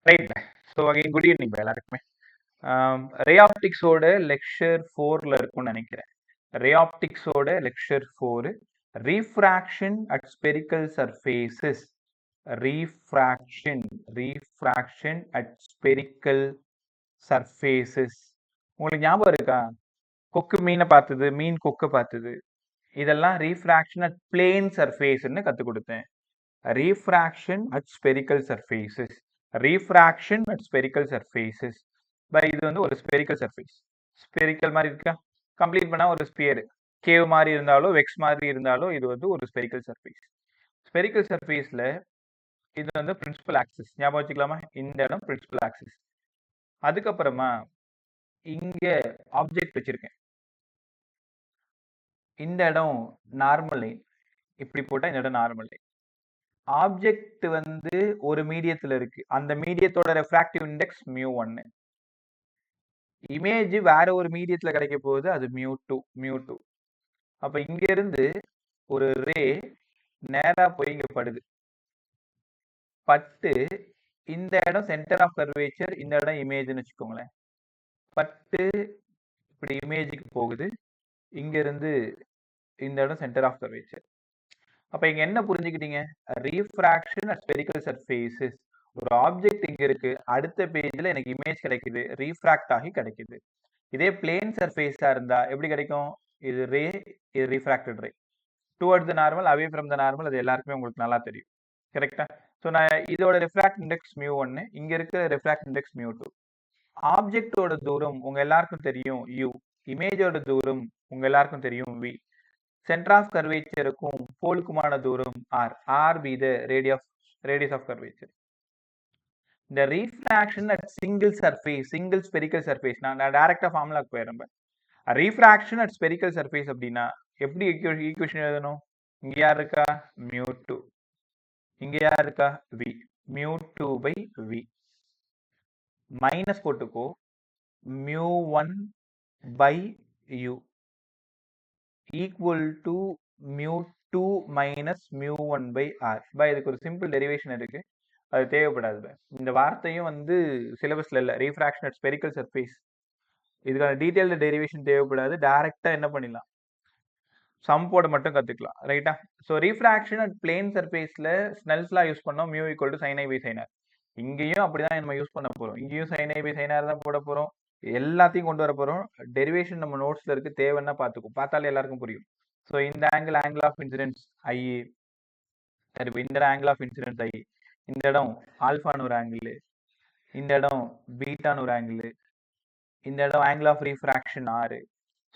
Right. So again good evening எல்லாருக்குமே. Ray ஆப்டிக்ஸோட lecture 4ல இருக்கும்னு நினைக்கிறேன். ரே ஆப்டிக்ஸோட lecture 4 refraction at spherical surfaces. Refraction at spherical surfaces. உங்களுக்கு ஞாபகம் இருக்கா? கொக்கு மீனை பார்த்தது, மீன் கொக்கை பார்த்தது, இதெல்லாம் ரீஃப்ராக்ஷன் அட் பிளேன் சர்ஃபேஸ்ன்னு கற்றுக் கொடுத்தேன். Refraction at spherical surfaces. Refraction at spherical surfaces. இது வந்து ஒரு ஸ்பெரிக்கல் சர்ஃபேஸ். ஸ்பெரிக்கல் மாதிரி இருக்கா? கம்ப்ளீட் பண்ணால் ஒரு ஸ்பியர். கேவ் மாதிரி இருந்தாலோ வெக்ஸ் மாதிரி இருந்தாலோ இது வந்து ஒரு ஸ்பெரிக்கல் சர்ஃபேஸ். ஸ்பெரிக்கல் சர்ஃபேஸில் இது வந்து பிரின்சிபல் ஆக்சிஸ். ஞாபகம் வச்சுக்கலாமா? இந்த இடம் பிரின்சிபல் ஆக்சிஸ். அதுக்கப்புறமா இங்கே ஆப்ஜெக்ட் வச்சிருக்கேன். இந்த இடம் நார்மல் லைன். இப்படி போட்டால் இந்த இடம் நார்மல் லைன். ஆப்ஜெக்ட் வந்து ஒரு மீடியத்துல இருக்கு. அந்த மீடியத்தோட ரெஃப்ராக்டிவ் இண்டெக்ஸ் μ1. இமேஜ் வேற ஒரு மீடியத்துல கிடைக்க போகுது, அது μ2. அப்ப இங்க இருந்து ஒரு ரே நேரா போய் இங்க படுது. பட்டு இந்த இடம் சென்டர் ஆஃப் கர்வேச்சர், இந்த இடம் இமேஜ்னு வச்சுக்கோங்களேன். பட்டு இப்படி இமேஜுக்கு போகுது. இங்க இருந்து இந்த இடம் சென்டர் ஆஃப் கர்வேச்சர். அப்ப இங்க என்ன புரிஞ்சுக்கிட்டீங்க? Refraction at spherical surfaces. ஒரு ஆப்ஜெக்ட் இங்க இருக்கு, அடுத்த பேஜ்ல எனக்கு இமேஜ் கிடைக்குது, ரீஃப்ராக்ட் ஆகி கிடைக்குது. இதே பிளேன் சர்ஃபேஸா இருந்தா எப்படி கிடைக்கும்? இது ரே, இது refracted ray. Towards the normal, away from the normal, அது எல்லாருக்குமே உங்களுக்கு நல்லா தெரியும். கரெக்டா? ஸோ நான் இதோட ரிஃப்ராக்ட் இண்டெக்ஸ் μ1, இங்க இருக்கிற ரிஃப்ராக்ட் இண்டெக்ஸ் μ2. ஆப்ஜெக்டோட தூரம் உங்க எல்லாருக்கும் தெரியும் u. இமேஜோட தூரம் உங்க எல்லாருக்கும் தெரியும் v. சென்டர் ஆஃப் கர்வேச்சருக்கும் போலுக்குமான தூரம் r. r be the radius of curvature. இந்த refraction at single surface, single spherical surface, நான் டைரக்டா ஃபார்முலாக்கு போயிடுறேன். ரீஃப்ராக்ஷன் அட் ஸ்பெரிக்கல் சர்ஃபேஸ் அப்படின்னா எப்படி ஈக்குவேஷன் எழுதணும்? இங்க யார் இருக்கா? μ2. இங்க யார் இருக்கா? v. μ2 by v. மைனஸ் போட்டுக்கோ. μ1 by u equal to μ2 minus μ1 by r. இதுக்கு ஒரு சிம்பிள் டெரிவேஷன் இருக்கு, அது தேவைப்படாது. இந்த வார்த்தையும் வந்து சிலபஸ்ல இல்லை. ரீஃப்ராக்ஷன் அட் ஸ்பெரிக்கல் சர்ஃபேஸ், இதுக்கான டீடைல்டு டெரிவேஷன் தேவைப்படாது. டைரக்டா என்ன பண்ணிடலாம்? சம் போட மட்டும் கத்துக்கலாம். ரைட்டா? ஸோ ரீஃப்ராக்ஷன் அட் பிளேன் சர்ஃபேஸ்ல ஸ்னெல்ஸ் லா யூஸ் பண்ணோம். μ equal to sin i by sin r. இங்கேயும் அப்படிதான் நம்ம யூஸ் பண்ண போறோம். இங்கேயும் sin i by sin r தான் போட போறோம். எல்லாத்தையும் கொண்டு வர போறோம். டெரிவேஷன் நம்ம நோட்ஸ்ல இருக்கு, தேவைன்னா பார்த்துக்கும். பார்த்தாலே எல்லாருக்கும் புரியும். ஸோ இந்த ஆங்கிள் ஆஃப் இன்சிடென்ஸ் ஐ. சரி, இந்த ஆங்கிள் ஆஃப் இன்சிடென்ஸ் ஐ. இந்த இடம் ஆல்ஃபான்னு ஒரு ஆங்கிள், இந்த இடம் பீட்டான்னு ஒரு ஆங்கிள், இந்த இடம் ஆங்கிள் ஆஃப் ரீஃப்ராக்ஷன் ஆறு.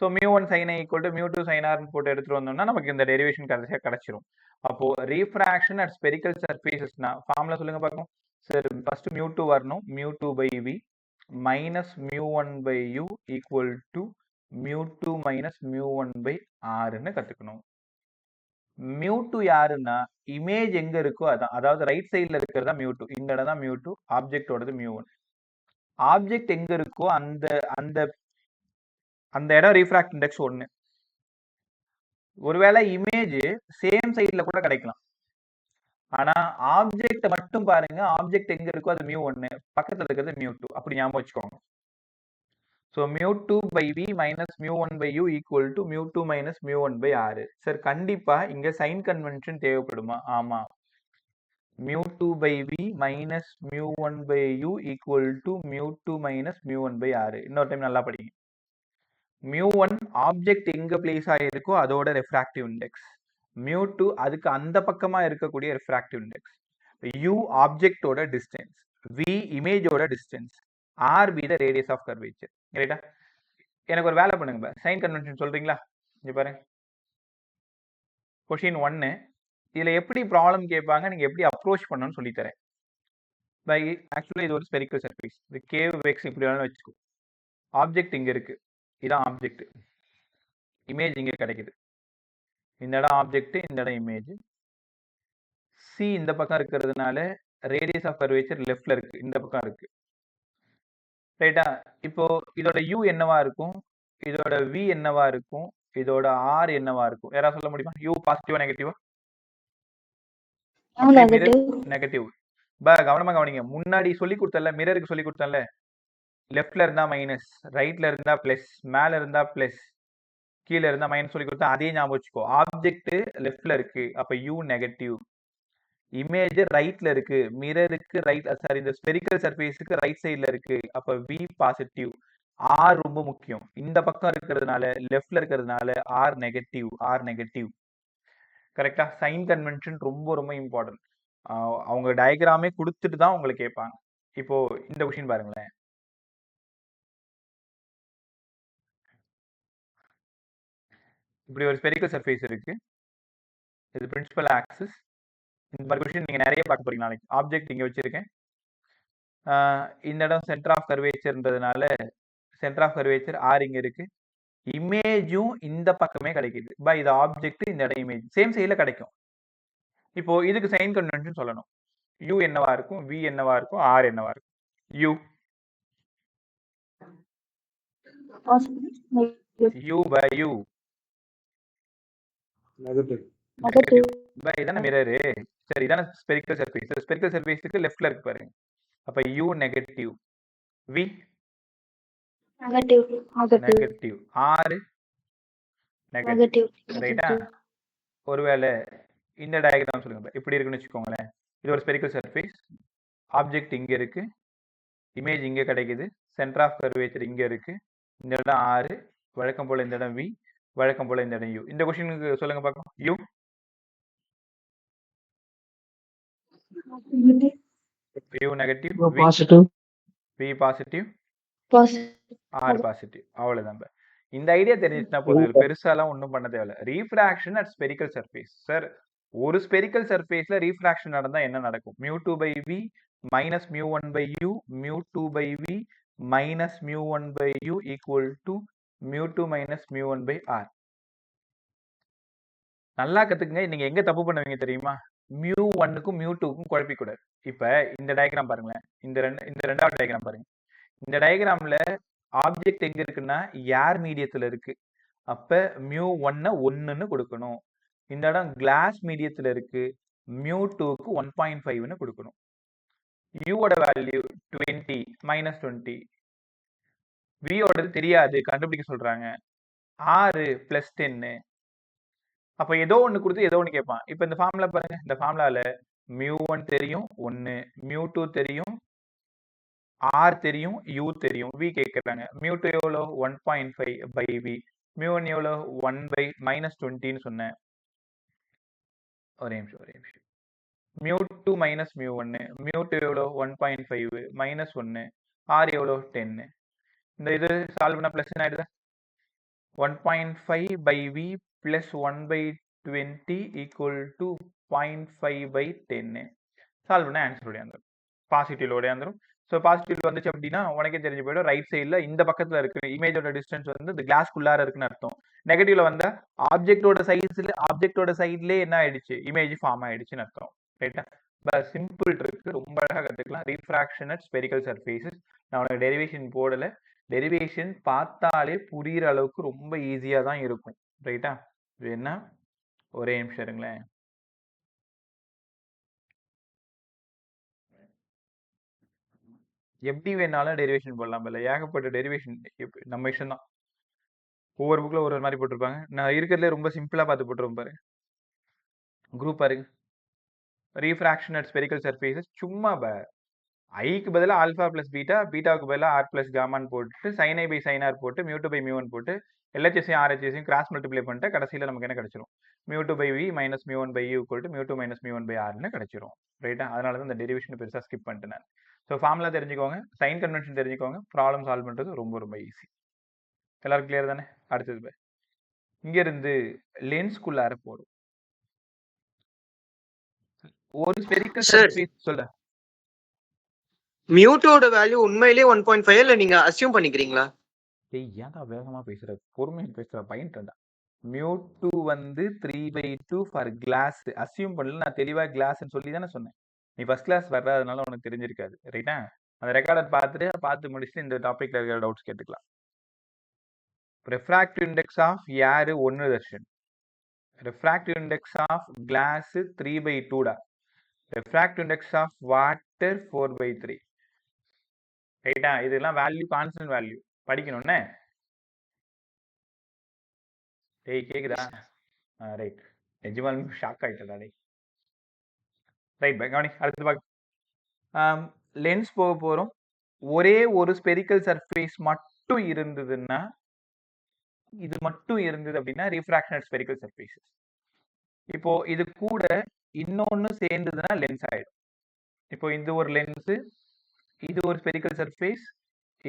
So μ1 sin i equal to μ2 sin r போட்டு எடுத்துட்டு வந்தோம்னா நமக்கு இந்த டெரிவேஷன் கடைசியாக கிடைச்சிரும். அப்போ ரீஃப்ராக்ஷன் அட் ஸ்பெரிக்கல் சர்ஃபேசஸ்னா ஃபார்முலா சொல்லுங்க பார்க்கும். சார் ஃபர்ஸ்ட் μ2 வரணும். μ2 by v minus μ1 by u equal to μ2 minus μ1 by rன்னு கத்துக்கணும். μ2 யாருன்னா இமேஜ் எங்க இருக்கோ அதான், அதாவது ரைட் சைட்ல இருக்கிறதா μ2. இந்த இடம் தான் μ2, ஆப்ஜெக்டோடது μ1. ஆப்ஜெக்ட் எங்க இருக்கோ அந்த அந்த அந்த இடம் ரீஃப்ராக்ட் இண்டெக்ஸ் 1. ஒருவேளை இமேஜ் சேம் சைட்ல கூட கிடைக்கலாம், ஆனா ஆப்ஜெக்ட் மட்டும் பாருங்க. ஆப்ஜெக்ட் எங்க இருக்கோ அது μ1, பக்கத்துல இருக்கிறது μ2. அப்படி ஞாபகம் வச்சுக்கோங்க. So μ2 by v minus μ1 by u equal to μ2 minus μ1 by r. Sir கண்டிப்பா இங்க சைன் கன்வென்ஷன் தேவைப்படுமா? ஆமா. μ2 by v minus μ1 by u equal to μ2 minus μ1 by r. இன்னொரு டைம் நல்லா படிங்க. μ1 ஆப்ஜெக்ட் எங்க பிளேஸ் ஆகிருக்கோ அதோட ரெஃப்ராக்டிவ் இண்டெக்ஸ், μ2 அதுக்கு அந்த பக்கமா இருக்கக்கூடிய ரெஃப்ராக்டிவ் இண்டெக்ஸ், u ஆப்ஜெக்டோட டிஸ்டன்ஸ், v இமேஜோட distance, r be the radius of curvature. ரைட்டா? எனக்கு ஒரு வேலை பண்ணுங்க, சைன் கன்வென்ஷன் சொல்றீங்களா? இங்க பாருங்க, கொஸ்டின் 1. இதுல எப்படி ப்ராப்ளம் கேட்பாங்க, நீங்க எப்படி அப்ரோச் பண்ணணும்னு சொல்லி தரேன். ஆக்சுவலி இது ஒரு ஸ்பெரிக்கல் சர்ஃபேஸ். இது கேவ் வெக்ஸ் இப்படி வேணாலும் வச்சுக்கோ. ஆப்ஜெக்ட் இங்க இருக்கு, இதான் ஆப்ஜெக்ட். இமேஜ் இங்க கிடைக்குது. இந்த இடம் ஆப்ஜெக்ட், இந்த இடம் இமேஜ். சி இந்த பக்கம் இருக்கிறதுனால ரேடியஸ் ஆஃப் கர்வேச்சர் லெஃப்ட்ல இருக்கு, இந்த பக்கம் இருக்கு. ரைட்டா? இப்போ இதோட u என்னவா இருக்கும், இதோட v என்னவா இருக்கும், இதோட r என்னவா இருக்கும்? யாராவது சொல்ல முடியுமா? u பாசிட்டிவா நெகட்டிவா? நெகட்டிவ். கவனமா கவனிங்க. முன்னாடி சொல்லி கொடுத்தல, மிரருக்கு சொல்லி கொடுத்தல, லெஃப்ட்ல இருந்தா மைனஸ், ரைட்ல இருந்தா பிளஸ், மேல இருந்தா பிளஸ், கீழே இருந்தா மைனஸ் சொல்லி கொடுத்தா அதே ஞாபகம் வச்சுக்கோ. ஆப்ஜெக்ட் லெஃப்ட்ல இருக்கு, அப்ப யூ நெகட்டிவ். இமேஜ் ரைட்ல இருக்கு, மிரருக்கு ரைட், சாரி இந்த ஸ்பெரிக்கல் சர்ஃபேஸுக்கு ரைட் சைடுல இருக்கு, அப்ப வி பாசிட்டிவ். ஆர் ரொம்ப முக்கியம். இந்த பக்கம் இருக்கிறதுனால, லெஃப்ட்ல இருக்கிறதுனால ஆர் நெகட்டிவ். கரெக்டா? சைன் கன்வென்ஷன் ரொம்ப ரொம்ப இம்பார்ட்டன்ட். அவங்க டயக்ராமே கொடுத்துட்டு தான் உங்களை கேட்பாங்க. இப்போ இந்த கொஸ்டின் பாருங்களேன். இப்படி ஒரு ஸ்பெரிக்கல் சர்ஃபேஸ் இருக்கு, இது பிரின்சிபல் ஆக்சிஸ். இந்த மாதிரி கொஸ்டின் நீங்க நிறைய பார்க்க போறீங்க நாளைக்கு. ஆப்ஜெக்ட் இங்க வச்சிருக்கேன், இந்த இடம் சென்டர் ஆஃப் கர்வேச்சர்ன்றதுனால சென்டர் ஆஃப் கர்வேச்சர் ஆர் இங்க இருக்கு. இமேஜும் இந்த பக்கமே கிடைக்குது. இது ஆப்ஜெக்ட், இந்த இடம் இமேஜ் சேம் சைடுல கிடைக்கும். இப்போ இதுக்கு சைன் கன்வென்ஷன் சொல்லணும். யூ என்னவா இருக்கும், வி என்னவா இருக்கும், ஆர் என்னவா இருக்கும்? U u by u negative. இதான மிரரு. சரி, இதான ஸ்பெரிக்கல் சர்ஃபேஸ். ஸ்பெரிக்கல் சர்ஃபேஸ்க்கு லெஃப்ட்ல இருக்கு பாருங்க, அப்ப u negative, v negative, r negative. ரைட்டா? ஒருவேளை இந்த டயக்ராம் சொல்லுங்க, இப்படி இருக்குன்னு வச்சுக்கோங்களேன். இது ஒரு ஸ்பெரிக்கல் சர்ஃபேஸ், ஆப்ஜெக்ட் இங்க இருக்கு, இமேஜ் இங்க கிடைக்குது, சென்டர் ஆஃப் கர்வேச்சர் இங்க இருக்கு, இந்த இடம் ஆறு, வழக்கம் போல இந்த இடம் வி, வழக்கம் போல இந்த இடம் யூ. இந்த கொஸ்டினுக்கு சொல்லுங்க பார்க்கலாம். U u negative, v positive, r positive. அவ்வளவுதான். இந்த ஐடியா தெரிஞ்சிச்சுன்னா போதும், பெருசாலாம் ஒன்றும் பண்ண தேவையில்ல. Refraction at spherical surface. Sir, ஒரு ஸ்பெரிக்கல் சர்ஃபேஸ்ல ரீஃப்ராக்ஷன் நடந்தா என்ன நடக்கும்? μ2 by v minus μ1 by u, μ2 by v minus μ1 by u equal to μ2 minus μ1 by r. நல்லா கத்துக்குங்க. நீங்க எங்க தப்பு பண்ணுவீங்க தெரியுமா? μ1க்கும் μ2க்கும் குழப்பிக்கூடாது. இப்ப இந்த டயக்ராம் பாருங்களேன், இந்த ரெண்டாவது டயக்ராம் பாருங்க. இந்த டயக்ராம்ல ஆப்ஜெக்ட் எங்க இருக்குன்னா ஏர் மீடியத்துல இருக்கு, அப்ப μ1 1ன்னு கொடுக்கணும். இந்த இடம் கிளாஸ் மீடியத்துல இருக்கு, μ2க்கு 1.5ன்னு கொடுக்கணும். யூவோட வேல்யூ 20 மைனஸ் 20, வியோடது தெரியாது, கண்டுபிடிக்க சொல்றாங்க, 6 பிளஸ் 10. அப்ப ஏதோ ஒண்ணு கொடுத்து ஏதோ ஒண்ணு கேட்பான். இப்ப இந்த ஃபார்முலா பாருங்க, இந்த ஃபார்முலால μ1 தெரியும் 1, μ2 தெரியும், ஆர் தெரியும், யூ தெரியும், வி கேட்கறாங்க. μ2 எவ்வளோ? 1.5 பை வி. μ1 எவ்வளோ? 1 பை மைனஸ் 20ன்னு சொன்னேன். ஒரே நிமிஷம். μ2 மைனஸ் μ1, μ2 எவ்வளோ? 1.5 மைனஸ் 1, ஆர் எவ்வளோ? 10. இந்த இது சால்வ் பண்ணா plus ஆயிடுதா? 1.5 by v plus 1 by 20 equal to 0.5 by 10. Solve பண்ண ஆன்சர் ஓடியாந்துரும், பாசிட்டிவ் ஓடியாந்துரும். ஸோ பாசிட்டிவ் வந்துச்சு அப்படின்னா உனக்கே தெரிஞ்சு போயிடும், ரைட் சைடில் இந்த பக்கத்தில் இருக்கு இமேஜோட டிஸ்டன்ஸ் வந்து இந்த கிளாஸ்க்குள்ளார இருக்குன்னு அர்த்தம். நெகட்டிவ்ல வந்தா ஆப்ஜெக்டோட சைட்லேயே என்ன ஆயிடுச்சு, இமேஜ் ஃபார்ம் ஆயிடுச்சுன்னு அர்த்தம். ரைட்டா? சிம்பிள் இருக்கு, ரொம்ப அழகாக கற்றுக்கலாம். Refraction at spherical surfaces. நான் உனக்கு டெரிவேஷன் போடலை, டெரிவேஷன் பார்த்தாலே புரியுற அளவுக்கு ரொம்ப ஈஸியாக தான் இருக்கும். ரைட்டா? வேணா ஒரே நிமிஷம் இருங்களேன். எப்படி வேணாலும் டெரிவேஷன் போடலாம், இல்லை ஏகப்பட்ட டெரிவேஷன் நம்ம இஷ்டம் தான். ஒவ்வொரு புக்கில் ஒரு மாதிரி போட்டிருப்பாங்க, நான் இருக்கிறதுல ரொம்ப சிம்பிளாக பார்த்து போட்டுருவோம் பாரு. குரூப் பாருங்க, ரீஃப்ராக்ஷன் அட் ஸ்பெரிக்கல் சர்ஃபேசஸ். சும்மா ஐக்கு பதிலாக ஆல்ஃபா பிளஸ் பீட்டா, பீட்டாவுக்கு பதிலாக ஆர் பிளஸ் காமான்னு போட்டு sine i by sine r போட்டு μ2 பை μ1 போட்டு எல்ஹெச்எஸையும் ஆர்ஹெச்எஸையும் கிராஸ் மல்டிப்ளை பண்ணிட்டு கடைசியில் நமக்கு என்ன கிடைச்சிரும்? μ2 by v minus μ1 by u equal to μ2 minus μ1 by ஆர்னு கிடைச்சிரும். ரைட்டா? அதனால தான் இந்த டெரிவேஷன் பெருசாக ஸ்கிப் பண்ணிட்டு நான். ஸோ ஃபார்முலா தெரிஞ்சுக்கோங்க, சைன் கன்வென்ஷன் தெரிஞ்சுக்கோங்க, ப்ராப்ளம் சால்வ் பண்ணுறது ரொம்ப ரொம்ப ஈஸி. எல்லாரும் கிளியர் தானே? அடுத்தது இங்கிருந்து லென்ஸ்குள்ளார போடும் ஒரு ஸ்பெரிக்கல் சர்ஃபேஸ். சொல்ல μ2 வேல்யூ உண்மையிலேயே 1.5 இல்ல நீங்க அஸ்யூம் பண்ணிக்கிறீங்களா? ஏன்டா வேகமா பேசுற, பொறுமையா பேசுற பையன்டா. μ2 வந்து 3/2 ஃபார் கிளாஸ் அஸ்யூம் பண்ணல, நான் தெளிவா கிளாஸ்ன்னு சொல்லி தானே சொன்னேன். நீ ஃபர்ஸ்ட் கிளாஸ் வர்றதுனால உனக்கு தெரிஞ்சிருக்காது. ரைட்டா? அந்த ரெக்கார்டர் பார்த்து முடிச்சுட்டு இந்த டாபிக்ல இருக்கிற டவுட்ஸ் கேட்டுக்கலாம். Refractive index of air 1 Darshan, refractive index of glass 3/2டா. refractive index of water 4/3. ரைட்டா? இதெல்லாம் வேல்யூ கான்ஸ்டன்ட் வேல்யூ படிக்கணும்னே. டேய் கேக்குதா? ரைட். நிஜமாலுமே ஷாக் ஆயிட்டடா டேய். ரைட் பை கவனி. அடுத்து பாக்க லென்ஸ் போக போறோம். ஒரே ஒரு ஸ்பெரிக்கல் சர்ஃபேஸ் மட்டும் இருந்ததுன்னா, இது மட்டும் இருந்தது அப்படின்னா ரிஃப்ராக்ஷன் ஸ்பெரிக்கல் சர்ஃபேசஸ். இப்போ இது கூட இன்னொன்னு சேர்ந்ததுன்னா லென்ஸ் ஆயிடும். இப்போ இது ஒரு லென்ஸ், இது ஒரு ஸ்பெரிக்கல் சர்ஃபேஸ்,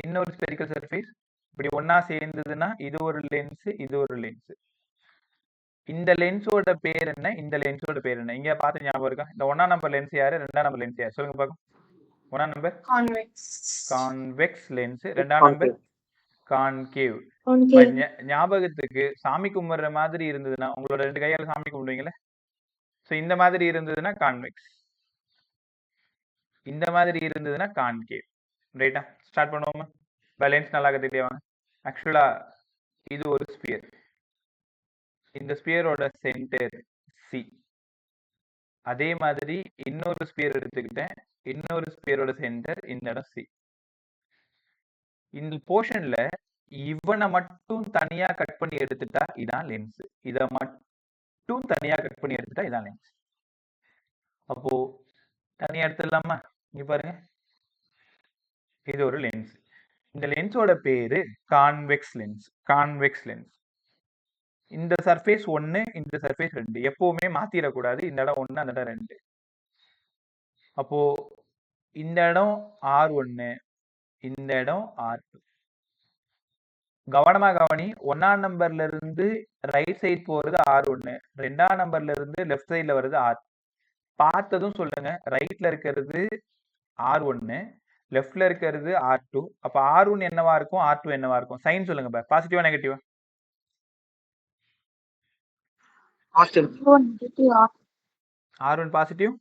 இன்னொரு ஸ்பெரிக்கல் சர்ஃபேஸ், இப்படி ஒன்னா சேர்ந்ததுன்னா இது ஒரு லென்ஸ், இது ஒரு லென்ஸ். இந்த லென்ஸோட பேர் என்ன, இந்த லென்ஸோட பேர் என்ன? இங்க பார்த்து ஞாபகம் இருக்கா? இந்த 1ஆம் நம்பர் லென்ஸ் யாரு, 2ஆம் நம்பர் லென்ஸ் யாரு? சொல்லுங்க பாக்கலாம். 1ஆம் நம்பர் கான்வெக்ஸ் லென்ஸ், 2ஆம் நம்பர் கான்கேவ். ஞாபகத்துக்கு சாமி கும்பிடுற மாதிரி இருந்ததுன்னா, உங்களோட 2 கையால சாமி கும்பிடுவீங்களே, சோ இந்த மாதிரி இருந்ததுன்னா கான்வெக்ஸ், இந்த மாதிரி இருந்ததுன்னா கான்கேவ். ரைட்டா? ஸ்டார்ட் பண்ணுவோமா? லென்ஸ் நல்லா கத்துக்கிட்டே வாங்க. ஆக்சுவலா இது ஒரு ஸ்பியர், இந்த ஸ்பியரோட சென்டர் சி. அதே மாதிரி இன்னொரு ஸ்பியர் எடுத்துக்கிட்டேன், இன்னொரு ஸ்பியரோட சென்டர் இந்த இடம் சி. இந்த போர்ஷன்ல இவனை மட்டும் தனியா கட் பண்ணி எடுத்துட்டா இதான் லென்ஸ், இத மட்டும் தனியா கட் பண்ணி எடுத்துட்டா இதான் லென்ஸ். அப்போ தனியா எடுத்துடலாமா? இங்க பாருங்க, இது ஒரு லென்ஸ். இந்த லென்ஸோட பேரு கான்வெக்ஸ் லென்ஸ். Convex lens. இந்த சர்ஃபேஸ் 1, இந்த சர்ஃபேஸ் 2. எப்பவுமே மாத்திரக்கூடாது. இந்த இடம் 1, அந்த இடம் 2. அப்போ இந்த இடம் R1, இந்த இடம் R2. கவனமா கவனி. 1ஆம் நம்பர்ல இருந்து ரைட் சைடு போறது R1, 2ஆம் நம்பர்ல இருந்து லெஃப்ட் சைடுல வருது R. பார்த்ததும் சொல்லுங்க. ரைட்ல இருக்கிறது R1, லெஃப்ட்ல இருக்கிறது R2. அப்ப R1 என்னவா இருக்கும், R2 என்னவா இருக்கும்? சைன் சொல்லுங்க பா. பாசிட்டிவா நெகட்டிவா? R1 positive,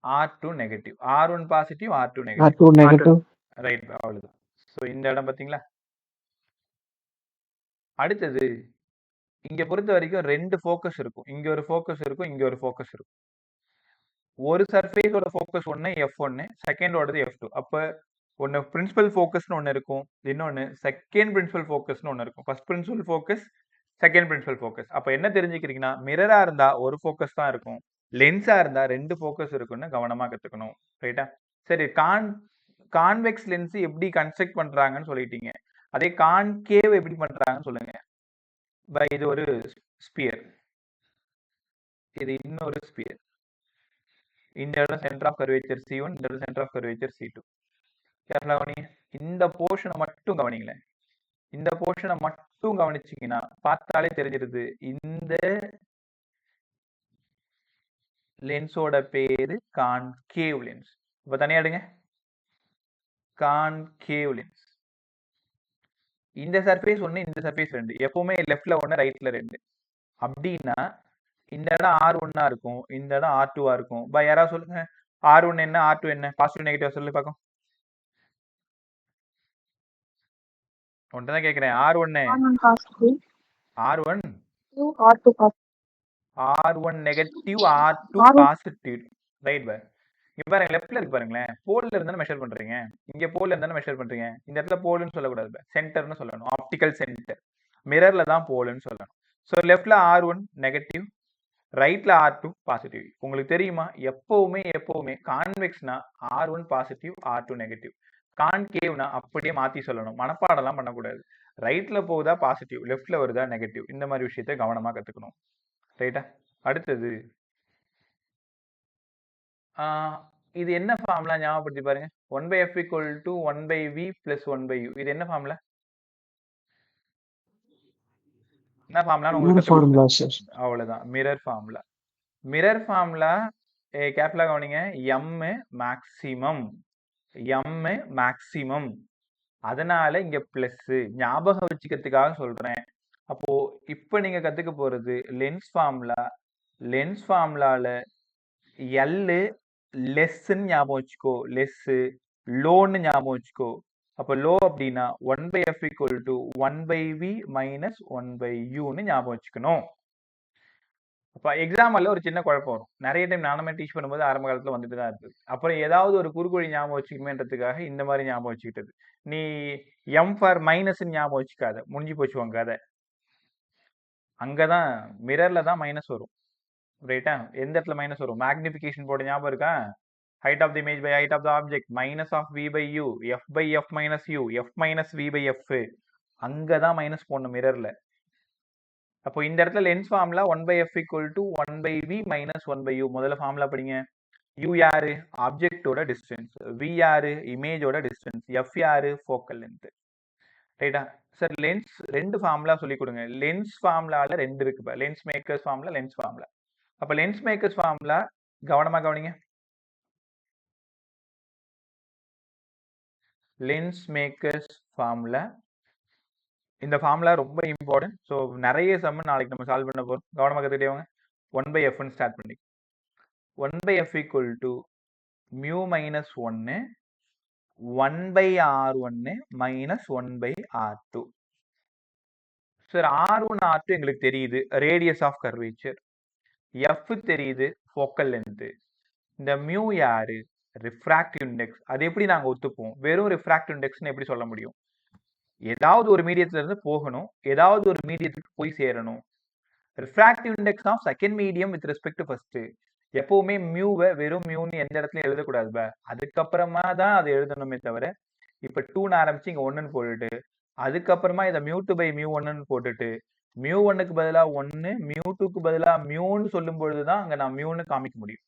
R2 negative. R1 positive, R2 negative. Right, அவ்வளவுதான். சோ இந்த இடம் பாத்தீங்களா? அடுத்தது இங்க பொறுத்த வரைக்கும் 2 ஃபோக்கஸ் இருக்கும். இங்க ஒரு ஃபோக்கஸ் இருக்கும், இங்க ஒரு ஃபோக்கஸ் இருக்கும். ஒரு சர்ஃபேஸோட ஃபோக்கஸ் ஒன்னு F1, செகண்டோடது F2. அப்ப ஒன்னு பிரின்சிபல் ஃபோக்கஸ்னு ஒன்னு இருக்கும், இன்னொன்னு செகண்ட் பிரின்சிபல் ஃபோக்கஸ்னு ஒன்னு இருக்கும். First principal focus, second principal focus. அப்ப என்ன தெரிஞ்சுக்கிறீங்கன்னா, மிரரா இருந்தா ஒரு ஃபோக்கஸ் தான் இருக்கும், லென்ஸா இருந்தா 2 ஃபோக்கஸ் இருக்குன்னு கவனமா கத்துக்கணும். ரைட்டா? சரி, கான்வெக்ஸ் லென்ஸ் எப்படி கன்ஸ்ட்ரக்ட் பண்றாங்கன்னு சொல்லிட்டீங்க. அதே கான்கேவ் எப்படி பண்றாங்கன்னு சொல்லுங்க. இது ஒரு ஸ்பியர், இது இன்னொரு ஸ்பியர். இந்த இடம் சென்டர் ஆஃப் கர்வேச்சர் C1, இந்த இடம் சென்டர் ஆஃப் கர்வேச்சர் C2. கேர்ஃபுல்லா கவனிங்க. இந்த போர்ஷனை மட்டும் கவனிங்களேன். இந்த போர்ஷனை மட்டும் கவனிச்சீங்கன்னா பார்த்தாலே தெரிஞ்சிருது, இந்த லென்ஸோட பேரு கான்கேவ் லென்ஸ். இப்ப தனியா எடுங்க. Concave lens. இந்த சர்ஃபேஸ் 1, இந்த சர்ஃபேஸ் 2. எப்பவுமே லெஃப்ட்ல 1, ரைட்ல 2. அப்படின்னா இந்த இடம் R1 இருக்கும், இந்த இடம் R2 இருக்கும். யாராவது சொல்லுங்க, R1 என்ன, R2 என்ன? பாசிட்டிவ் நெகட்டிவ் சொல்லி பார்க்கும். ஒன்றுதான் கேக்குறேன். R1 R1 negative, R2 positive. Right by. இங்க பாருங்க, லெஃப்ட்ல இருக்கு பாருங்களேன். போல்ல இருந்தா மெஷர் பண்றீங்க, இங்க போல்ல இருந்தா மெஷர் பண்றீங்க. இந்த இடத்துல போல்னு சொல்லக்கூடாது, சென்டர்னு சொல்லணும். Optical centre. மிரர்ல தான் போல்னு சொல்லணும். சோ லெஃப்ட்ல R1 நெகட்டிவ், ரைட்ல R2 பாசிட்டிவ். உங்களுக்கு தெரியுமா, எப்பவுமே கான்வெக்ஸ்னா R1 பாசிட்டிவ், R2 நெகட்டிவ். கான்கேவ்னா அப்படியே மாத்தி சொல்லணும், மனப்பாடம்லாம் பண்ணக்கூடாது. ரைட்ல போகுதா பாசிட்டிவ், லெஃப்ட்ல வருதா நெகட்டிவ், இந்த மாதிரி விஷயத்தை கவனமா கத்துக்கணும். ரைட்டா? அடுத்தது இது என்ன ஃபார்முலா ஞாபகப்படுத்தி பாருங்க. 1/f = 1/v + 1/u. இது என்ன ஃபார்முலா? என்ன ஃபார்முலா உங்களுக்கு? அவ்வளவுதான், மிரர் ஃபார்முலா. மிரர் ஃபார்முலா கேர்ஃபுல்லா கவனிங்க. m மேக்ஸிமம், அதனால இங்க பிளஸ். ஞாபகம் வச்சுக்கிறதுக்காக சொல்றேன். அப்போ இப்ப நீங்க கத்துக்க போறது லென்ஸ் ஃபார்முலா. லென்ஸ் ஃபார்முலால L லெஸ்ன்னு ஞாபகம் வச்சுக்கோ, லெஸ். லோன்னு ஞாபகம் வச்சுக்கோ. அப்ப லோ அப்படின்னா 1/f = 1/v - 1/u ன்னு ஞாபகம் வச்சுக்கணும். அப்ப எக்ஸாம்பிள்ல ஒரு சின்ன குழப்பம் வரும். நிறைய டைம் நானுமே டீச் பண்ணும்போது ஆரம்ப காலத்துல வந்துட்டு தான் இருந்தது. அப்புறம் ஏதாவது ஒரு குறுக்குவழி ஞாபகம் வச்சுக்கணுமேன்றதுக்காக இந்த மாதிரி ஞாபகம் வச்சுக்கிட்டது. நீ எம் ஃபார் மைனஸ் ஞாபகம் வச்சுக்காத, முடிஞ்சு போச்சு உன் கதை. அங்கதான் மிரர்ல தான் மைனஸ் வரும். ரைட்டா? எந்த இடத்துல மைனஸ் வரும்? மேக்னிஃபிகேஷன் போட ஞாபகம் இருக்கா? height of the image by height of the object minus of v by u, f by f minus u, f minus v by f. அங்கதான் மைனஸ் போடணும் மிரர்ல. அப்போ இந்த இடத்துல lens formula 1 by f equal to 1 by v minus 1 by u. முதல்ல formula படிங்க. u யாரு? ஆப்ஜெக்டோட distance. v யாரு? இமேஜோட distance. f யாரு? Focal length. ரைட்டா? சார் லென்ஸ் ரெண்டு ஃபார்முலா சொல்லி கொடுங்க. லென்ஸ் ஃபார்முலால ரெண்டு இருக்கு. Lens makers formula, lens formula. அப்ப லென்ஸ் மேக்கர்ஸ் ஃபார்முலா கவனமா கவனிங்க. லென்ஸ் மேக்கர்ஸ் ஃபார்முலா, இந்த ஃபார்முலா ரொம்ப இம்பார்ட்டன்ட். ஸோ நிறைய சம் நாளைக்கு நம்ம சால்வ் பண்ண போறோம். கவனமாக கற்றுக்கிட்டேவங்க. 1 by f ஸ்டார்ட் பண்ணி 1 by f equal to mu minus 1 1 by r1 minus 1 by r2. Sir r1 r2 எங்களுக்கு தெரியுது, ரேடியஸ் ஆஃப் கர்வேச்சர். f தெரியுது, ஃபோக்கல் லென்த். இந்த மியூ யாரு? Refractive index. அது எப்படி நாங்க ஒத்துப்போம்? வெறும் ரிஃப்ராக்டிவ் இண்டெக்ஸ்னு எப்படி சொல்ல முடியும்? ஏதாவது ஒரு மீடியத்துல இருந்து போகணும், ஏதாவது ஒரு மீடியத்துக்கு போய் சேரணும். Refractive index of second medium with respect to first. எப்பவுமே மியூவை வெறும் மியூன்னு எந்த இடத்துலயும் எழுதக்கூடாது. அதுக்கப்புறமா தான் அதை எழுதணுமே தவிர, இப்ப 2ன்னு ஆரம்பிச்சு இங்க 1ன்னு போட்டுட்டு, அதுக்கப்புறமா இதை மியூ2 பை மியூ 1ன்னு போட்டுட்டு, மியூ 1க்கு பதிலா 1, மியூ 2க்கு பதிலா மியூன்னு சொல்லும் பொழுதுதான் அங்க நான் மியூன்னு காமிக்க முடியும்.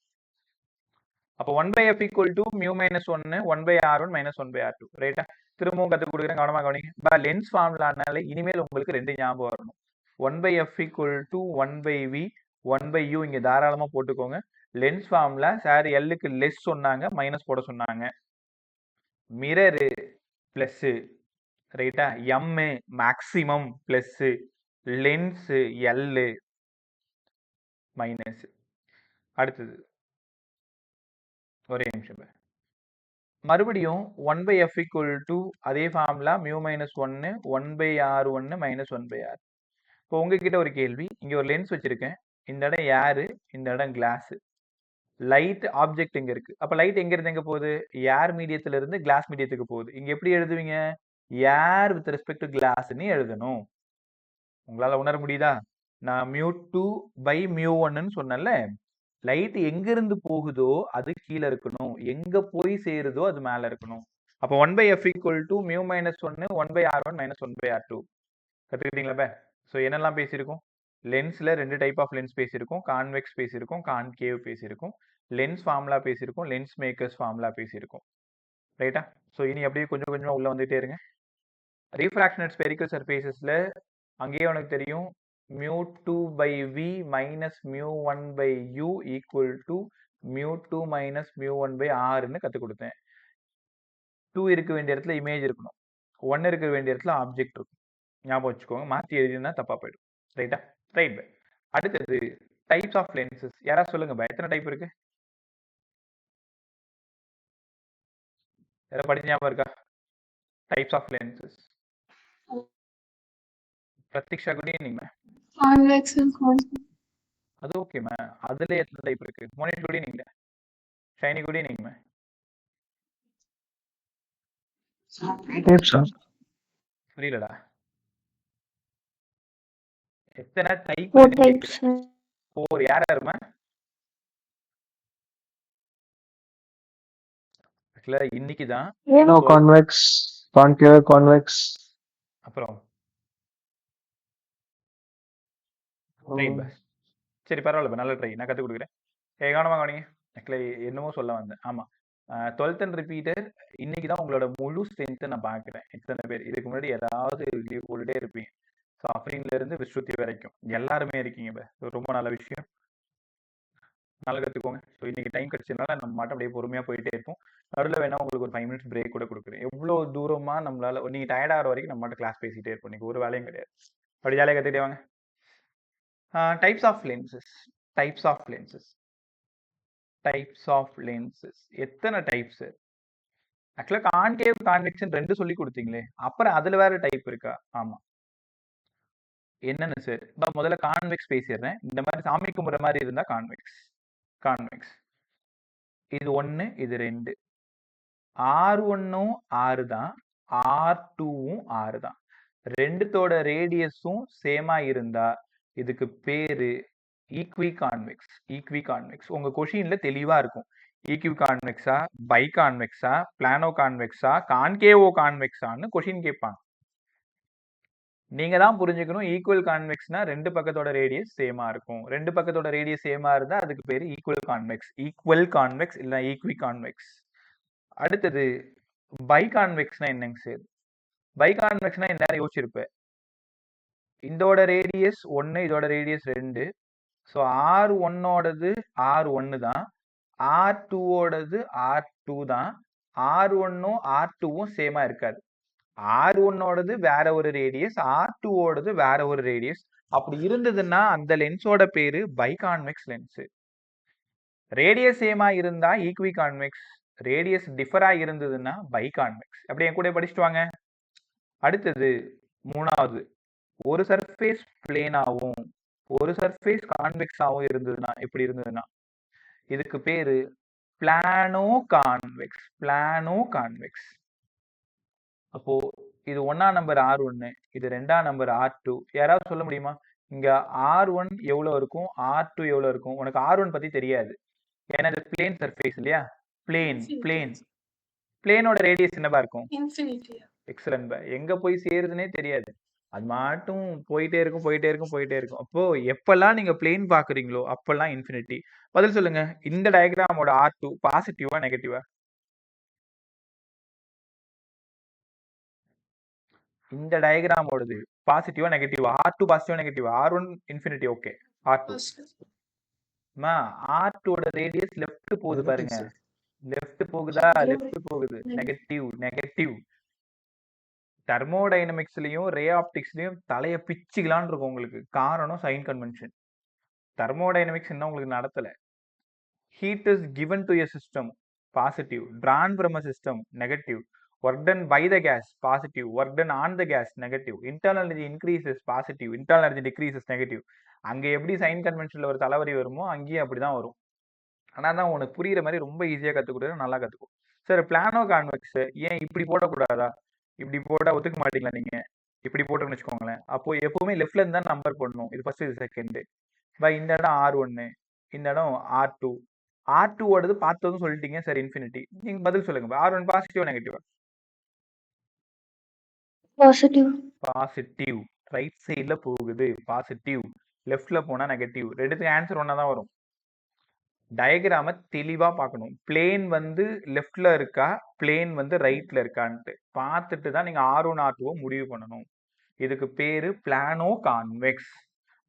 அப்போ 1 by f equal to mu minus 1 1 by r1 minus 1 by r2. ரைட்டா? திரும்பவும் கற்றுக் கொடுக்குறேன், கவனமா கவனிங்க. லென்ஸ் ஃபார்முலானால இனிமேல் உங்களுக்கு ரெண்டு ஞாபகம் வரணும். 1 by f equal to 1 by v 1 by u இங்க தாராளமா போட்டுக்கோங்க. லென்ஸ் ஃபார்முலா சார் எல்லுக்கு லெஸ் சொன்னாங்க, மைனஸ் போட சொன்னாங்க. மிரரு பிளஸ், ரைட்டா? M maximum plus, lens L minus. அடுத்தது ஒரே நிமிஷம். மறுபடியும் 1 by f equal to அதே formula mu minus 1 1 by r1 minus 1 by r. இப்போ உங்ககிட்ட ஒரு கேள்வி. இங்க ஒரு லென்ஸ் வச்சிருக்கேன். இந்த இடம் ஏர், இந்த இடம் கிளாஸ். லைட் ஆப்ஜெக்ட் இங்க இருக்கு. அப்ப லைட் எங்க இருந்து எங்க போகுது? ஏர் மீடியத்துல இருந்து கிளாஸ் மீடியத்துக்கு போகுது. இங்க எப்படி எழுதுவீங்க? ஏர் வித் ரெஸ்பெக்ட் டு கிளாஸ்ன்னு எழுதணும். உங்களால உணர முடியுதா? நான் மியூ 2 பை மியூ 1ன்னு சொன்னேன்ல. லைட் எங்க இருந்து போகுதோ அது கீழே இருக்கணும், எங்க போய் சேருதோ அது மேல இருக்கணும். அப்போ 1 by f equal to mu minus 1 1 by r1 minus 1 by r2. கத்துக்கிட்டீங்களா? So என்னெல்லாம் பேசியிருக்கோம்? லென்ஸ்ல ரெண்டு டைப் ஆஃப் லென்ஸ் பேசியிருக்கோம். கான்வெக்ஸ் பேசியிருக்கோம், கான்கேவ் பேசியிருக்கோம். லென்ஸ் ஃபார்முலா பேசியிருக்கோம், லென்ஸ் மேக்கர்ஸ் ஃபார்முலா பேசியிருக்கோம். ரைட்டா? ஸோ இனி அப்படியே கொஞ்சம் கொஞ்சமா உள்ள வந்துட்டே இருங்க. ரீஃப்ராக்ஷன் அட் ஸ்பெரிக்கல் சர்ஃபேசஸ்ல அங்கேயே உனக்கு தெரியும், mu2 by v minus mu1 by u equal to mu2 minus mu1 by r ன்னு கற்றுக் கொடுத்தேன். 2 இருக்க வேண்டிய இடத்துல இமேஜ் இருக்கணும், 1 இருக்க வேண்டிய இடத்துல ஆப்ஜெக்ட் இருக்கும். ஞாபகம் வச்சுக்கோங்க, மாற்றி எழுதினா தப்பா போயிடும். ரைட்டா? ரைட். அடுத்தது டைப்ஸ் ஆஃப் லென்சஸ். யாராவது சொல்லுங்க பா, எத்தனை டைப் இருக்கு? யாராவது படிச்சு ஞாபகம் இருக்கா? Types of lenses. Pratiksha good evening ma'am. Convex and concave. அது ஓகே மேம். அதுல எத்தனை டைப் இருக்கு? Monish good evening. Shiny good evening ma'am. புரியலடா. எத்தனை டைப்? 4 டைப்ஸ். 4. யார் யாருமா? ஆக்சுவலா இன்னைக்கு தான் கான்வெக்ஸ், கான்கேவ், கான்வெக்ஸ். அப்புறம் சரி பரவாயில்ல, நல்ல ட்ரை, நான் கற்றுக் கொடுக்குறேன். கவனமாக கவனிங்க. ஆக்சுவலா என்னமோ சொல்ல வந்தேன். ஆமா, 12th அண்ட் ரிப்பீட்டர் இன்னைக்கு தான் உங்களோட முழு ஸ்ட்ரென்த்தை நான் பார்க்குறேன். எத்தனை பேர் இதுக்கு முன்னாடி ஏதாவது லீவ் போட்டுட்டே இருப்பீங்க. ஸோ அப்படின்ல இருந்து விஸ்ருதி வரைக்கும் எல்லாருமே இருக்கீங்க. ரொம்ப நல்ல விஷயம், நல்லா கற்றுக்கோங்க. ஸோ இன்னைக்கு டைம் கிடைச்சதுனால நம்ம மட்டும் அப்படியே பொறுமையாக போயிட்டே இருப்போம். நடுவில் வேணா உங்களுக்கு ஒரு 5 minutes பிரேக் கூட கொடுக்குறேன். எவ்வளோ தூரமா நம்மளால நீங்கள் டயர்ட் ஆகிற வரைக்கும் நம்ம மட்டும் கிளாஸ் பேசிட்டே இருப்போம். இன்னைக்கு ஒரு வேலையும் கிடையாது. அப்படி ஜாலியாக கற்றுக்கிட்டே வாங்க. Types of lenses. Types of lenses. Types of lenses எத்தனை டைப்ஸ்? ஆக்சுவலாக கான்கேவ், கான்வெக்ஷன் ரெண்டு சொல்லி கொடுத்தீங்களே, அப்புறம் அதுல வேற டைப் இருக்கா? ஆமா, என்னன்னு சார்? நான் முதல்ல கான்வெக்ஸ் பேசிடுறேன். இந்த மாதிரி சாமி கும்பிட்ற மாதிரி இருந்தா கான்வெக்ஸ். கான்வெக்ஸ் இது 1, இது 2. R1ம் 6 தான், R2ம் 6 தான். ரெண்டுத்தோட ரேடியஸும் சேமா இருந்தா இதுக்கு பேரு ஈக்வி கான்வெக்ஸ். ஈக்வி கான்வெக்ஸ் உங்க கொஷின்ல தெளிவா இருக்கும். ஈக்வி கான்வெக்ஸா, பை கான்வெக்ஸா, பிளானோ கான்வெக்ஸா, கான்கேவோ கான்வெக்ஸான்னு கொஷின் கேட்பாங்க. நீங்க தான் புரிஞ்சுக்கணும். ஈக்குவல் கான்வெக்ஸ்னா ரெண்டு பக்கத்தோட ரேடியஸ் சேமா இருக்கும். ரெண்டு பக்கத்தோட ரேடியஸ் சேமா இருந்தா அதுக்கு பேரு ஈக்குவல் கான்வெக்ஸ். ஈக்குவல் கான்வெக்ஸ் இல்ல ஈக்வி கான்வெக்ஸ். அடுத்தது பை கான்வெக்ஸ்னா என்னங்க சார்? பை கான்வெக்ஸ்னா என்ன யோசிச்சிருப்பேன். இதோட ரேடியஸ் 1, இதோட ரேடியஸ் 2. ஸோ R1ஓடது R1 தான், R2ஓடது R2 தான். R1ம் R2ம் சேமா இருக்காது. R1ஓடது வேற ஒரு ரேடியஸ், R2ஓடது வேற ஒரு ரேடியஸ். அப்படி இருந்ததுன்னா அந்த லென்ஸோட பேரு பை கான்வெக்ஸ் லென்ஸ். ரேடியஸ் சேமா இருந்தா ஈக்வி கான்வெக்ஸ், ரேடியஸ் டிஃபரா இருந்ததுன்னா பை கான்வெக்ஸ். அப்படி என் கூட படிச்சுட்டு வாங்க. அடுத்தது 3வது, ஒரு சர்ஃபேஸ் பிளேனாவும் ஒரு சர்ஃபேஸ் கான்வெக்ஸாவும் இருந்ததுன்னா, இப்படி இருந்ததுன்னா இதுக்கு பேரு பிளானோ கான்வெக்ஸ். Planoconvex. அப்போ இது 1ஆம் நம்பர் R1, இது 2ஆம் நம்பர் R2. யாராவது சொல்ல முடியுமா? இங்க R1 எவ்வளவு இருக்கும், R2 எவ்வளவு இருக்கும்? உனக்கு R1 பத்தி தெரியாது, ஏன்னா இது பிளேன் சர்ஃபேஸ் இல்லையா? பிளேனோட ரேடியஸ் என்னவா இருக்கும்? Infinity. எக்ஸலன்ட் பை. எங்க போய் சேருதுன்னே தெரியாது, அது மாட்டும் போயிட்டே இருக்கும். அப்போ எப்பெல்லாம் நீங்க பிளேன் பாக்குறீங்களோ அப்பெல்லாம் இன்ஃபினிட்டி. பதில் சொல்லுங்க. இந்த டயக்ராமோட R2 பாசிட்டிவா நெகட்டிவா? இந்த டயக்ராமோடது பாசிட்டிவா நெகட்டிவா? R2 பாசிட்டிவா நெகட்டிவா? R1 infinity okay. R2 மா R2ஓட ரேடியஸ் லெஃப்ட் போகுது பாருங்க. லெஃப்ட் போகுதா? லெஃப்ட் போகுது. நெகட்டிவ். தெர்மோடைனமிக்ஸ்லயும் ரே ஆப்டிக்ஸ்லயும் தலைய பிச்சுக்கலான்னு இருக்கும் உங்களுக்கு. காரணம் சைன் கன்வென்ஷன். தெர்மோடைனமிக்ஸ் என்ன உங்களுக்கு நடத்தல. Heat is given to a system positive, drawn from a system negative, work done by the gas positive, work done on the gas negative, internal energy increases positive, internal energy decreases negative. அங்க எப்படி sign கன்வென்ஷன்ல ஒரு தலைவரி வருமோ அங்கேயும் அப்படிதான் வரும். ஆனா தான் உனக்கு புரியுற மாதிரி ரொம்ப ஈஸியா கத்துக்கிட்டு நல்லா கத்துக்கும். சார் பிளானோ கான்வெக்ஸ் ஏன் இப்படி போடக்கூடாதா? இப்படி போட்டா ஒத்துக்க மாட்டீங்களா நீங்க? இப்படி போட்டோம்னு வச்சுக்கோங்களேன். அப்போ எப்பவுமே லெஃப்ட்ல இருந்து தான் நம்பர் போடணும். இது ஃபர்ஸ்ட், இது செகண்ட். பை இந்த இடம் R1, இந்த இடம் R2. R2ஓடது பார்த்ததும் சொல்லிட்டீங்க சார் இன்ஃபினிட்டி. நீங்க பதில் சொல்லுங்க. R1 பாசிட்டிவா நெகட்டிவா? Positive. பாசிட்டிவ். ரைட் சைடுல போகுது பாசிட்டிவ், லெஃப்ட்ல போனா நெகட்டிவ். ரெண்டுத்துக்கு ஆன்சர் ஒண்ணா தான் வரும். டயக்ராம தெளிவா பார்க்கணும். பிளேன் வந்து லெஃப்ட்ல இருக்கா, பிளேன் வந்து ரைட்ல இருக்கான்ட்டு பார்த்துட்டு தான் நீங்க R1 R2 முடிவு பண்ணணும். இதுக்கு பேரு பிளானோ கான்வெக்ஸ்.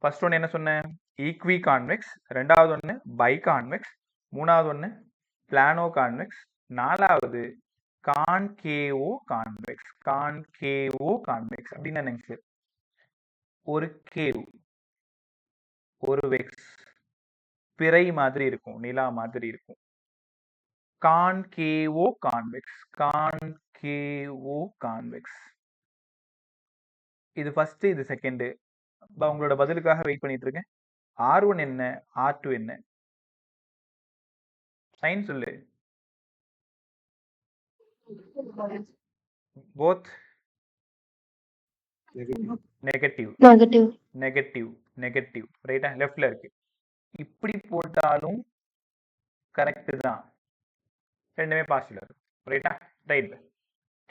ஃபர்ஸ்ட் ஒன்னு என்ன சொன்னேன்? Equi convex. ரெண்டாவது ஒன்னு பை கான்வெக்ஸ். மூணாவது ஒன்னு பிளானோ கான்வெக்ஸ். நாலாவது கான்கேவோ கான்வெக்ஸ். கான்கேவோ கான்வெக்ஸ் அப்படின்னா என்னங்க சார்? ஒரு கேவ், ஒரு வெக்ஸ் பிறை மாதிரி இருக்கும், நிலா மாதிரி இருக்கும். கான்கேவோ கான்வெக்ஸ். கான்கேவோ கான்வெக்ஸ். இது ஃபர்ஸ்ட், இது செகண்ட். உங்களோட பதிலுக்காக வெயிட் பண்ணிட்டு இருக்கேன். R1 என்ன, R2 என்ன? சைன் சொல்லு. Both negative. ரைட்டா? லெஃப்ட்ல இருக்கு. இப்படி போட்டாலும் கரெக்ட் தான், ரெண்டுமே பாசிட்டிவ் இருக்கு. ரைட்டா? ரைட்.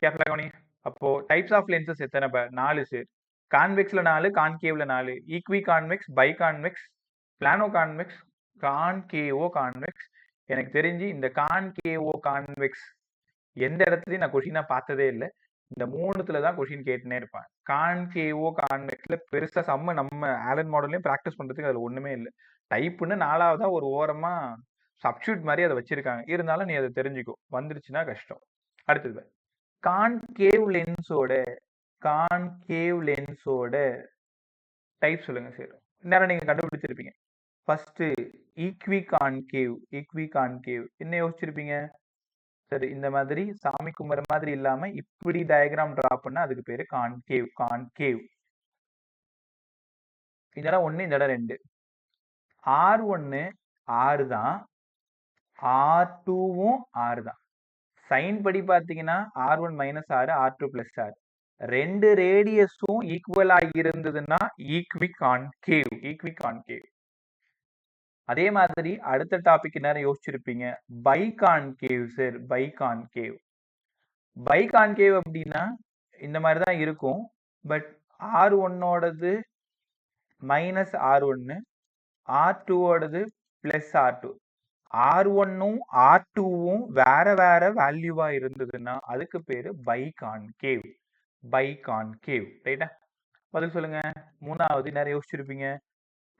கேர்ஃபுல்லா கவனி. அப்போ டைப்ஸ் ஆஃப் லென்சஸ் எத்தனை? 4 சார். கான்வெக்ஸ்ல 4, கான்கேவ்ல 4. Equiconvex, biconvex, planoconvex, concavoconvex. எனக்கு தெரிஞ்சு இந்த கான்கேவோ கான்வெக்ஸ் எந்த இடத்துலயும் நான் கொஷினா பார்த்ததே இல்லை. இந்த 3த்துல தான் கொஷின் கேட்டுனே இருப்பேன். கான்கேவோ கான்வெக்ஸ்ல பெருசா சம்ம நம்ம ஆலன் மாடல்லையும் பிராக்டிஸ் பண்றதுக்கு அதுல ஒண்ணுமே இல்லை. டைப்புன்னு 4வதா ஒரு ஓரமா சப்ஸ்டியூட் மாதிரி அதை வச்சிருக்காங்க. இருந்தாலும் நீ அதை தெரிஞ்சுக்கோ, வந்துருச்சுன்னா கஷ்டம். அடுத்தது கான்கேவ் லென்ஸோட டைப் சொல்லுங்க சார். நேரம் நீங்க கண்டுபிடிச்சிருப்பீங்க. First equi concave. என்ன யோசிச்சிருப்பீங்க? சரி, இந்த மாதிரி சாமி கும்பிற மாதிரி இல்லாம இப்படி டயக்ராம் டிரா பண்ணா அதுக்கு பேரு கான்கேவ். இந்த இடம் 1, இந்த இடம் 2. R1 6 தான், R2வும் 6 தான். சைன் படி பார்த்தீங்கன்னா R1 மைனஸ் 6, R2 பிளஸ் 6. ரெண்டு ரேடியஸும் ஈக்குவலா இருந்ததுன்னா ஈக்விகான்கேவ். அதே மாதிரி அடுத்த டாபிக் நேரம் யோசிச்சிருப்பீங்க, பைகான்கேவ் சார். பைகான்கேவ் அப்படின்னா இந்த மாதிரி தான் இருக்கும். பட் R1ஓடது மைனஸ் R1, R2ஓடது பிளஸ் R2. R1ம் R2வும் வேற வேற வேல்யூவா இருந்ததுன்னா அதுக்கு பேரு பைகான்கேவ். ரைட்டா? பதில் சொல்லுங்க. மூணாவது நேரம் யோசிச்சிருப்பீங்க,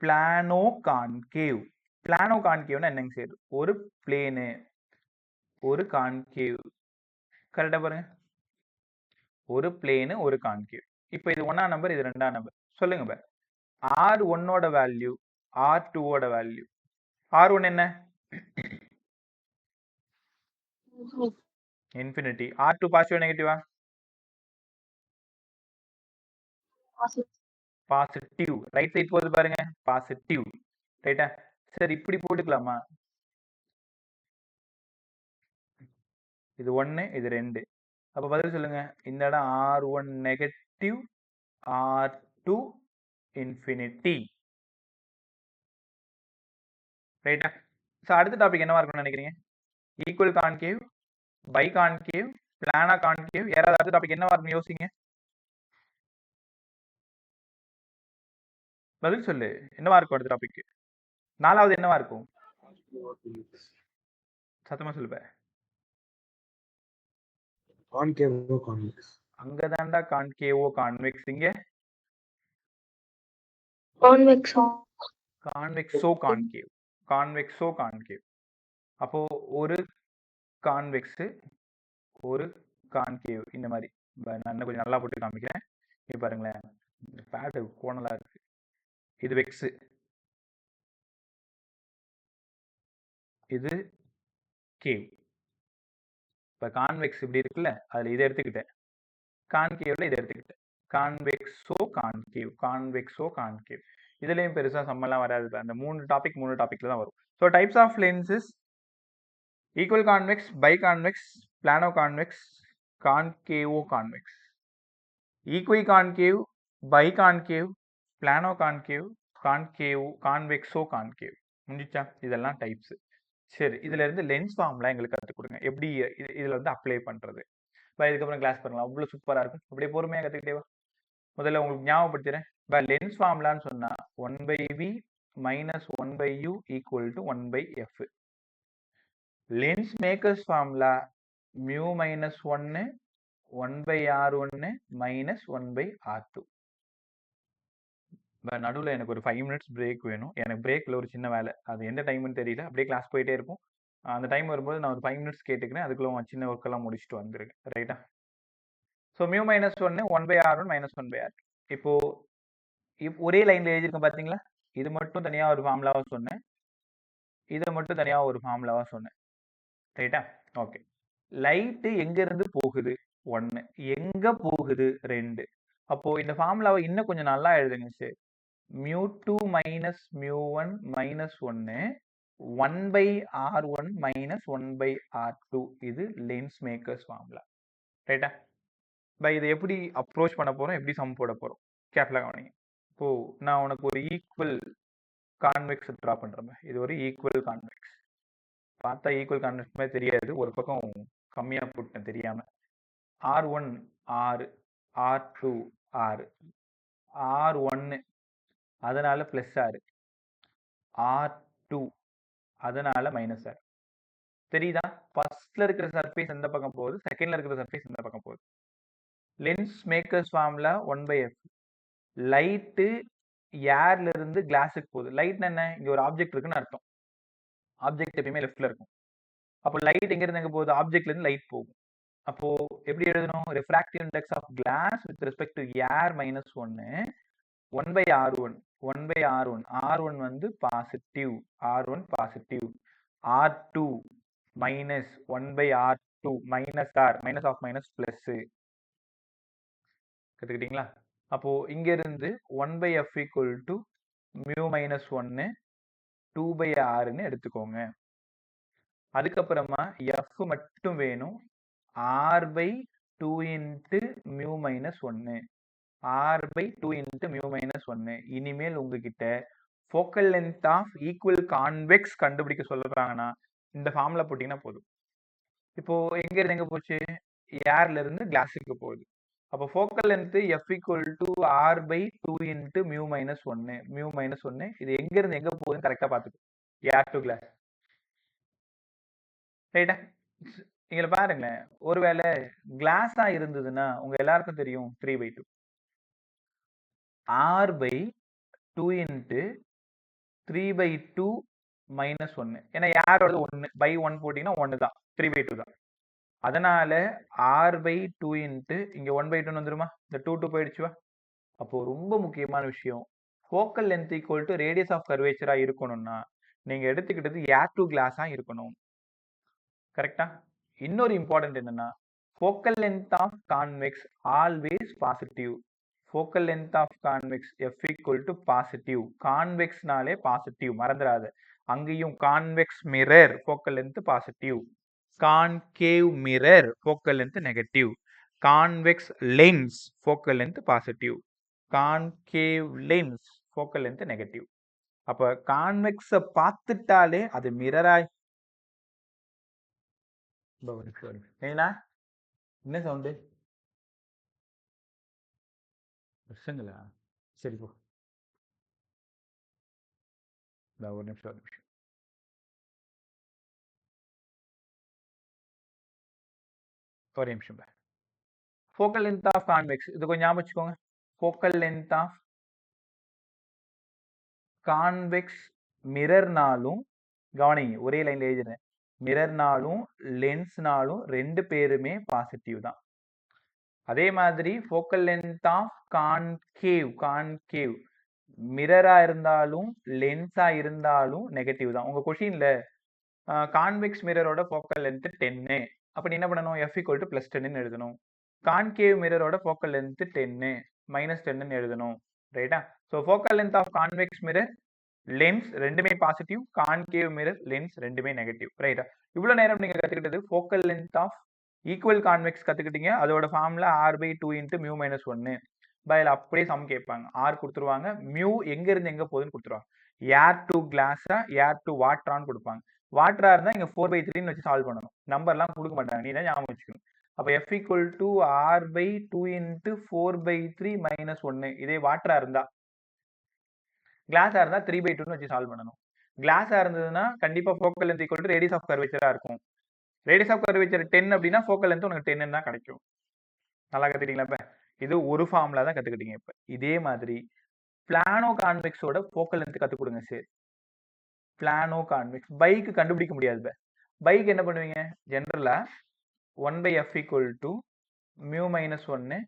பிளானோகான்கேவ். பிளானோகான்கேவ்னா என்னங்க சார்? ஒரு பிளேனு, ஒரு கான்கேவ். கரெக்டா பாருங்க, ஒரு பிளேனு, ஒரு கான்கேவ். இப்போ இது 1ஆம் நம்பர், இது 2ஆம் நம்பர். சொல்லுங்க பாரு, R1ஓட வேல்யூ, R2ஓட வேல்யூ. R1 என்ன? இன்ஃபினிட்டி. R2 பாசிட்டிவ் நெகட்டிவா? பாசிட்டிவ். ரைட் சைடு போகுது பாருங்க, பாசிட்டிவ். ரைட்டா? சரி, இப்படி போட்டுக்கலாமா? இது 1, இது 2. அப்ப பதில் சொல்லுங்க. இந்த இடம் R1 நெகட்டிவ், R2 இன்ஃபினிட்டி. ரைட்டா? ஸோ அடுத்த டாபிக் என்னவா இருக்கும்னு நினைக்கிறீங்க? Equal concave, biconcave, planoconcave. யாராவது அடுத்த டாபிக் என்னவா இருக்குன்னு யோசிங்க. பதில் சொல்லு, என்னவா இருக்கும் அடுத்த டாபிக்? 4வது என்னவா இருக்கும்? சத்தமா சொல்லுப்ப. கான்கேவோ கான்வெக்ஸ். அங்கதான்டா கான்கேவோ கான்வெக்ஸ். இங்க கான்வெக்ஸோ கான்கேவ். அப்போ ஒரு கான்வெக்ஸ், ஒரு கான்கேவ். இந்த மாதிரி நான் கொஞ்சம் நல்லா போட்டு காமிக்கிறேன். இங்க பாருங்களேன், பேட் கோணலா இருக்கு. இது வெக்ஸ், இது கேவ். இப்ப கான்வெக்ஸ் இப்படி இருக்குல்ல, அதுல இதை எடுத்துக்கிட்டேன். கான்கேவ்ல இதை எடுத்துக்கிட்டேன். Convexoconcave. இதுலயும் பெருசா சம்மெல்லாம் வராது. அந்த மூணு டாபிக்ல தான் வரும். So types of lenses: equal convex, biconvex, planoconvex, concavoconvex. Equiconcave, biconcave, planoconcave, convexoconcave. முடிஞ்சா? இதெல்லாம் டைப்ஸ். சரி, இதுல இருந்து லென்ஸ் ஃபார்ம்லாம் எங்களுக்கு கற்றுக் கொடுங்க, எப்படி இதுல வந்து அப்ளை பண்றது. இதுக்கப்புறம் கிளாஸ் பண்ணலாம். அவ்வளவு சூப்பரா இருக்கும். அப்படியே பொறுமையா கத்துக்கிட்டே வா. முதல்ல உங்களுக்கு ஞாபகப்படுத்துறேன். லென்ஸ் ஃபார்ம்லான்னு சொன்னா 1/v minus 1/u equal to 1/f. Lens makers formula mu minus 1 1/r1 minus 1/r2. நடுவில் எனக்கு ஒரு 5 minutes பிரேக் வேணும். எனக்கு பிரேக்ல ஒரு சின்ன வேலை, அது எந்த டைம்னு தெரியல. அப்படியே கிளாஸ் போயிட்டே இருக்கும். அந்த டைம் வரும்போது நான் ஒரு 5 minutes கேட்டுக்கிறேன். அதுக்குள்ள சின்ன ஒர்க் எல்லாம் முடிச்சுட்டு வந்துருங்க. ரைட்டா? So mu minus 1 1/r1 minus 1/r2. இப்போ ஒரே லைன்ல எழுதியிருக்கேன் பாத்தீங்களா? இது மட்டும் தனியா ஒரு ஃபார்முலாவா சொன்னேன், இதை மட்டும் தனியா ஒரு ஃபார்முலாவா சொன்னேன். ரைட்டா? ஓகே. லைட் எங்க இருந்து போகுது? 1. எங்க போகுது? 2. அப்போ இந்த ஃபார்முலாவை இன்னும் கொஞ்சம் நல்லா எழுதுங்க sir. mu2 minus mu1 minus 1 1/r1 minus 1/r2. இது லென்ஸ் மேக்கர்ஸ் ஃபார்முலா. ரைட்டா? இதை எப்படி அப்ரோச் பண்ண போறோம், எப்படி சம் போட போறோம், கேர்ஃபுல்லா கவனிங்க. இப்போ நான் உனக்கு ஒரு ஈக்குவல் கான்வெக்ஸ் ட்ரா பண்றேன். இது ஒரு ஈக்குவல் கான்வெக்ஸ். பார்த்தா ஈக்குவல் கான்வெக்ஸ் மாதிரி தெரியாது, ஒரு பக்கம் கம்மியா போட்டேன் தெரியாம. R1 6, R2 6, R1 அதனால பிளஸ் 6, R2 அதனால மைனஸ் 6. தெரியுதா? ஃபர்ஸ்ட்ல இருக்கிற சர்ஃபேஸ் எந்த பக்கம் போகுது, செகண்ட்ல இருக்கிற சர்ஃபேஸ் எந்த பக்கம் போகுது. Lens makers formula 1/f. Light ஏர்ல இருந்து கிளாஸுக்கு போகுது. லைட் என்ன? இங்க ஒரு ஆப்ஜெக்ட் இருக்குன்னு அர்த்தம். ஆப்ஜெக்ட் எப்பயுமே லெஃப்ட்ல இருக்கும். அப்போ லைட் எங்க இருந்து எங்க போகுது? ஆப்ஜெக்ட்ல இருந்து லைட் போகும். அப்போ எப்படி எழுதணும்? Refractive index of glass with respect to air minus 1 1/r1. R1 வந்து positive, R1 positive, R2 minus 1/r2 minus R, minus of minus plus. கத்துக்கிட்டீங்களா? அப்போ இங்க இருந்து 1/f equal to mu minus ஒன்னு 2/rன்னு எடுத்துக்கோங்க. அதுக்கப்புறமா எஃப் மட்டும் வேணும். r/2 இன்ட்டு மியூ மைனஸ் ஒன்னு, r/2 இன்ட்டு மியூ மைனஸ் ஒன்னு. இனிமேல் உங்ககிட்ட focal length of equal convex கண்டுபிடிக்க சொல்றாங்கன்னா இந்த ஃபார்முலா போட்டீங்கன்னா போதும். இப்போ எங்க இருந்து எங்க போச்சு? ஏர்ல இருந்து கிளாஸுக்கு போகுது. அப்போ focal length f equal to r/2 into mu minus ஒன்னு, மியூ மைனஸ் ஒன்னு. இது எங்க இருந்து எங்க போகுதுன்னு கரெக்டா பாத்துக்கோ. Air to glass. ரைட்டா? இங்க பாருங்களேன், ஒருவேளை கிளாஸா இருந்ததுன்னா உங்க எல்லாருக்கும் தெரியும் 3/2 r/2 இன்ட்டு 3/2 மைனஸ் ஒன்னு. ஏன்னா யாரோட ஒன்னு பை ஒன் போட்டீங்கன்னா ஒன்னு தான், 3/2 தான். அதனால r/2 இன்ட்டு இங்க 1/2 வந்துருமா? இந்த 2 போயிடுச்சுவா? அப்போ ரொம்ப முக்கியமான விஷயம், focal length equal to radius of கர்வேச்சரா இருக்கணும்னா நீங்க எடுத்துக்கிட்டது ஏர் டு கிளாஸா இருக்கணும். கரெக்டா? இன்னொரு இம்பார்ட்டன்ட் என்னன்னா, focal length of convex always positive. Focal length of convex f equal to positive. கான்வெக்ஸ்னாலே பாசிட்டிவ், மறந்துடாத. அங்கேயும் convex mirror focal length positive, concave mirror focal length negative, convex lens focal length positive, concave lens focal length negative. அப்ப கான்வெக்ஸ பார்த்துட்டாலே அது மிரராய். ஏன்னா என்ன sound? பசங்களா? சரி போ. ஒரு நிமிஷம் ஒரு நிமிஷம். ஒரு நிமிஷம். ஃபோக்கல் லென்த் ஆஃப் கான்வெக்ஸ் இது கொஞ்சம் ஞாபகம் வச்சுக்கோங்க. ஃபோக்கல் லென்த் ஆஃப் கான்வெக்ஸ் மிரர்னாலும், கவனிங்க ஒரே லைன்ல எழுதுறேன், மிரர்னாலும் லென்ஸ்னாலும் ரெண்டு பேருமே பாசிட்டிவ் தான். அதே மாதிரி focal length of concave, concave மிரரா இருந்தாலும் லென்ஸா இருந்தாலும் நெகட்டிவ் தான். உங்க கொஷின்ல கான்வெக்ஸ் மிரரோட ஃபோக்கல் லென்த் 10, அப்ப நீ என்ன பண்ணணும்? f ஈக்குவல் டு பிளஸ் 10 எழுதணும். கான்கேவ் மிரரோட ஃபோக்கல் லென்த் 10 மைனஸ் 10 எழுதணும். ரைட்டா? So focal length of convex mirror lens ரெண்டுமே பாசிட்டிவ், கான்கேவ் மிரர் லென்ஸ் ரெண்டுமே நெகட்டிவ். ரைட்டா? இவ்வளவு நேரம் நீங்க கத்துக்கிட்டது focal length of equal convex கத்துக்கிட்டீங்க. அதோட formula r/2 into mu minus ஒன்னு. பைல அப்படியே சம் கேட்பாங்க, ஆர் கொடுத்துருவாங்க, மியூ எங்க இருந்து எங்க போகுதுன்னு கொடுத்துருவாங்க. ஏர் டு கிளாஸா ஏர் டு வாட்டரான்னு கொடுப்பாங்க. வாட்டரா இருந்தா இங்க 4/3 வச்சு சால்வ் பண்ணணும். நம்பர்லாம் கொடுக்க மாட்டாங்க, நீ தான் ஞாபகம் வச்சுக்கணும். அப்ப f equal to r/2 into 4/3 minus ஒன்னு. இதே வாட்டரா இருந்தா, கிளாஸா இருந்தா 3/2 வச்சு சால்வ் பண்ணணும். கிளாஸா இருந்ததுன்னா கண்டிப்பா focal length equal to radius of கர்வேச்சரா இருக்கும். ரேடியஸ் ஆஃப் கர்வேச்சர் 10 அப்படின்னா ஃபோக்கல் லென்த் உனக்கு 10 தான் கிடைக்கும். நல்லா கத்துக்கிட்டீங்களா? இப்ப இது ஒரு ஃபார்முலா தான் கத்துக்கிட்டீங்க. இப்ப இதே மாதிரி பிளானோ கான்வெக்ஸோட ஃபோக்கல் லென்த் கத்து கொடுங்க சார். பிளானோ கான்வெக்ஸ் பைக்கு கண்டுபிடிக்க முடியாது. பைக் என்ன பண்ணுவீங்க? ஜென்ரலா 1/f equal to mu minus ஒன்னு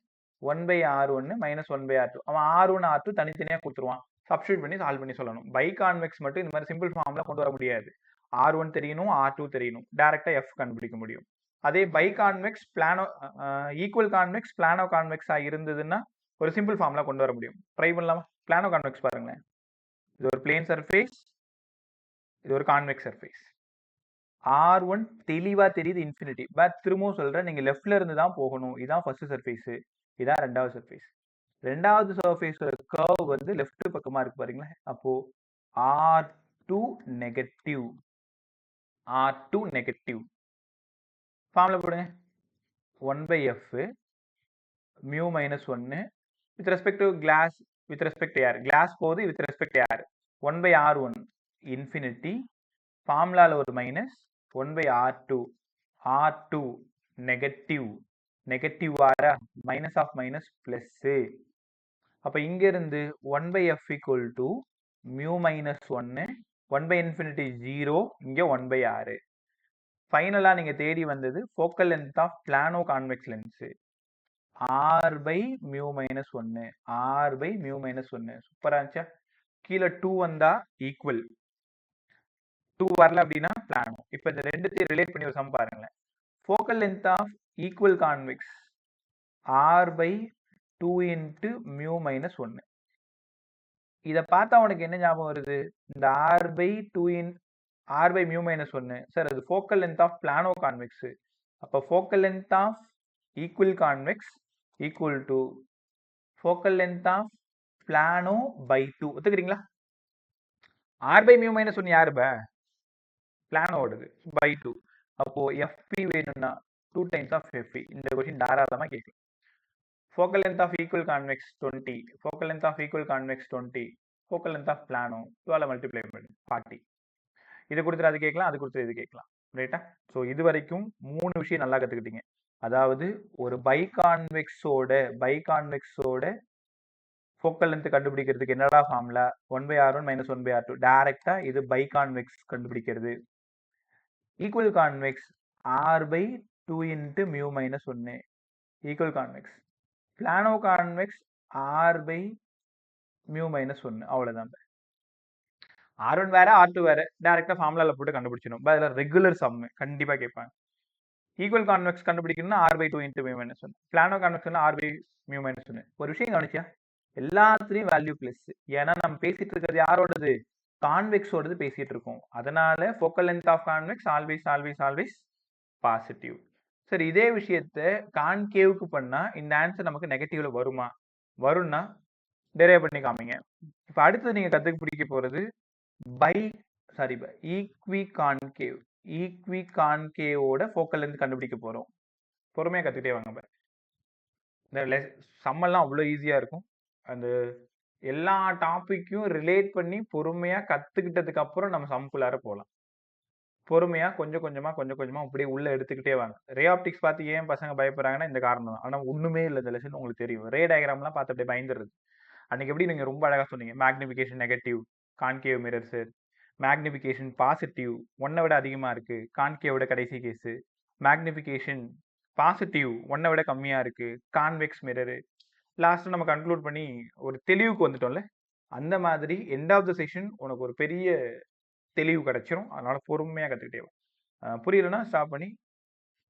1/r1 மைனஸ் 1/r2. அவன் r1 r2 தனித்தனியா கொடுத்துருவான். சப்ஸ்டியூட் பண்ணி சால்வ் பண்ணி சொல்லணும். பை கான்வெக்ஸ் மட்டும் இந்த மாதிரி சிம்பிள் ஃபார்ம்ல கொண்டு வர முடியாது. r1 தெரியணும், r2 தெரியணும், டைரக்டா f கண்டுபிடிக்க முடியும். அதே பை கான்வெக்ஸ் பிளானோ ஈக்குவல் கான்வெக்ஸ் பிளானோ கான்வெக்ஸா இருந்ததுன்னா ஒரு சிம்பிள் ஃபார்ம்ல கொண்டு வர முடியும். ட்ரை பண்ணலாமா? பிளானோ கான்வெக்ஸ் பாருங்களேன். இது ஒரு பிளேன் சர்ஃபேஸ், இது ஒரு கான்வெக்ஸ் சர்ஃபேஸ். r1 தெளிவா தெரியுது இன்ஃபினிட்டி. பட் திரும்பவும் சொல்றேன், நீங்க லெஃப்ட்ல இருந்து தான் போகணும். இதான் ஃபர்ஸ்ட் சர்ஃபேஸ், இதான் ரெண்டாவது சர்ஃபேஸ். ரெண்டாவது சர்ஃபேஸ் கர்வ் வந்து லெஃப்ட் பக்கமா இருக்கு பாருங்களேன். அப்போ r2 negative, r2 negative. Formula போடுங்க. 1/f மியூ மைனஸ் ஒன்னு with respect to glass, with respect air. Glass போகுது with respect air. 1/r1 infinity. ஃபார்முலால ஒரு minus 1/r2, r2 negative, negative ஆரா மைனஸ் ஆஃப் மைனஸ் பிளஸ். அப்ப இங்க இருந்து 1/f equal to mu minus ஒன்னு 1/infinity 0, இங்க 1/r. ஃபைனலா நீங்க தேடி வந்தது focal length of planoconvex lens r/மியூ மைனஸ் ஒன்னு, r/மியூ மைனஸ் ஒன்னு. சூப்பரா இருந்துச்சா? கீழே 2 வந்தா ஈக்குவல், 2 வரல அப்படின்னா பிளானோ. இப்ப இந்த ரெண்டுத்தையும் ரிலேட் பண்ணி ஒரு சம் பாருங்களேன். Focal length of equal convex r/2 into mu minus ஒன்னு. இதை பார்த்தா உனக்கு என்ன ஞாபகம் வருது? இந்த R by two in R by mu minus ஒன்று சார், அது focal length of planoconvex. அப்போ focal length of equal convex equal to focal length of plano by 2. ஒத்துக்கிறீங்களா? ஆர் பை மியூ மைனஸ் ஒன்று யாரு பிளானோடது பை 2. அப்போ FP வேணும்னா 2 times of FP. இந்த question தாராளமாக கேட்கலாம். focal length of equal convex 20, focal length of equal convex 20, focal length of plano 12 multiply பண்ணி 40. இது கொடுத்துட்டு அது கேட்கலாம், அது கொடுத்துட்டு இது கேட்கலாம். ரைட்டா? ஸோ இது வரைக்கும் 3 விஷயம் நல்லா கற்றுக்கிட்டீங்க. அதாவது ஒரு பைகான்வெக்ஸோட ஃபோக்கல் லென்த் கண்டுபிடிக்கிறதுக்கு என்னடா ஃபார்முலா? 1/r1 minus 1/r2. டைரக்டா இது பைகான்வெக்ஸ் கண்டுபிடிக்கிறது. Equal convex r/2 into mu minus 1 equal convex. Planoconvex R by mu minus 1. அவ்வளோதான். R1 வேற R2 வேற, டைரக்டா ஃபார்முலால போட்டு கண்டுபிடிச்சிடும். அதில் ரெகுலர் சம் கண்டிப்பாக கேட்பாங்க. ஈக்குவல் கான்வெக்ஸ் கண்டுபிடிக்கணும்னா r/2 into mu minus 1. Plano கான்வெக்ஸ்னா r/மியூ மைனஸ் 1. ஒரு விஷயம் கவனிச்சியா? எல்லாத்துலேயும் வேல்யூ பிளஸ். ஏன்னா நம்ம பேசிட்டு இருக்கிறது யாரோடது? கான்வெக்ஸோடது பேசிட்டு இருக்கோம். அதனால focal length of convex always positive. சரி, இதே விஷயத்த கான்கேவுக்கு பண்ணா இந்த ஆன்சர் நமக்கு நெகட்டிவ்ல வரும்னா டெரைவ் பண்ணி காமிங்க. இப்போ அடுத்தது நீங்க கத்துக்க பிடிக்க போறது ஈக்வி கான்கேவோட ஃபோக்கல் லென்த் கண்டுபிடிக்க போறோம். பொறுமையா கத்துக்கிட்டே வாங்க. இந்த சம்மெல்லாம் அவ்வளோ ஈஸியா இருக்கும். அந்த எல்லா டாபிக்கையும் ரிலேட் பண்ணி பொறுமையா கத்துக்கிட்டதுக்கு அப்புறம் நம்ம சம்குள்ளார போகலாம். பொறுமையா கொஞ்சம் கொஞ்சமா அப்படியே உள்ள எடுத்துக்கிட்டே வாங்க. ரே ஆப்டிக்ஸ் பார்த்து ஏன் பசங்க பயப்படுறாங்கன்னா இந்த காரணம் தான். ஆனா ஒண்ணுமே இல்லை இந்த லெசன், உங்களுக்கு தெரியும். ரே டயக்ராம்லாம் பார்த்து அப்படியே பயந்துருது. அன்னைக்கு எப்படி நீங்க ரொம்ப அழகா சொன்னீங்க, magnification negative concave mirror sir, magnification positive 1 விட அதிகமா இருக்கு கான்கேவோட கடைசி கேஸ், மேக்னிஃபிகேஷன் பாசிட்டிவ் 1 விட கம்மியா இருக்கு கான்வெக்ஸ் மிரரு. லாஸ்ட் நம்ம கன்க்ளூட் பண்ணி ஒரு தெளிவுக்கு வந்துட்டோம்ல. அந்த மாதிரி எண்ட் ஆஃப் த செஷன் உனக்கு ஒரு பெரிய தெளிவு கிடைச்சிரும். அதனால பொறுமையா கத்துக்கிட்டே வா. புரியலன்னா ஸ்டாப் பண்ணி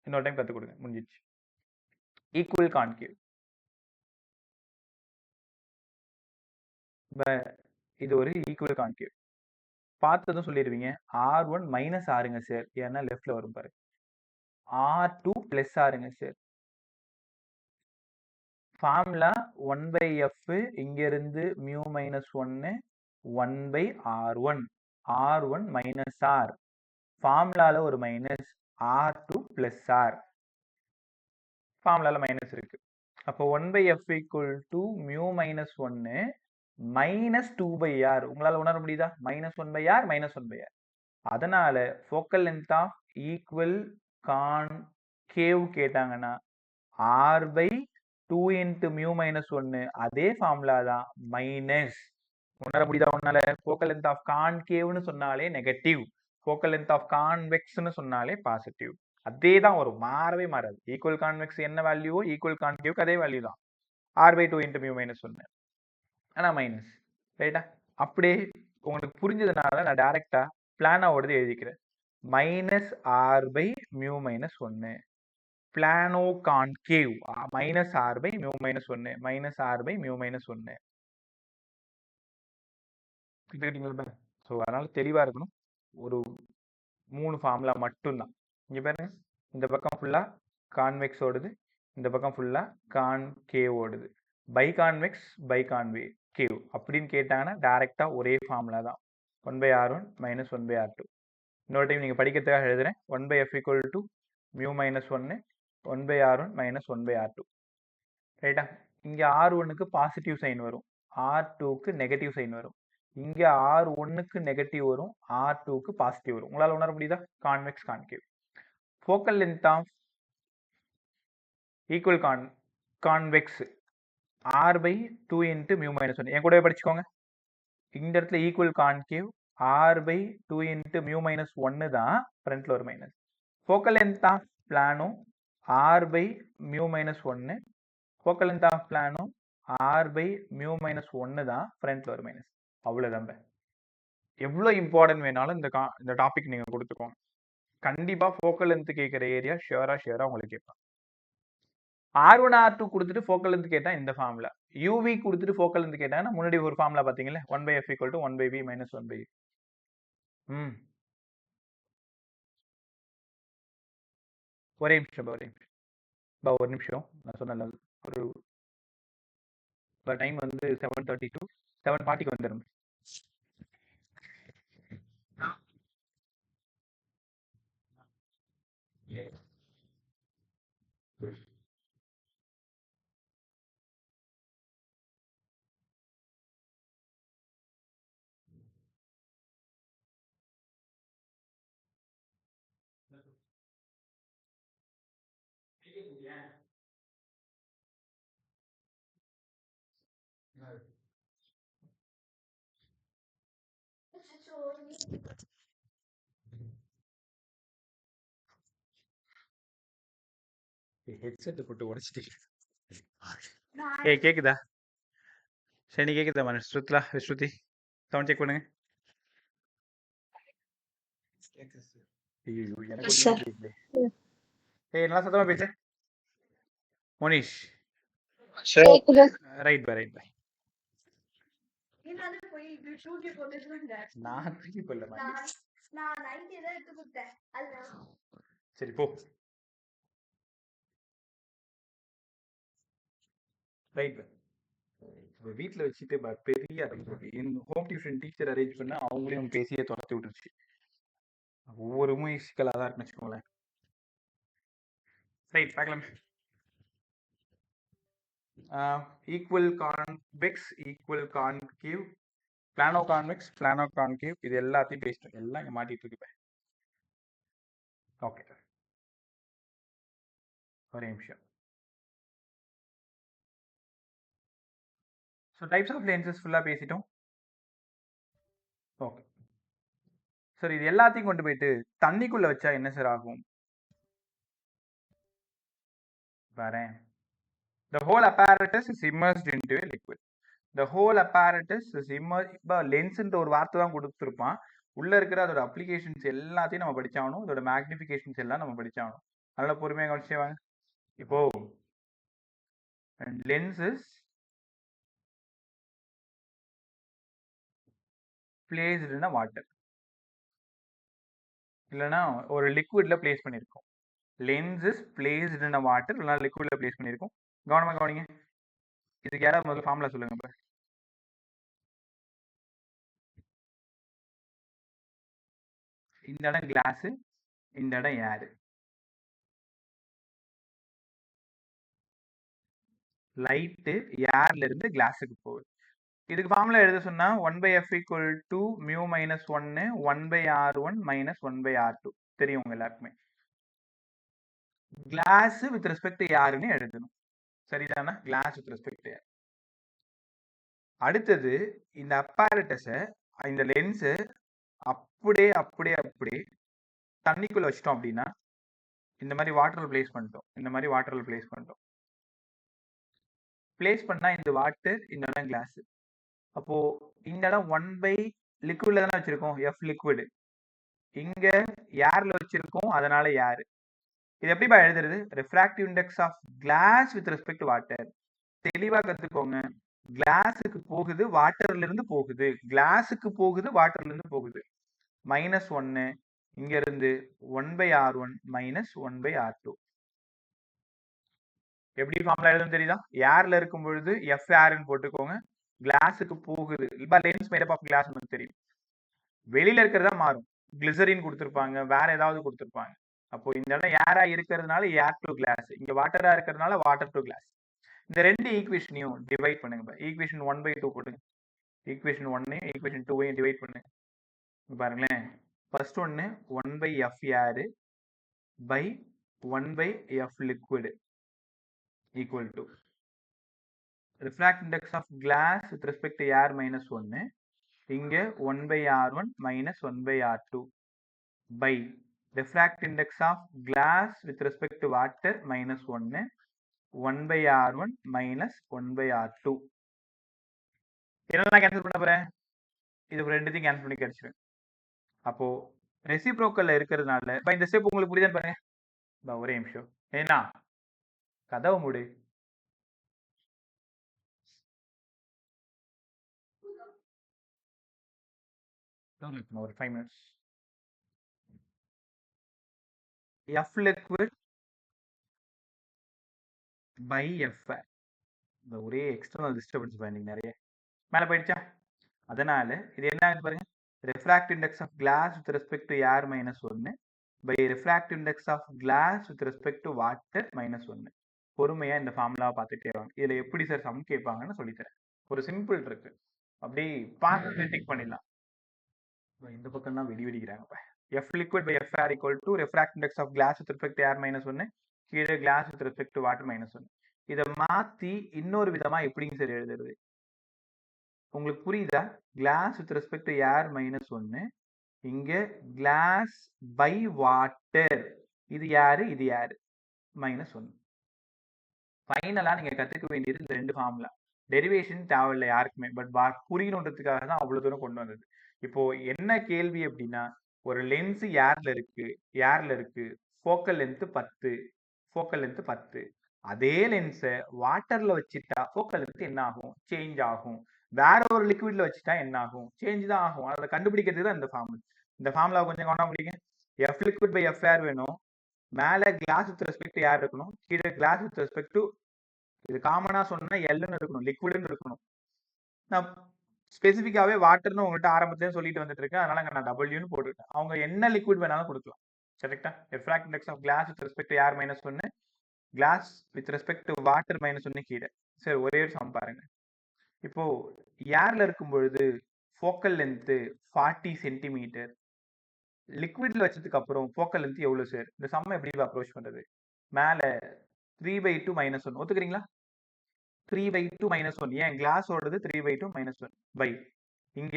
இன்னொரு டைம் கற்றுக் கொடுங்க. முடிஞ்சிச்சு. Equal concave. இது ஒரு ஈக்குவல் கான்கேவ். பார்த்ததும் சொல்லிடுவீங்க R1 மைனஸ் ஆருங்க சார், ஏன்னா லெஃப்ட்ல வரும் பாரு. R2 plus ஆருங்க sir. Formula 1/f, இங்க இருந்து mu minus 1 1/r1. R1 minus R, ஃபார்முலால ஒரு மைனஸ், R2 பிளஸ் ஆர், ஃபார்முலால மைனஸ் இருக்கு. அப்போ 1/f equal to mu minus 1 minus 2/r. உங்களால உணர முடியுதா? Minus 1/r minus 1/r. அதனால focal length of equal concave கேட்டாங்கன்னா r/2 இன்ட்டு மியூ மைனஸ் 1 அதே ஃபார்முலா தான் மைனஸ். உணர முடியுதா? உன்னால ஃபோக்கல் லென்த் ஆஃப் கான்கேவ்னு சொன்னாலே நெகட்டிவ், ஃபோக்கல் லென்த் ஆஃப் கான்வெக்ஸ்னு சொன்னாலே பாசிட்டிவ். அதே தான் வரும், மாறவே மாறாது. ஈக்குவல் கான்வெக்ஸ் என்ன வேல்யூவோ ஈக்குவல் கான்கேவ்க்கு அதே வேல்யூ தான், r/2 இன்ட்டு மியூ மைனஸ் 1. ஆனா மைனஸ். ரைட்டா? அப்படியே உங்களுக்கு புரிஞ்சதுனால நான் டைரக்டா பிளானோடது எழுதிக்கிறேன். மைனஸ் r/மியூ மைனஸ் 1 பிளானோ கான்கேவ் மைனஸ் r/மியூ மைனஸ் 1 மைனஸ் r/மியூ மைனஸ் 1. கிட்டத்தட்ட. ஸோ அதனால தெளிவா இருக்கணும். ஒரு 3 ஃபார்முலா மட்டும்தான். இங்க பாருங்க, இந்த பக்கம் ஃபுல்லா கான்வெக்ஸ் ஓடுது, இந்த பக்கம் ஃபுல்லா கான்கேவ் ஓடுது. பை கான்வெக்ஸ் பை கான்கேவ் அப்படின்னு கேட்டாங்கன்னா டைரக்டா ஒரே ஃபார்முலா தான், 1/r1 மைனஸ் 1/r2. இன்னொரு டைம் நீங்க படிக்கிறதுக்காக எழுதுறேன். 1/f equal to mu minus 1 1/r1 minus 1/r2. ரைட்டா? இங்க R1க்கு பாசிட்டிவ் சைன் வரும், R2க்கு நெகட்டிவ் சைன் வரும். இங்க R1க்கு நெகட்டிவ் வரும், R2க்கு பாசிட்டிவ் வரும். உங்களால உணர முடியுதா? Convex concave. Focal length of equal convex r/2 into mu minus 1. என் கூடவே படிச்சுக்கோங்க. இந்த இடத்துல equal concave r/2 into mu minus 1 தான், ஃப்ரண்ட்ல ஒரு minus. Focal length of plano r/மியூ minus 1, focal length of plano r/மியூ மைனஸ் 1 தான், ஃப்ரண்ட்ல ஒரு மைனஸ். அவ்வளவுதான். எவ்வளோ இம்பார்ட்டன்ட் வேணாலும் இந்த டாபிக் நீங்க கொடுத்துக்கோங்க. கண்டிப்பா ஃபோக்கல் லென்த் கேட்குற ஏரியா ஷியரா உங்களுக்கு கேட்பாங்க. R1 R2 கொடுத்துட்டு ஃபோக்கல் லென்த் கேட்டா இந்த ஃபார்முலா, UV கொடுத்துட்டு ஃபோக்கல் லென்த் கேட்டாங்கன்னா முன்னாடி ஒரு ஃபார்முலா பாத்தீங்கல்ல 1/f = 1/v - 1/u. ஒரே நிமிஷம் ஒரு நிமிஷம் நான் சொன்னல ஒரு டைம் வந்து 7:32 7:40க்கு வந்துடும். ஹெட்செட் போட்டு உடைச்சிட்டீங்க. ஏய் கேக்குதா? சரி கேக்குதா மன ஸ்ருதி சவுண்ட் செக் பண்ணுங்க. ஐயோ எனக்கு Yes, sir. ஒண்ணுமே கேக்கல. ஏய் நல்லா சத்தமா பேசு. மோனிஷ் சார் ரைட் பை நான் தூக்கி கொள்ள மாட்டேன். சரி போ. ரைட் வீட்டில் வச்சுட்டு பெரிய ஹோம் டியூஷன் டீச்சர் அரேஞ்ச் பண்ண அவங்களையும் பேசியே துரத்தி விட்டுருச்சு. ஒவ்வொரு சிக்கலாக தான் இருக்குன்னு வச்சுக்கோங்களேன். ரைட் பார்க்கலாம். Equal convex equal concave planoconcave இது எல்லாத்தையும் பேசிட்டோம். எல்லாம் இங்கே மாட்டிட்டு இருக்கு. ஓகே ஒரே நிமிஷம். ஸோ டைப்ஸ் ஆஃப் லென்சஸ் ஃபுல்லாக பேசிட்டோம். ஓகே சார் இது எல்லாத்தையும் கொண்டு போயிட்டு தண்ணிக்குள்ள வச்சா என்ன சார் ஆகும்? வரேன். The whole apparatus is immersed into a liquid. The whole apparatus is immersed. இப்போ லென்ஸ்ன்ற ஒரு வார்த்தை தான் கொடுத்துருப்பான். உள்ள இருக்கிற அதோட அப்ளிகேஷன்ஸ் எல்லாத்தையும் நம்ம படிச்சாகணும். அதோட மேக்னிஃபிகேஷன்ஸ் எல்லாம் நம்ம படிச்சாகணும். அதனால பொறுமையாக கவனிச்சே வாங்க. இப்போ lens is placed in water, இல்லைன்னா ஒரு லிக்விட்ல பிளேஸ் பண்ணியிருக்கோம். Lens is placed in water, இல்லைனா லிக்விட்ல பிளேஸ் பண்ணியிருக்கோம். கவனமாக கவனிங்க. இதுக்கு யாராவது முதல்ல ஃபார்முலா சொல்லுங்க. இப்போ இந்த இடம் கிளாஸ், இந்த இடம் ஏர். லைட்டு ஏர்ல இருந்து கிளாஸுக்கு போகுது. இதுக்கு ஃபார்முலா எழுத சொன்னா 1/f = μ - 1 1/r1 - 1/r2 தெரியும் உங்க எல்லாருக்குமே. கிளாஸ் வித் ரெஸ்பெக்ட் டு ஏர்னு எழுதணும். சரிதானா? Glass with respect to air. அடுத்தது இந்த apparatus இந்த லென்ஸ் அப்படியே தண்ணிக்குள்ள வச்சிட்டோம் அப்படின்னா இந்த மாதிரி வாட்டர்ல பிளேஸ் பண்ணிட்டோம். பிளேஸ் பண்ணா இந்த வாட்டர், இந்த இடம் கிளாஸ். அப்போ இந்த இடம் 1/, லிக்விட்ல தானே வச்சிருக்கோம், F லிக்விட். இங்க ஏர்ல வச்சிருக்கோம், அதனால ஏர். இது எப்படி எழுதுறது? Refractive index of glass with respect to water. தெளிவா கத்துக்கோங்க. கிளாஸுக்கு போகுது, வாட்டர்ல இருந்து போகுது. -1 இங்க இருந்து 1/r1 - 1/r2. எப்படி ஃபார்முலா எழுதுன்னு தெரியுதா? ஏர்ல இருக்கும் பொழுது F ஏர்னு போட்டுக்கோங்க. கிளாஸுக்கு போகுது, இப்போ lens made up of glass நமக்கு தெரியும். வெளியில இருக்கிறதா மாறும். கிளிசரின் கொடுத்துருப்பாங்க, வேற ஏதாவது கொடுத்துருப்பாங்க. அப்போ இந்த இடம் ஏரா இருக்கிறதுனால ஏர் டு கிளாஸ், இங்க வாட்டரா இருக்கிறதுனால வாட்டர் டு கிளாஸ். இந்த ரெண்டு ஈக்குவேஷனையும் டிவைட் பண்ணுங்க. ஈக்குவேஷன் 1/2 போடுங்க. ஈக்குவேஷன் 1 ஈக்குவேஷன் 2 டிவைட் பண்ணுங்க. பாருங்களேன், ஃபர்ஸ்ட் ஒன்னு 1/f air by 1/f liquid equal to refractive index of glass with respect to air -1 இங்க 1/r1 - 1/r2 by refractive index of glass with respect to water -1 1/r1 - 1/r2. என்னெல்லாம் cancel பண்ண போறேன்? இது ரெண்டுத்தையும் cancel பண்ணி கிடைச்சிடும். அப்போ ரெசிப்ரோக்கல்ல இருக்கிறதுனால இந்த ஸ்டெப் உங்களுக்கு புரியுதான்னு பாருங்க. ஒரே நிமிஷம். ஏன்னா கதவை மூடு. ஒரு 5 minutes. F liquid by f. இந்த ஒரே எக்ஸ்டர்னல் டிஸ்டர்பன்ஸ் இன்னைக்கு நிறைய மேலே போயிடுச்சா? அதனால இது என்ன ஆகுது பாருங்க, refractive index of glass with respect to air minus 1 by refractive index of glass with respect to water minus 1. பொறுமையா இந்த ஃபார்முலாவை பார்த்துட்டே வாங்க. இதுல எப்படி சார் சம் கேட்பாங்கன்னு சொல்லித்தரேன். ஒரு சிம்பிள் இருக்கு, அப்படியே பார்த்து டிக் பண்ணிடலாம். இந்த பக்கம் தான் வெடி வெடிக்கிறாங்க. F liquid by f air equal to refractive index of glass with respect to air minus 1, கீழே glass with respect to water minus 1. இதை மாத்தி இன்னொரு விதமா எப்படிங்க சார் எழுதுறது? உங்களுக்கு புரியுதா? Glass with respect to air minus 1, இங்க கிளாஸ் பை வாட்டர், இது யாரு இது யாரு மைனஸ் 1. ஃபைனலா நீங்க கத்துக்க வேண்டியது இந்த ரெண்டு ஃபார்முலா. டெரிவேஷன் தேவையில்லை யாருக்குமே, பட் புரியணுன்றதுக்காக தான் அவ்வளவு தூரம் கொண்டு வந்தது. இப்போ என்ன கேள்வி அப்படின்னா, ஒரு லென்ஸ் ஏர்ல இருக்கு, ஃபோக்கல் லென்த் 10, அதே லென்ஸை வாட்டர்ல வச்சுட்டா ஃபோக்கல் லென்த் என்ன ஆகும்? சேஞ்ச் ஆகும். வேற ஒரு லிக்விட்ல வச்சுட்டா என்ன ஆகும்? சேஞ்ச் தான் ஆகும். அதை கண்டுபிடிக்கிறது தான் இந்த ஃபார்முலா. இந்த ஃபார்முலா கொஞ்சம் கவனம் பிடிங்க. எஃப் லிக்விட் பை எஃப் ஏர் வேணும், மேல கிளாஸ் வித் ரெஸ்பெக்ட் ஏர் இருக்கணும், கீழே கிளாஸ் வித் ரெஸ்பெக்ட் டு, இது காமனா சொன்னா எல்லுன்னு இருக்கணும், லிக்விட்னு இருக்கணும். நான் ஸ்பெசிஃபிக்காவே வாட்டர்னு உங்கள்கிட்ட ஆரம்பத்திலே சொல்லிட்டு வந்துட்டு இருக்கேன், அதனால நான் டபிள்யூன்னு போட்டுருக்கேன். அவங்க என்ன லிக்விட் வேணாலும் கொடுக்கலாம். கரெக்டா? refractive index of glass with respect to air minus 1, glass with respect to water minus 1 கீழே. சரி, ஒரே ஒரு சம் பாருங்க. இப்போ ஏர்ல இருக்கும் பொழுது ஃபோக்கல் லென்த் 40 சென்டிமீட்டர், லிக்விட்ல வச்சதுக்கு அப்புறம் ஃபோக்கல் லென்த் எவ்வளவு சார்? இந்த சம் எப்படி அப்ரோச் பண்றது? மேல 3/2 மைனஸ் 1 ஒத்துக்கிறீங்களா? 3/2 மைனஸ் 1, ஏன் கிளாஸ் ஓடுறது 3/2 மைனஸ் 1 பை இங்க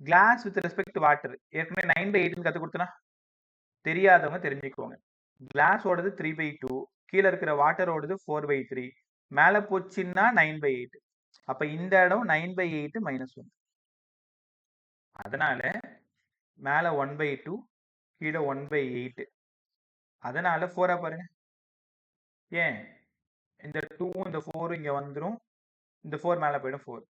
glass with respect to water ஏற்கனவே 9/8 கத்து கொடுத்தனா, தெரியாதவங்க தெரிஞ்சுக்கோங்க. கிளாஸ் ஓடுது 3/2, கீழே இருக்கிற வாட்டர் ஓடுது 4/3, மேல போச்சுன்னா 9/8. அப்ப இந்த இடம் 9/8 மைனஸ் 1. அதனால மேல 1/2, கீழே 1/8. அதனால 4 பாருங்க. ஏன் இந்த 2 இந்த 4 இங்க வந்துரும், இந்த 4 மேல போயிடும் 4.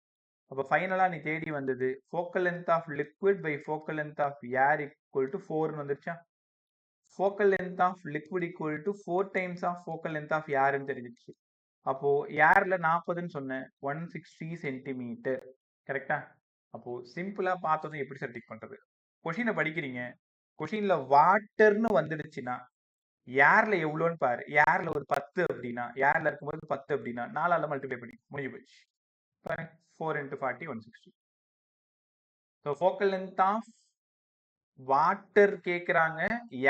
அப்ப ஃபைனலா நீ தேடி வந்தது focal length of liquid by focal length of air equal to 4 வந்துருச்சா? focal length of liquid equal to 4 times of focal length of air ன்னு தெரிஞ்சிச்சு. அப்போ ஏர்ல 40ன்னு சொன்னேன், 160 சென்டிமீட்டர். கரெக்டா? அப்போ சிம்பிளா பார்த்ததும் எப்படி சார் டிக் பண்றது? கொஷினை படிக்கிறீங்க, கொஷின்ல வாட்டர்னு வந்துடுச்சுன்னா ஏர்ல எவ்வளோன்னு பாரு. ஏர்ல ஒரு 10 அப்படின்னா, ஏர்ல இருக்கும்போது 10 அப்படின்னா 4ஆல மல்டிப்ளை பண்ணி முடிஞ்சு போச்சு. பாருங்க, 4 × 40 160. So focal length of water கேக்குறாங்க,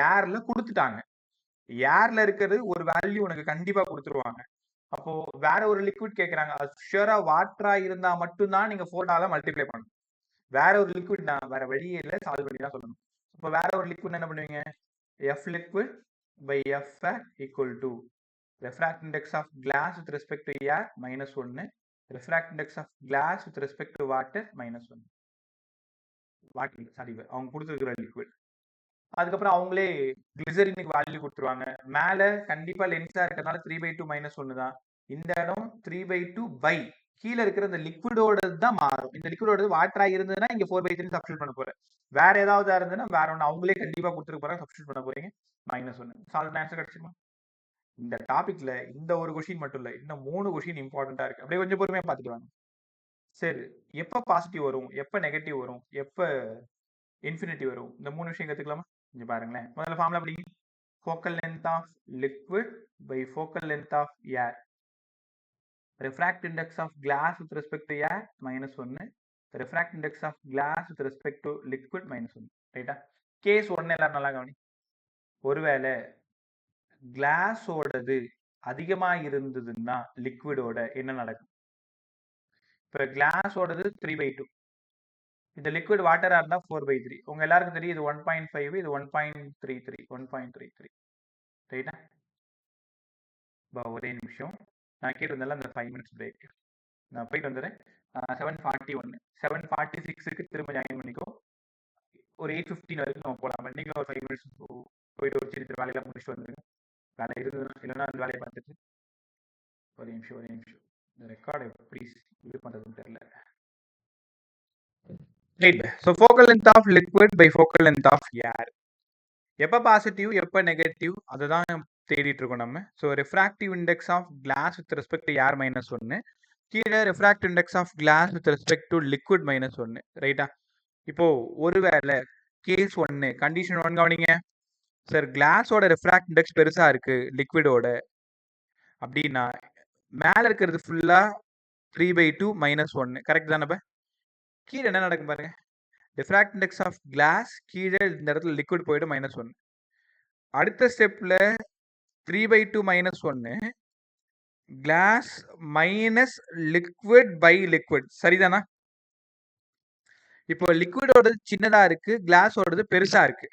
ஏர்ல கொடுத்துட்டாங்க. ஏர்ல இருக்கிறது ஒரு வேல்யூ உனக்கு கண்டிப்பா கொடுத்துருவாங்க. அப்போ வேற ஒரு லிக்விட் கேக்குறாங்க, ஷுவரா வாட்டரா இருந்தா மட்டும்தான் நீங்க 4ஆல மல்டிப்ளை பண்ணணும். வேற ஒரு லிக்விட் நான் வேற வழியே இல்லை, சால்வ் பண்ணி தான் சொல்லணும். இப்போ வேற ஒரு லிக்விட் என்ன பண்ணுவீங்க? F liquid by f equal to refractive index of glass with respect to air minus 1, refractive index of glass with respect to water minus 1. Water sorry, அவங்க கொடுத்துருக்கிற லிக்விட். அதுக்கப்புறம் அவங்களே கிளிசரினுக்கு வேல்யூ கொடுத்துருவாங்க. மேல கண்டிப்பா லென்ஸா இருக்கிறதுனால 3/2 மைனஸ் 1 தான். இந்த இடம் 3/2 பை கீழே இருக்கிற இந்த லிக்விடோட தான் மாறும். இந்த லிக்விடோட வாட்டரா இருந்ததுன்னா இங்க 4/3 சப்ஸ்டியூட் பண்ண போறேன். வேற ஏதாவது இருந்ததுன்னா வேற ஒன்று அவங்களே கண்டிப்பா கொடுத்துருக்க போறாங்க, சப்ஸ்டியூட் பண்ண போறீங்க. -1 சால்வ் ஆன்சர் கிடைச்சிருமா? இந்த டாபிக்ல இந்த ஒரு கொஸ்டின் மட்டும் இல்ல, இன்னும் 3 கொஸ்டின் இம்பார்ட்டண்டா இருக்கு. அப்படியே கொஞ்சம் பொறுமையா பார்த்துட்டு வாங்க. சரி, எப்ப பாசிட்டிவ் வரும், எப்ப நெகட்டிவ் வரும், எப்ப இன்ஃபினிட்டி வரும், இந்த 3 விஷயம் கத்துக்கலாமா? இங்க பாருங்களேன். முதல்ல ஃபார்முலா படிங்க. Focal length of liquid by focal length of air. refractive index of glass with respect to air -1, refractive index of glass with respect to liquid -1. ரைட்டா? கேஸ் 1 எல்லாரும் நல்லா கவனி. ஒருவேளை கிளாஸோடது அதிகமா இருந்ததுன்னா லிக்விடோட என்ன நடக்கும்? இப்ப கிளாஸோடது 3/2, இந்த லிக்விட் வாட்டரா இருந்தா 4/3. உங்க எல்லாருக்கும் தெரியும் இது 1.5, இது 1.33. ரைட்டா? ஒரே நிமிஷம், நான் கேட்டிருந்தால அந்த 5 மினிட்ஸ் பிரேக் நான் போயிட்டு வந்துடுறேன். 7:41 7:46க்கு திரும்ப ஜாயின் பண்ணிக்கோ. ஒரு 8:15 வரைக்கும் நம்ம போகலாம். நீங்களும் ஒரு 5 மினிட்ஸ் போயிட்டு ஒரு சின்ன வேலையெல்லாம் முடிச்சுட்டு வந்துருங்க. வேலை இருக்குதுன்னா இல்லைன்னா அந்த வேலையை பார்த்துட்டு ஒரு நிமிஷம் இந்த ரெக்கார்டு எப்படி இது பண்ணுறதுன்னு தெரியல. Right. So focal length of liquid by focal length of air. எப்போ பாசிட்டிவ் எப்போ நெகட்டிவ் அதை தான் தேடிட்டு இருக்கோம் நம்ம. So refractive index of glass with respect to air -1, கீழே refractive index of glass with respect to liquid -1. ரைட்டா? இப்போ ஒருவேளை கேஸ் 1 கண்டிஷன் 1 கவனிங்க. சார் கிளாஸோட ரிஃப்ராக்ட் இண்டெக்ஸ் பெருசா இருக்கு லிக்விடோட அப்படின்னா மேல இருக்கிறது ஃபுல்லா 3/2 -1. கரெக்ட் தானே? கீழே என்ன நடக்கும் பாருங்க. ரிஃப்ராக்ட் இண்டெக்ஸ் ஆஃப் கிளாஸ் கீழே இந்த இடத்துல லிக்விட் போயிட்டு -1. அடுத்த ஸ்டெப்ல 3/2 -1 glass minus liquid by liquid. சரிதானா? இப்போ லிக்விடோட சின்னதா இருக்கு, கிளாஸோடது பெருசா இருக்கு.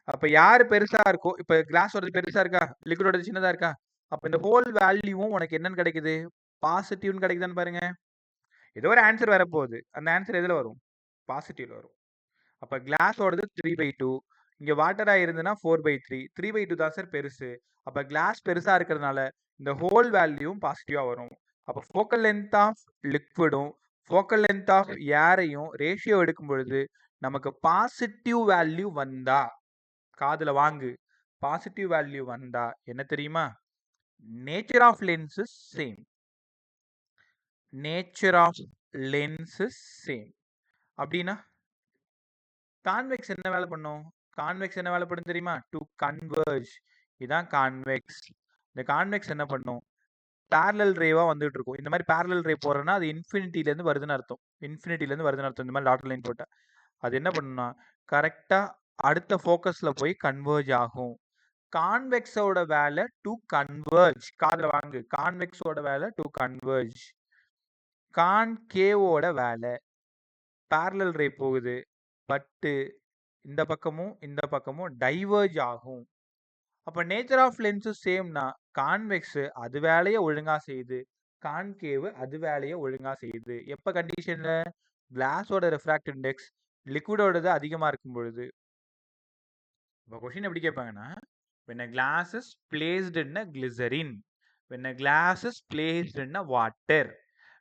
அப்ப யாரு பெருசா இருக்கோ, இப்ப கிளாஸோடது பெருசா இருக்கா, லிக்விடோட சின்னதா இருக்கா, அப்ப இந்த ஹோல் வேல்யூவும் உனக்கு என்னன்னு கிடைக்குது, பாசிட்டிவ்னு கிடைக்குதான்னு பாருங்க. ஏதோ ஒரு ஆன்சர் வரப்போகுது, அந்த ஆன்சர் எதுல வரும், பாசிட்டிவ்ல வரும். அப்ப கிளாஸோடது 3/2, இங்க வாட்டரா இருந்ததுன்னா 4/3. 3/2 தான் சார் பெருசு. அப்ப கிளாஸ் பெருசா இருக்கிறதுனால இந்த ஹோல் வேல்யூவும் பாசிட்டிவா வரும். அப்ப ஃபோக்கல் லென்த் ஆஃப் லிக்விடும் ஃபோக்கல் லென்த் ஆஃப் ஏரையும் ரேஷியோ எடுக்கும் பொழுது நமக்கு பாசிட்டிவ் வேல்யூ வந்தா, காதுல வாங்கு, பாசிட்டிவ் வேல்யூ வந்தா என்ன தெரியுமா, nature of lens is same. Nature of lens is same. அப்படின்னா கான்வெக்ஸ் என்ன வேலை பண்ணும், கான்வெக்ஸ் என்ன வேலை பண்ணும் தெரியுமா, டு கன்வர்ஜ். இதான் கான்வெக்ஸ். இந்த கான்வெக்ஸ் என்ன பண்ணும், பேரலல் ரேவா வந்துட்டு இருக்கும். இந்த மாதிரி பேரலல் ரே போறேன்னா அது இன்ஃபினிட்டில இருந்து வருதுன்னு அர்த்தம். இன்ஃபினிட்டில இருந்து வருதுன்னு அர்த்தம். இந்த மாதிரி டாட் லைன் போட்டா அது என்ன பண்ணும்னா கரெக்டா அடுத்த ஃபோக்கஸ்ல போய் கன்வர்ஜ் ஆகும். கான்வெக்ஸோட வேலை டு கன்வர்ஜ். காதுல வாங்கு, கான்வெக்ஸோட வேலை டு கன்வர்ஜ். கான்கேவோட வேலை பேரலல் ரே போகுது, பட்டு இந்த பக்கமும் டைவர்ஜ் ஆகும். அப்ப நேச்சர் ஆஃப் லென்ஸ் சேம்னா கான்வெக்ஸ் அது வேலையை ஒழுங்கா செய்யுது, கான்கேவ் அது வேலையை ஒழுங்கா செய்யுது. எப்ப கண்டிஷன்ல, கிளாஸோட ரிஃப்ராக்ட் இண்டெக்ஸ் லிக்விடோடது அதிகமா இருக்கும் பொழுது. இப்போ கொஸ்டின் எப்படி கேட்பாங்கன்னா, when a glass is placed in a glycerin, when a glass is placed in a water,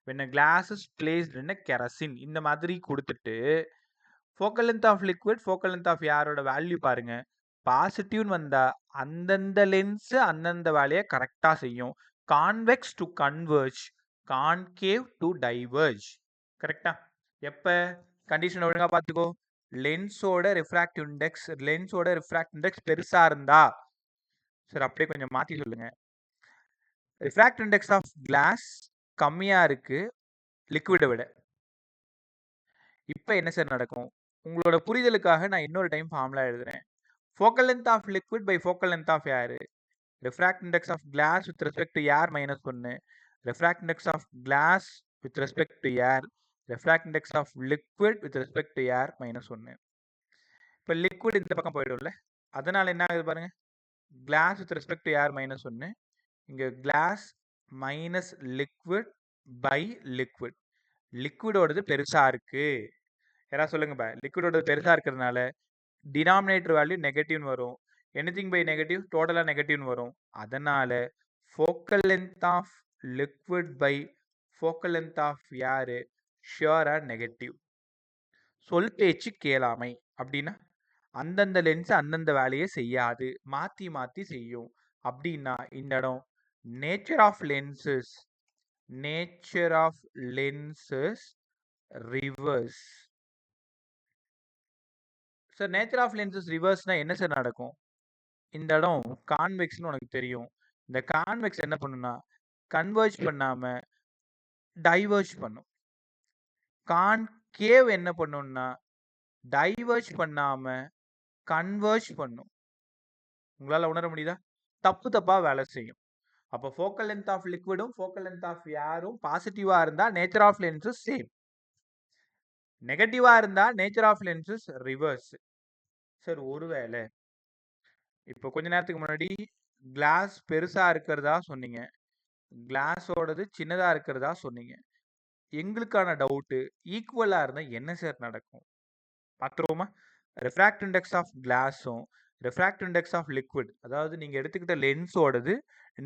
when a glass is placed in a kerosene, இந்த மாதிரி கொடுத்துட்டு focal length of liquid focal length of ஏரோட value பாருங்க. பாசிட்டிவ்னு வந்தா அந்தந்த lens அந்தந்த வேலையை கரெக்டா செய்யும். Convex to converge, concave to diverge. கரெக்டா? எப்ப கண்டிஷன் ஒழுங்கா பார்த்துக்கோ. லென்ஸோட ரிஃப்ராக்டிவ் இண்டெக்ஸ் பெருசா இருந்தா, சார் அப்படியே கொஞ்சம் மாத்தி சொல்லுங்க. ரிஃப்ராக்டிவ் இண்டெக்ஸ் ஆஃப் கிளாஸ் கம்மியா இருக்கு லிக்விடை விட. இப்ப என்ன சார் நடக்கும், உங்களோட புரிதலுக்காக நான் இன்னொரு டைம் ஃபார்முலா எழுதுறேன். Focal length of liquid by focal length of air. Refract index of glass with respect to air -1, refract index of glass with respect to air, refract index of liquid with respect to air -1. இப்போ liquid இந்த பக்கம் போயிடும்ல, அதனால என்ன ஆகுது பாருங்க, glass with respect to air -1, இங்க glass minus liquid by liquid. லிக்விடோடது பெருசா இருக்கு, யாராவது சொல்லுங்க பா. லிக்விடோட பெருசா இருக்கிறதுனால டினாமினேட்டர் வேல்யூ நெகட்டிவ்னு வரும். எனிதிங் பை நெகட்டிவ் டோட்டலா நெகட்டிவ்னு வரும். அதனால focal length of liquid by focal length of air ஷியரா நெகட்டிவ். சொல் பேச்சு கேளாமை அப்படின்னா அந்தந்த லென்ஸ் அந்தந்த வேலையை செய்யாது, மாத்தி மாத்தி செய்யும். அப்படின்னா இந்த இடம் nature of lenses, nature of lenses reverse. Sir nature of lenses ரிவர்ஸ்னா என்ன சார் நடக்கும், இந்த இடம் கான்வெக்ஸ்னு உனக்கு தெரியும். இந்த கான்வெக்ஸ் என்ன பண்ணுனா கன்வர்ஜ் பண்ணாம டைவர்ஜ் பண்ணும். கான்கேவ் என்ன பண்ணும்னா டைவர்ஜ் பண்ணாம கன்வர்ஜ் பண்ணும். உங்களால உணர முடியுதா? தப்பா வேலை செய்யும். அப்போ ஃபோக்கல் லென்த் ஆஃப் லிக்விடும் ஃபோக்கல் லென்த் ஆஃப் ஏரும் பாசிட்டிவா இருந்தா நேச்சர் ஆஃப் லென்சஸ் சேம், நெகட்டிவா இருந்தா nature of lenses reverse. Sir ஒருவேளை இப்போ கொஞ்ச நேரத்துக்கு முன்னாடி கிளாஸ் பெருசா இருக்கிறதா சொன்னீங்க, கிளாஸோடது சின்னதா இருக்கிறதா சொன்னீங்க. எங்களுக்கான டவுட் ஈக்குவலா இருந்தா என்ன சார் நடக்கும் பார்த்துருவோமா? ரிஃப்ராக்ட் இண்டெக்ஸ் ஆஃப் கிளாஸும் ரெஃப்ராக்டிவ் இண்டெக்ஸ் ஆஃப் லிக்விட், அதாவது நீங்கள் எடுத்துக்கிட்ட லென்ஸோடது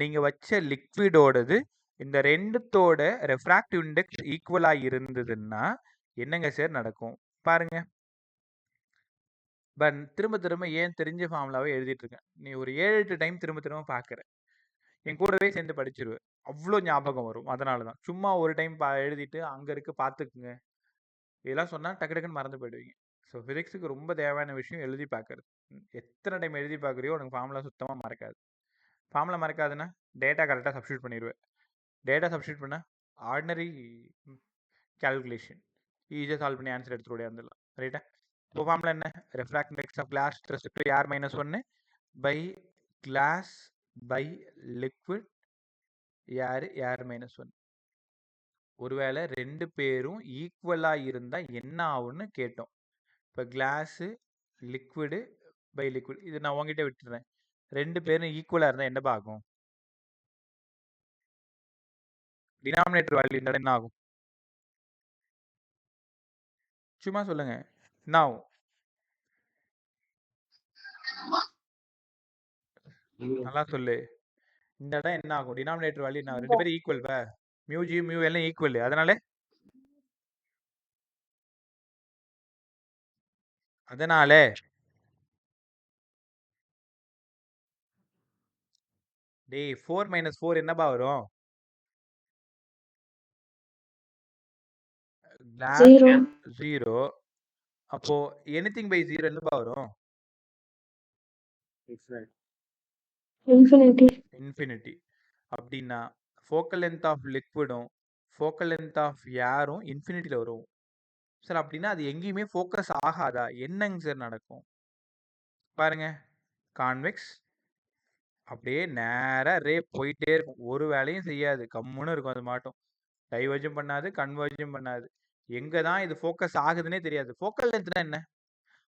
நீங்கள் வச்ச லிக்விடோடது இந்த ரெண்டுத்தோட ரெஃப்ராக்டிவ் இண்டெக்ஸ் ஈக்குவலாக இருந்ததுன்னா என்னங்க சார் நடக்கும் பாருங்க. பட் திரும்ப திரும்ப ஏன் தெரிஞ்ச ஃபார்முலாவே எழுதிட்டு இருக்கேன், நீ ஒரு 7-8 டைம் திரும்ப திரும்ப பார்க்குற, என் கூடவே சேர்ந்து படிச்சிருவேன், அவ்வளோ ஞாபகம் வரும். அதனால தான் சும்மா ஒரு டைம் எழுதிட்டு அங்கே இருக்கு பார்த்துக்குங்க, இதெல்லாம் சொன்னால் டக்கு டக்குன்னு மறந்து போயிடுவீங்க. ஸோ ஃபிசிக்ஸுக்கு ரொம்ப தேவையான விஷயம் எழுதி பார்க்கறது. எத்தனை டைம் எழுதி பார்க்குறியோ உனக்கு ஃபார்முலா சுத்தமாக மறக்காது. ஃபார்முலா மறக்காதுன்னா டேட்டா கரெக்டாக சப்ஸ்டியூட் பண்ணிடுவேன். டேட்டா சப்ஸ்டியூட் பண்ணால் ஆர்டினரி கேல்குலேஷன் ஈஸியாக சால்வ் பண்ணி ஆன்சர் எடுத்துகிட்டு வந்துடலாம். ரைட்டா? இப்போ ஃபார்முலா என்ன? Refractive index of glass respect to air -1 by glass by liquid air -1. ஒருவேளை ரெண்டு பேரும் ஈக்குவலாக இருந்தால் என்ன ஆகும்னு கேட்டோம். இப்போ கிளாஸு லிக்விடு பை லிக்விட், இது நான் உங்ககிட்ட விட்டுறேன். ரெண்டு பேரும் ஈக்குவலாக இருந்தால் என்ன ஆகும்? டினாமினேட்டர் வேல்யூ இருந்தால் என்ன ஆகும்? சும்மா சொல்லுங்க, என்ன ஆகும்? நல்லா சொல்லு. இந்த இடம் என்ன ஆகும்? டினாமினேட்டர் வேல்யூ என்ன? ரெண்டு பேரும் ஈக்குவல், மியூ ஜி மியூ எல்லாம் ஈக்குவல். அதனால டேய் 4 - 4 என்னப்பா வரும்? கிளாஸ் 0. அப்போ எனிதிங் பை 0 என்னப்பா வரும்? இன்ஃபினிட்டி. அப்படின்னா ஃபோக்கல் லென்த் ஆஃப் லிக்விடும் ஃபோக்கல் லென்த் ஆஃப் ஏரும் இன்ஃபினிட்டியில் வரும் சார். அப்படின்னா அது எங்கேயுமே ஃபோக்கஸ் ஆகாதா? என்னங்க சார் நடக்கும் பாருங்க. கான்வெக்ஸ் அப்படியே நேராக ரே போயிட்டே இருக்கும், ஒரு வேலையும் செய்யாது, கம்முன்னு இருக்கும். அது மாட்டும் டைவர்ஜும் பண்ணாது, கன்வர்ஜும் பண்ணாது. எங்கே தான் இது ஃபோக்கஸ் ஆகுதுன்னே தெரியாது. ஃபோக்கல் லென்த்னா என்ன?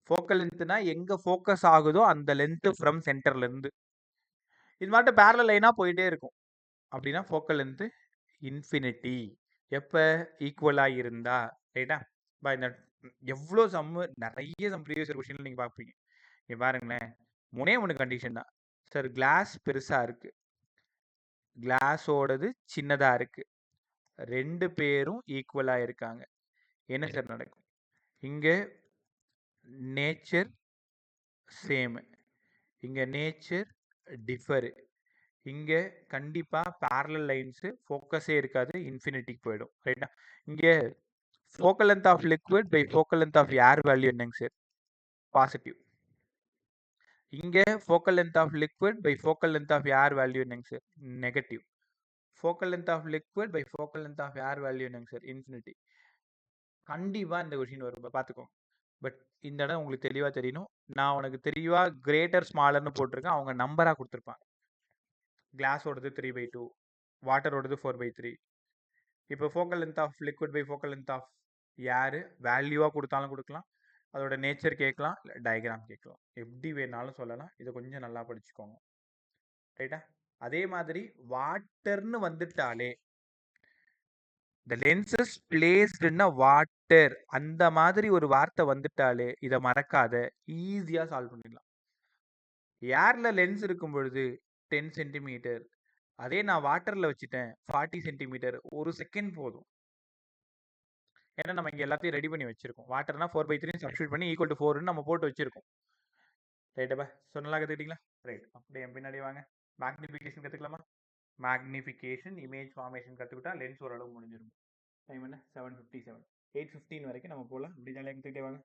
ஃபோக்கல் லென்த்னா எங்கே ஃபோக்கஸ் ஆகுதோ அந்த லென்த்து ஃப்ரம் சென்டர்லேருந்து இது மாட்டும் பேரலல் லைனாக போயிட்டே இருக்கும். அப்படின்னா ஃபோக்கல் லென்த்து இன்ஃபினிட்டி. எப்போ? ஈக்குவலாக இருந்தா. ரைட்டா? இந்த எவ்வளோ சம்மு, நிறைய சம் ப்ரீவியஸ் கொஸ்டின்ல நீங்கள் பார்ப்பீங்க. இங்கே பாருங்களேன், மூணே மூணு கண்டிஷன் தான் சார். கிளாஸ் பெருசாக இருக்குது, கிளாஸோடது சின்னதாக இருக்குது, ரெண்டு பேரும் ஈக்குவலாக இருக்காங்க, என்ன சார் நடக்கும்? இங்கே நேச்சர் சேமு, இங்கே நேச்சர் டிஃபரு, இங்கே கண்டிப்பாக பேரலல் லைன்ஸு ஃபோக்கஸே இருக்காது, இன்ஃபினிட்டிக்கு போயிடும். ரைட்டா? இங்கே focal length of liquid by focal length of air value என்னங்க சார்? பாசிட்டிவ். இங்கே focal length of liquid by focal length of air value என்னங்க sir? Negative. Focal length of liquid by focal length of air value என்னங்க sir? Infinity. கண்டிப்பாக இந்த question வரும், பார்த்துக்கோ. But இந்த இடம் உங்களுக்கு தெளிவாக தெரியணும். நான் உனக்கு தெளிவாக கிரேட்டர் ஸ்மாலர்னு போட்டிருக்கேன், அவங்க நம்பராக கொடுத்துருப்பாங்க. கிளாஸோடது 3/2, வாட்டரோடது 4/3. இப்போ focal length of liquid by focal length of air வேல்யூவாக கொடுத்தாலும் கொடுக்கலாம், அதோட நேச்சர் கேட்கலாம், இல்லை டயக்ராம் கேட்கலாம், எப்படி வேணாலும் சொல்லலாம். இதை கொஞ்சம் நல்லா படிச்சுக்கோங்க. ரைட்டா? அதே மாதிரி வாட்டர்னு வந்துட்டாலே, the lenses placed in a water, அந்த மாதிரி ஒரு வார்த்தை வந்துட்டாலே இதை மறக்காத, ஈஸியா சால்வ் பண்ணிடலாம். ஏர்ல லென்ஸ் இருக்கும் பொழுது 10 சென்டிமீட்டர், அதே நான் வாட்டர்ல வச்சுட்டேன் 40 சென்டிமீட்டர், ஒரு செகண்ட் போதும். ஏன்னா நம்ம இங்க எல்லாத்தையும் ரெடி பண்ணி வச்சிருக்கோம். வாட்டர்னா 4/3 சப்ஸ்டியூட் பண்ணி ஈக்குவல் டு 4 நம்ம போட்டு வச்சிருக்கோம். ரைட்டா? ஸோ நல்லா கற்றுக்கிட்டீங்களா? ரைட். அப்படியே என் பின்னாடி வாங்க. மேக்னிஃபிகேஷன் கற்றுக்கலாமா? மேக்னிஃபிகேஷன் இமேஜ் ஃபார்மேஷன் கற்றுக்கிட்டா லென்ஸ் ஓரளவு முடிஞ்சிடும். டைம் என்ன? 7:57. 8:15 வரைக்கும் நம்ம போகலாம். இப்படி ஜாலியாக எடுத்துக்கிட்டே வாங்க.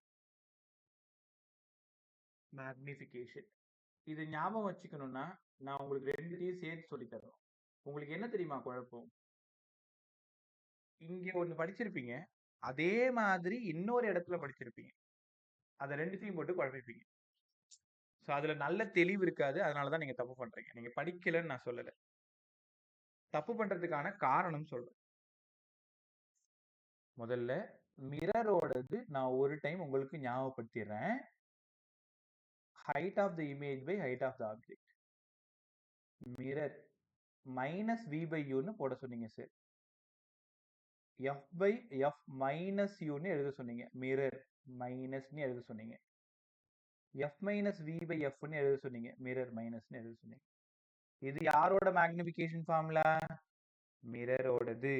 மேக்னிஃபிகேஷன் இது ஞாபகம் வச்சுக்கணும்னா நான் உங்களுக்கு ரெண்டுத்தையும் சேர்த்து சொல்லித்தரணும். உங்களுக்கு என்ன தெரியுமா குழப்பம்? இங்கே ஒன்று படிச்சிருப்பீங்க, அதே மாதிரி இன்னொரு இடத்துல படிச்சிருப்பீங்க, அதை ரெண்டுத்தையும் போட்டு குழப்பிப்பீங்க. ஸோ அதில் நல்ல தெளிவு இருக்காது, அதனால தான் நீங்கள் தப்பு பண்ணுறீங்க. நீங்கள் படிக்கலைன்னு நான் சொல்லலை, தப்பு பண்ணுறதுக்கான காரணம் சொல்கிறேன். முதல்ல மிரரோடது நான் ஒரு டைம் உங்களுக்கு ஞாபகப்படுத்திடுறேன். height of the image by height of the object. mirror minus v by u ன்னு போட சொன்னீங்க sir. f by f minus u ன்னு எழுத சொன்னீங்க. mirror minus ன்னு எழுத சொன்னீங்க. எஃப் மைனஸ் வி பை எஃப்னு எழுத சொன்னீங்க, மிரர் மைனஸ்னு எழுத சொன்னீங்க. இது யாரோட மேக்னிஃபிகேஷன் ஃபார்முலா? மிரரோடது.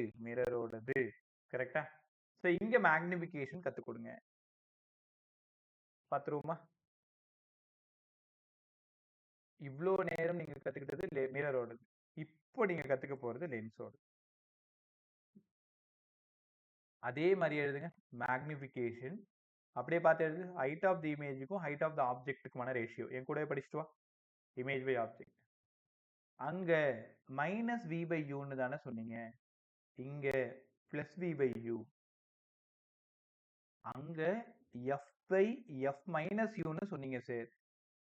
கரெக்டா? ஸோ இங்க மேக்னிஃபிகேஷன் கற்றுக் கொடுங்க. பார்த்துருவோமா? இவ்வளோ நேரம் நீங்க கத்துக்கிட்டது மிரரோடது. இப்போ நீங்க கத்துக்க போறது லென்ஸோட. அதே மாதிரி எழுதுங்க. மேக்னிஃபிகேஷன் அப்படியே பார்த்து எழுது. ஹைட் ஆஃப் தி இமேஜுக்கும் ஹைட் ஆஃப் த ஆப்ஜெக்ட்டுக்குமான ரேஷியோ. என் கூட படிச்சுட்டு வா. Image by object. அங்க மைனஸ் வி பை யூன்னு தானே சொன்னீங்க. இங்க பிளஸ் வி பை யூ. அங்க எஃப் பை எஃப் மைனஸ் யூன்னு சொன்னீங்க சார்.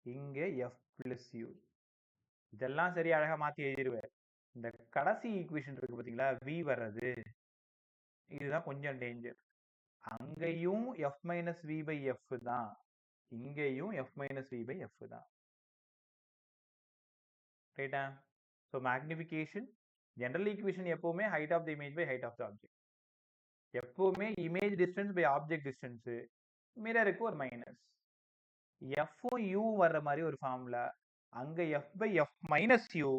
இங்க எஃப் பிளஸ் யூ. இதெல்லாம் சரி, அழகா மாத்தி எழுதிடுவேன். இந்த கடைசி ஈக்குவேஷன் இருக்கு பாத்தீங்களா, வி வர்றது, இதுதான் கொஞ்சம் டேஞ்சர். அங்கேயும் f minus v by f தான், இங்கேயும் f minus v by f தான். ரைட்டா? ஸோ மேக்னிஃபிகேஷன் ஜெனரல் ஈக்குவேஷன் எப்பவுமே height of the image by height of the object. எப்பவுமே image distance by object distance. மிரருக்கு ஒரு மைனஸ். எஃப்பும் யூ வர்ற மாதிரி ஒரு ஃபார்முலா. அங்க f by f minus u,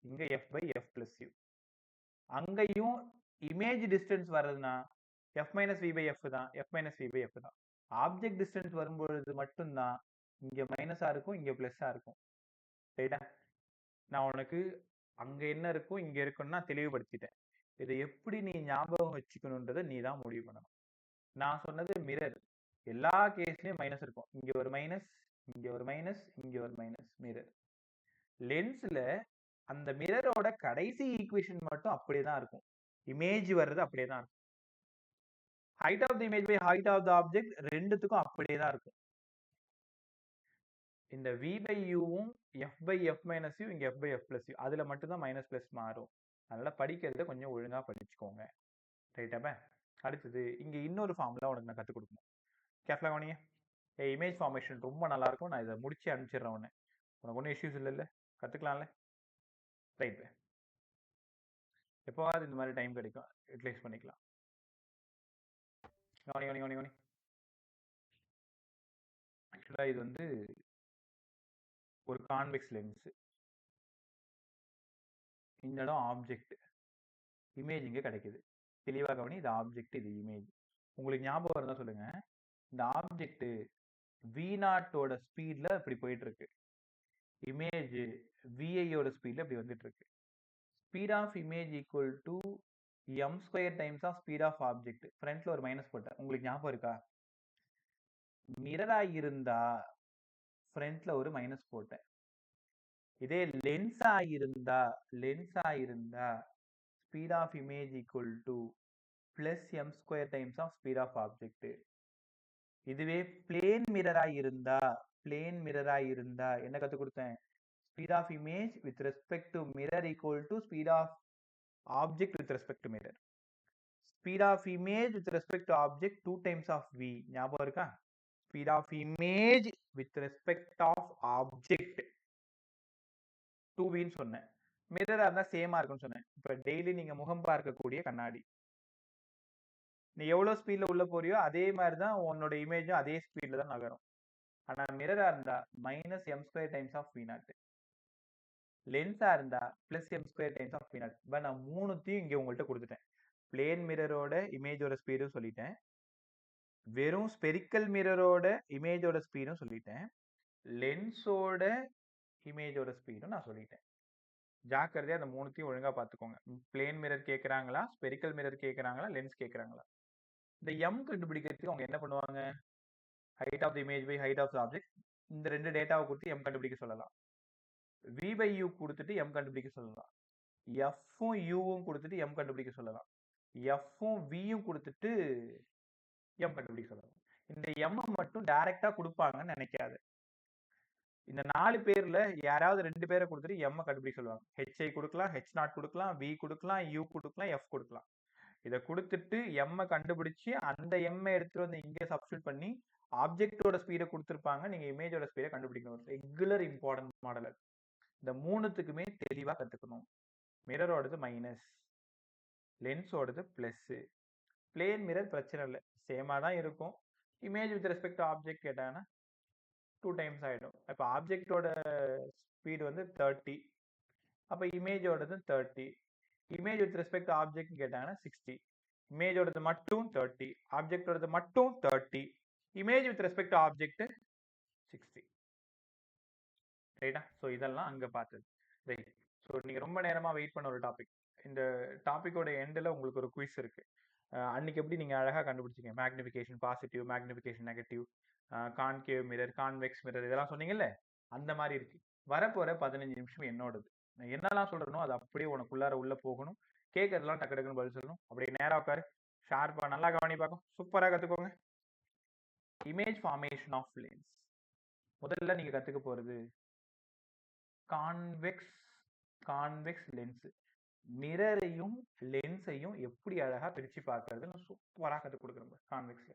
இங்க f by f plus u. அங்கேயும் இமேஜ் டிஸ்டன்ஸ் வர்றதுன்னா f minus v by f தான், F minus v by f தான். ஆப்ஜெக்ட் டிஸ்டன்ஸ் வரும்பொழுது மட்டும்தான் இங்க மைனஸா இருக்கும், இங்க பிளஸ்ஸா இருக்கும். ரைட்டா? நான் உனக்கு அங்க என்ன இருக்கும் இங்க இருக்கும்னா தெளிவுபடுத்திட்டேன். இதை எப்படி நீ ஞாபகம் வச்சுக்கணுன்றதை நீ தான் முடிவு பண்ணணும். நான் சொன்னது மிரர். எல்லா கேஸ்லயும் மைனஸ் இருக்கும். இங்க ஒரு மைனஸ், இங்க ஒரு மைனஸ், இங்க ஒரு மைனஸ். மிரர். லென்ஸ்ல அந்த மிரரோட கடைசி ஈக்குவேஷன் மட்டும் அப்படியே தான் இருக்கும். இமேஜ் வர்றது அப்படியே தான் இருக்கும். Height of the image by height of the object ரெண்டுத்துக்கும் அப்படியே தான் இருக்கும். இந்த வி பை யூவும் f by f minus u, இங்க f by f plus u, அதுல மட்டும்தான் மைனஸ் பிளஸ் மாறும். அதனால படிக்கிறத கொஞ்சம் ஒழுங்கா படிச்சுக்கோங்க. ரைட்டாப்ப? அடுத்தது இங்க இன்னொரு ஃபார்முலா உனக்கு நான் கற்றுக் கொடுக்கணும். கேர்ஃபுல்லாக கவனிங்க. இமேஜ் ஃபார்மேஷன் ரொம்ப நல்லா இருக்கும். நான் இதை முடிச்சு அனுப்பிச்சிடுறேன். உனக்கு ஒன்றும் இஷ்யூஸ் இல்லைல்ல? கற்றுக்கலாம்ல? ரைட்டு. எப்போவாது இந்த மாதிரி டைம் கிடைக்கும், யூட்டிலைஸ் பண்ணிக்கலாம். கவனி. ஆக்சுவலா இது வந்து ஒரு கான்வெக்ஸ் லென்ஸ். இந்த இடம் ஆப்ஜெக்ட், இமேஜ் இங்கே கிடைக்குது. தெளிவாக கவனி. இது ஆப்ஜெக்ட், இது இமேஜ். உங்களுக்கு ஞாபகம் இருந்தா சொல்லுங்க. இந்த ஆப்ஜெக்ட் V0ஓட ஸ்பீட்ல இப்படி போயிட்டு இருக்கு. இமேஜ் VIயோட ஸ்பீட்ல இப்படி வந்துட்டு இருக்கு. Speed of image equal to m² times of speed of object. ஃப்ரண்ட்ல ஒரு மைனஸ் போட்டேன். உங்களுக்கு ஞாபகம் இருக்கா? மிரரா இருந்தா ஃப்ரண்ட்ல ஒரு மைனஸ் போட்டேன். இதே லென்ஸா இருந்தா speed of image equal to plus m² times of speed of object. இதுவே பிளேன் மிரரா இருந்தா என்ன கற்றுக் கொடுத்தேன்? Speed of image with respect to mirror equal to speed of object with respect to mirror. Speed of image with respect to object 2 times of v. ஞாபகம் இருக்கா? Speed of image with respect of object 2vன்னு சொன்னேன். மிரரா இருந்தா சேமா இருக்கும்னு சொன்னேன். இப்ப டெய்லி நீங்க முகம் பார்க்கக்கூடிய கண்ணாடி, நீ எவ்வளவு ஸ்பீட்ல உள்ள போறியோ அதே மாதிரி தான் உன்னோட இமேஜும் அதே ஸ்பீட்ல தான் நகரும். ஆனா மிரரா இருந்தா minus m² times of v0. லென்ஸா இருந்தா plus m² times of v0. But நான் மூணுத்தையும் இங்க உங்கள்கிட்ட கொடுத்துட்டேன். பிளேன் மிரரோட இமேஜோட ஸ்பீடும் சொல்லிட்டேன், வெறும் ஸ்பெரிக்கல் மிரரோட இமேஜோட ஸ்பீடும் சொல்லிட்டேன், லென்ஸோட இமேஜோட ஸ்பீடும் நான் சொல்லிட்டேன். ஜாக்கிரதையா அந்த மூணுத்தையும் ஒழுங்கா பார்த்துக்கோங்க. பிளேன் மிரர் கேட்குறாங்களா, ஸ்பெரிக்கல் மிரர் கேட்குறாங்களா, லென்ஸ் கேட்குறாங்களா? இந்த m கண்டுபிடிக்கிறதுக்கு அவங்க என்ன பண்ணுவாங்க? Height of the image by height of the object, இந்த ரெண்டு டேட்டாவை கொடுத்து m கண்டுபிடிக்க சொல்லலாம். v பை u கொடுத்துட்டு m கண்டுபிடிக்க சொல்லலாம். எஃப்பும் யூவும் கொடுத்துட்டு m கண்டுபிடிக்க சொல்லலாம். எஃப்பும் வியும் கொடுத்துட்டு m கண்டுபிடிக்க சொல்லலாம். இந்த m மட்டும் டைரக்டா கொடுப்பாங்கன்னு நினைக்காது. இந்த 4 பேர்ல யாராவது 2 பேரை கொடுத்துட்டு m கண்டுபிடிக்க சொல்லுவாங்க. HI கொடுக்கலாம், H0 கொடுக்கலாம், v கொடுக்கலாம், u கொடுக்கலாம், f கொடுக்கலாம். இதை கொடுத்துட்டு m கண்டுபிடிச்சு அந்த m எடுத்துட்டு வந்து இங்கே சப்ஸ்டியூட் பண்ணி ஆப்ஜெக்டோட ஸ்பீடை கொடுத்துருப்பாங்க. நீங்க இமேஜோட ஸ்பீடை கண்டுபிடிக்கணும். Regular important model. இந்த மூணுத்துக்குமே தெளிவா கத்துக்கணும். மிரரோடது மைனஸ், லென்ஸோடது பிளஸ். பிளேன் மிரர் பிரச்சனை இல்லை, சேமா தான் இருக்கும். Image with respect to object கேட்டாங்கன்னா 2 டைம்ஸ் ஆயிடும். இப்போ ஆப்ஜெக்டோட ஸ்பீடு வந்து 30, அப்போ இமேஜோடது 30. Image with respect to object கேட்டாங்கன்னா 60. இமேஜோடது மட்டும் 30, ஆப்ஜெக்டோடது மட்டும் 30, image with respect to object 60. ரைட்டா? ஸோ இதெல்லாம் அங்கே பார்த்தது. ரைட். ஸோ நீங்கள் ரொம்ப நேரமாக வெயிட் பண்ண ஒரு டாபிக். இந்த டாப்பிக்கோட எண்டில் உங்களுக்கு ஒரு குவிஸ் இருக்கு. அன்னைக்கு எப்படி நீங்கள் அழகாக கண்டுபிடிச்சிங்க? Magnification positive, magnification negative, concave mirror, convex mirror, இதெல்லாம் சொன்னீங்கல்ல, அந்த மாதிரி இருக்கு. வரப்போற 15 நிமிஷம் என்னோடது. நான் என்னெல்லாம் சொல்றேனோ அது அப்படியே உனக்குள்ளார உள்ள போகணும். கேட்கறதுலாம் டக்கு டக்குன்னு பதில் சொல்லணும். அப்படியே நேரா உட்காரு, ஷார்ப்பா நல்லா கவனி பார்க்கும், சூப்பரா கத்துக்கோங்க. Image formation of lens. முதல்ல நீங்க கத்துக்க போறது கான்வெக்ஸ் லென்ஸ். மிரரையும் லென்ஸையும் எப்படி அழகா பிரிச்சு பார்க்கறதுன்னு சூப்பரா கற்றுக் கொடுக்குறேன். கான்வெக்ஸ்ல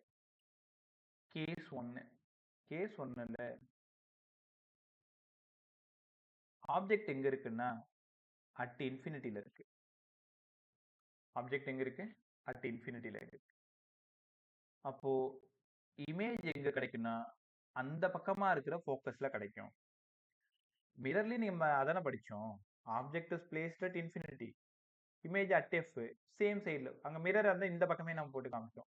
கேஸ் 1ல ஆப்ஜெக்ட் எங்க இருக்குன்னா அட் இன்ஃபினிட்டில இருக்கு. ஆப்ஜெக்ட் எங்க இருக்கு? அட் இன்ஃபினிட்டில இருக்கு. அப்போ இமேஜ் எங்க கிடைக்குன்னா அந்த பக்கமா இருக்கிற ஃபோக்கஸ்ல கிடைக்கும். மிரர்லயும் நம்ம அதானே படிச்சோம். Object is placed at infinity, image at F, same சைடுல. அங்க மிரர் இருந்தா இந்த பக்கமே நம்ம போட்டு காமிச்சோம்.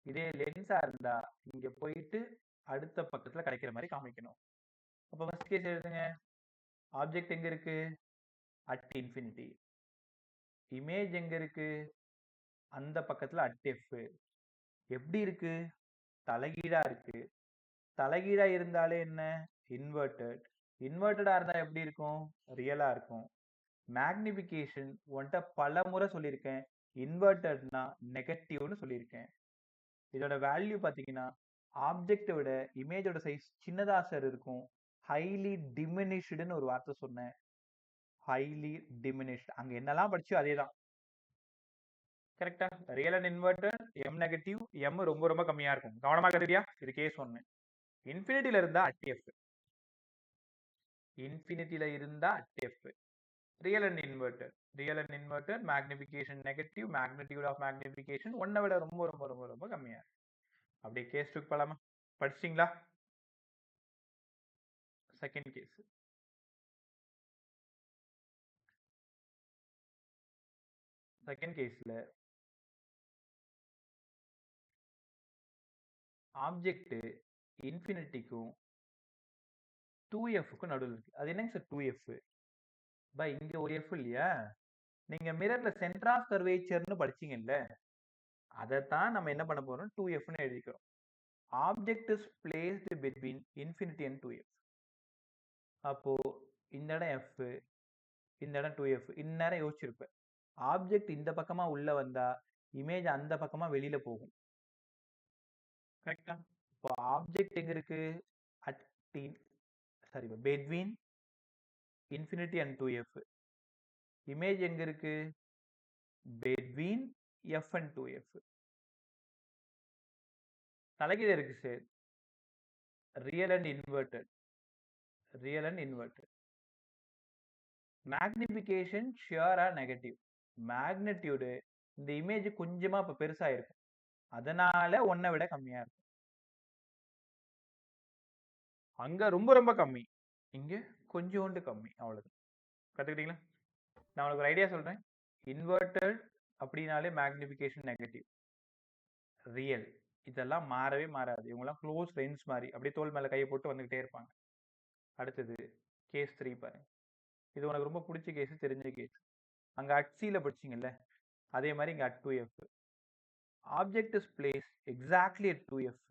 இதே லென்ஸா இருந்தா இங்க போயிட்டு அடுத்த பக்கத்துல கிடைக்கிற மாதிரி காமிக்கணும். அப்ப ஃபர்ஸ்ட் கேஸ் எழுதுங்க. ஆப்ஜெக்ட் எங்க இருக்கு? At infinity. இமேஜ் எங்க இருக்கு? அந்த பக்கத்துல அட் எஃப். எப்படி இருக்கு? தலைகீழா இருக்கு. தலைகீழா இருந்தாலே என்ன? இன்வெர்டட். இன்வெர்டடா இருந்தா எப்படி இருக்கும்? ரியலா இருக்கும். மேக்னிஃபிகேஷன் உன்கிட்ட பல முறை சொல்லியிருக்கேன். இன்வெர்டட்னா நெகட்டிவ்னு சொல்லியிருக்கேன். இதோட வேல்யூ பார்த்தீங்கன்னா ஆப்ஜெக்டை விட இமேஜோட சைஸ் சின்னதா சார் இருக்கும். ஹைலி டிமினிஷ்டுன்னு ஒரு வார்த்தை சொன்னேன். Highly diminished. அங்க என்னெல்லாம் படிச்சோ அதே தான். கரெக்டா? Real and inverted, M negative, M ரொம்ப ரொம்ப கம்மியா இருக்கும். கவனமா கருதியா? இது கேஸ் 1. இன்ஃபினிட்டில இருந்தா அட் எஃப். இன்ஃபினிட்டில இருந்தா at F. Real and inverted magnification negative, magnitude of magnification 1 விட ரொம்ப ரொம்ப ரொம்ப ரொம்ப கம்மியா இருக்கும். அப்படியே கேஸ் 2 போலாமா? படிச்சிட்டீங்களா? Second case. செகண்ட் கேஸ்ல ஆப்ஜெக்ட் இன்ஃபினிட்டிக்கும் 2Fக்கும் நடுவில் இருக்கு. அது என்னங்க சார் 2F? பை இங்க ஒரு F இல்லையா? நீங்க மிரர்ல சென்டர் ஆஃப் கர்வேச்சர்னு படிச்சீங்கல்ல, அதைத்தான் நம்ம என்ன பண்ண போறோம்? 2Fன்னு எழுதிக்கிறோம். Object is placed between infinity and 2F. அப்போ இந்த இடம் F, இந்த இடம் 2F. இந்நேரம் யோசிச்சிருப்பேன். ஆப்ஜெக்ட் இந்த பக்கமா உள்ள வந்தா இமேஜ் அந்த பக்கமா வெளியில போகும். கரெக்டா? இப்போ ஆப்ஜெக்ட் எங்க இருக்கு? At between infinity and 2F. Image எங்க இருக்கு? between F and 2F. தலைகீழ இருக்கு sir. Real and inverted. Magnification ஷியரா நெகட்டிவ். மேக்னிடியூடு இந்த இமேஜ் கொஞ்சமா இப்ப பெருசா இருக்கும், அதனால 1 விட கம்மியா இருக்கும். அங்க ரொம்ப ரொம்ப கம்மி, இங்க கொஞ்சோண்டு கம்மி. அவ்வளவுதான். கத்துக்கிட்டீங்களா? நான் உங்களுக்கு ஒரு ஐடியா சொல்றேன். இன்வெர்டட் அப்படின்னாலே மேக்னிஃபிகேஷன் நெகட்டிவ், ரியல், இதெல்லாம் மாறவே மாறாது. இவங்கெல்லாம் க்ளோஸ் ஃப்ரெண்ட்ஸ் மாதிரி அப்படியே தோல் மேல கையை போட்டு வந்துகிட்டே இருப்பாங்க. அடுத்தது கேஸ் 3 பாருங்க. இது உனக்கு ரொம்ப பிடிச்ச கேஸ், தெரிஞ்ச கேஸ். அங்க அட் சில படிச்சீங்கல்ல, அதே மாதிரி இங்க at 2F. Object is place exactly at 2F.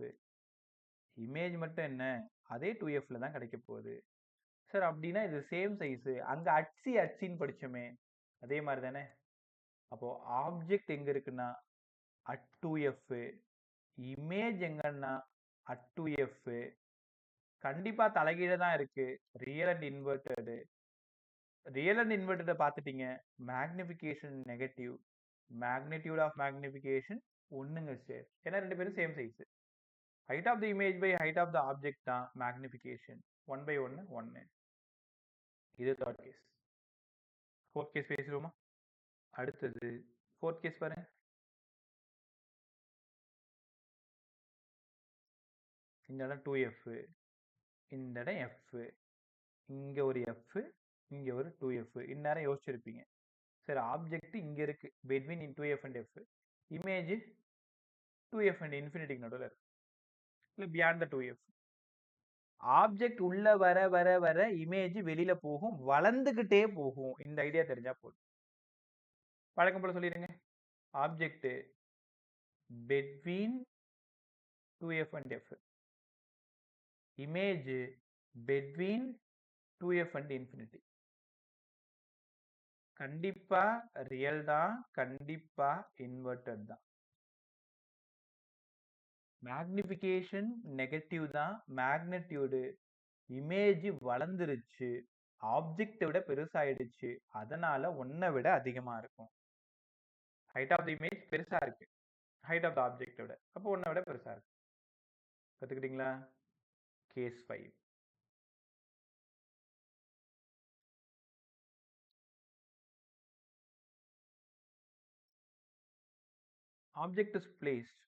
Image மட்டும் என்ன? அதே 2Fல தான் கிடைக்க போகுது சார். அப்படின்னா இது சேம் சைஸ். அங்க அட்சின்னு படிச்சோமே, அதே மாதிரி தானே. அப்போ ஆப்ஜெக்ட் எங்க இருக்குன்னா அட் 2F, இமேஜ் எங்கன்னா அட் 2F. கண்டிப்பா தலைகீழ தான் இருக்கு. ரியல் அண்ட் இன்வெர்டட் பார்த்துட்டீங்க. Magnification negative, magnitude of magnification 1ங்க சார். ஏன்னா 2 பேரும் same size. Height of the image by height of the object தான் மேக்னிஃபிகேஷன். 1/1 1. இது தேர்ட் கேஸ். ஃபோர்த் கேஸ் பேசுறோமா? அடுத்தது ஃபோர்த் கேஸ் பாருங்க. இந்த இடம் 2F, இந்த இடம் எஃப், இங்க ஒரு எஃப், இங்க ஒரு 2f. இந்நேரம் யோசிச்சிருப்பீங்க, சரி ஆப்ஜெக்ட் இங்க இருக்கு between 2f and f, image 2f and இன்ஃபினிட்டிக்கு நடுவில் இருக்கு, இல்லை பியாண்ட் த 2f. ஆப்ஜெக்ட் உள்ள வர வர வர இமேஜ் வெளியில போகும், வளர்ந்துகிட்டே போகும். இந்த ஐடியா தெரிஞ்சா போதும். வழக்கம் போல சொல்லிடுங்க, object between 2f and f, image between 2f and infinity. கண்டிப்பா ரியல் தான், கண்டிப்பா இன்வெர்டட் தான். மேக்னிஃபிகேஷன் நெகட்டிவ் தான், மேக்னிடியூடு இமேஜ் வளர்ந்துருச்சு, ஆப்ஜெக்டை விட பெருசாயிடுச்சு, அதனால ஒன்னை விட அதிகமா இருக்கும். ஹைட் ஆஃப் த இமேஜ் பெருசா இருக்கு ஹைட் ஆஃப் த ஆப்ஜெக்டை விட, அப்போ ஒன்னை விட பெருசா இருக்கு. கத்துக்கிட்டீங்களா? Case 5. Object is placed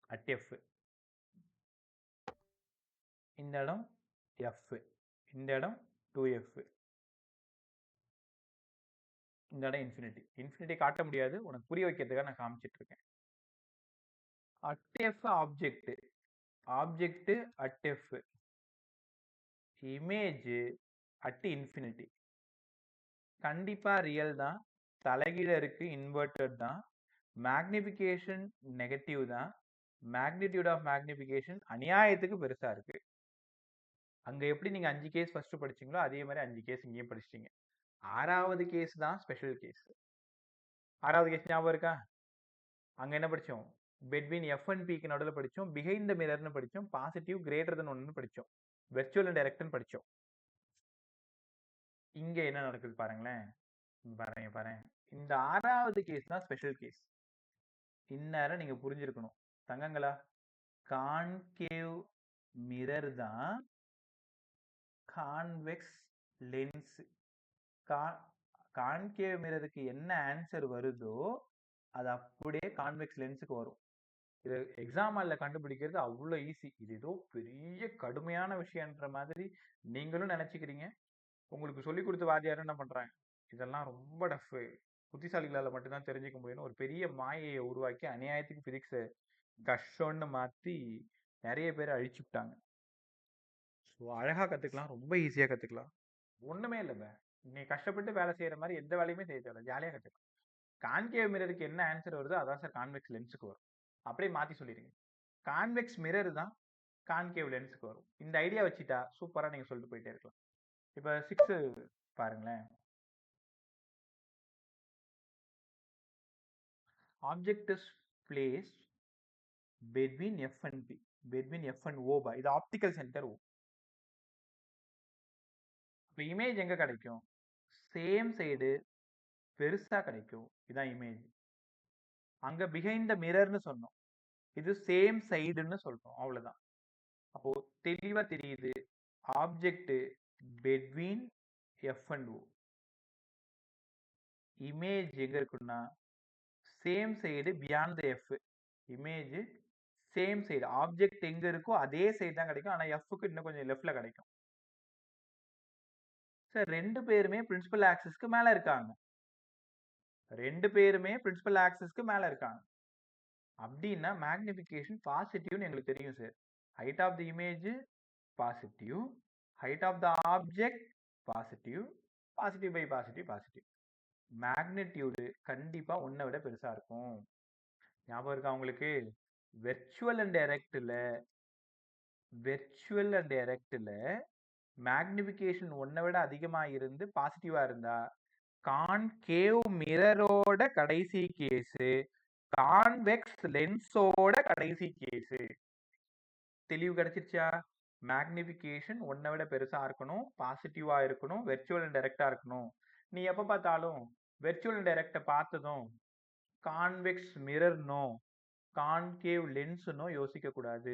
at f. இந்த இடம் f, இந்த இடம் 2f, இந்த இடம் இன்ஃபினிட்டி. இன்ஃபினிட்டி காட்ட முடியாது, உனக்கு புரிய வைக்கிறதுக்காக நான் காமிச்சிட்டு இருக்கேன். at f object, object at f, image at infinity. கண்டிப்பா ரியல் தான், தலைகீழ இருக்கு, இன்வெர்டட் தான், மேக்னிஃபிகேஷன் நெகட்டிவ் தான், மேக்னிடியூட் ஆஃப் மேக்னிஃபிகேஷன் அநியாயத்துக்கு பெருசா இருக்கு. அங்க எப்படி நீங்க 5 கேஸ் ஃபர்ஸ்ட் படிச்சீங்களோ அதே மாதிரி 5 கேஸ் இங்கேயும் படிச்சிட்டீங்க. 6வது கேஸ் தான் ஸ்பெஷல் கேஸ். 6வது கேஸ் ஞாபகம் இருக்கா? அங்க என்ன படிச்சோம்? between f and p க்கு நடுவில் படிச்சோம், behind the mirror னு படிச்சோம், பாசிட்டிவ் greater than 1 னு படிச்சோம், virtual and direct னு படிச்சோம். இங்க என்ன நடக்குது பாருங்களேன், பாருங்க. இந்த 6வது கேஸ் தான் ஸ்பெஷல் கேஸ். இந்நேரம் நீங்க புரிஞ்சிருக்கணும் தங்கங்களா, கான்கேவ் மிரர் தான் கான்வெக்ஸ் லென்ஸ். கான்கேவ் மிரருக்கு என்ன ஆன்சர் வருதோ அது அப்படியே கான்வெக்ஸ் லென்ஸுக்கு வரும். இது எக்ஸாம் ஹால்ல கண்டுபிடிக்கிறது அவ்வளோ ஈஸி. இது ஏதோ பெரிய கடுமையான விஷயம்ன்ற மாதிரி நீங்களும் நினைச்சுக்கிறீங்க. உங்களுக்கு சொல்லி கொடுத்த வாத்தியாரும் என்ன பண்றாங்க, இதெல்லாம் ரொம்ப டஃப், புத்திசாலிகளால் மட்டும்தான் தெரிஞ்சுக்க முடியும்னு ஒரு பெரிய மாயையை உருவாக்கி அநியாயத்துக்கு பிசிக்ஸை கஷ்டம்னு மாற்றி நிறைய பேரை அழிச்சுட்டாங்க. ஸோ அழகாக கற்றுக்கலாம், ரொம்ப ஈஸியாக கற்றுக்கலாம், ஒன்றுமே இல்லைங்க. நீ கஷ்டப்பட்டு வேலை செய்கிற மாதிரி எந்த வேலையுமே செய்ய தேவை, ஜாலியாக கற்றுக்கலாம். கான்கேவ் மிரருக்கு என்ன ஆன்சர் வருதோ அதான் சார் கான்வெக்ஸ் லென்ஸுக்கு வரும். அப்படியே மாற்றி சொல்லிடுங்க, கான்வெக்ஸ் மிரர் தான் கான்கேவ் லென்ஸுக்கு வரும். இந்த ஐடியா வச்சுட்டா சூப்பராக நீங்கள் சொல்லிட்டு போயிட்டே இருக்கலாம். இப்போ 6 பாருங்களேன், object is placed between f and p, between f and o பா, இது ஆப்டிக்கல் சென்டர் o. இப்போ இமேஜ் எங்க கிடைக்கும்? சேம் சைடு பெருசா கிடைக்கும், இதான் இமேஜ். அங்க பிஹைண்ட் த மிரர்னு சொன்னோம், இது சேம் சைடுன்னு சொல்றோம், அவ்வளவுதான். அப்போ தெளிவா தெரியுது, object between f and o, image எங்க இருக்குன்னா same side beyond the f. Image same side, object எங்க இருக்கோ அதே சைடு தான் கிடைக்கும், ஆனா எஃப்க்கு இன்னும் கொஞ்சம் லெஃப்ட்ல கிடைக்கும். சார் 2 பேருமே பிரின்சிபல் ஆக்சிஸ்க்கு மேல இருக்காங்க, 2 பேருமே பிரின்சிபல் ஆக்சிஸ்க்கு மேல இருக்காங்க அப்படின்னா மேக்னிஃபிகேஷன் பாசிட்டிவ்னு எங்களுக்கு தெரியும் sir. Height of the image positive, height of the object positive, positive by positive positive. Magnitude கண்டிப்பா 1 விட பெருசா இருக்கும். ஞாபகம் இருக்கா உங்களுக்கு? வெர்ச்சுவல் அண்ட் டைரக்ட்ல மேக்னிஃபிகேஷன் 1 விட அதிகமா இருந்து பாசிட்டிவா இருந்தா கான்கேவ் மிரரோட கடைசி கேஸ், கான்வெக்ஸ் லென்ஸோட கடைசி கேஸ். தெளிவு கிடைச்சிருச்சா? மேக்னிஃபிகேஷன் 1 விட பெருசா இருக்கணும், பாசிட்டிவா இருக்கணும், வெர்ச்சுவல் அண்ட் டைரக்டா இருக்கணும். நீ எப்ப பார்த்தாலும் வெர்ச்சுவல் அண்ட் டைரக்டை பார்த்ததும் கான்வெக்ஸ் மிரர்னோ கான்கேவ் லென்ஸ்னோ யோசிக்க கூடாது.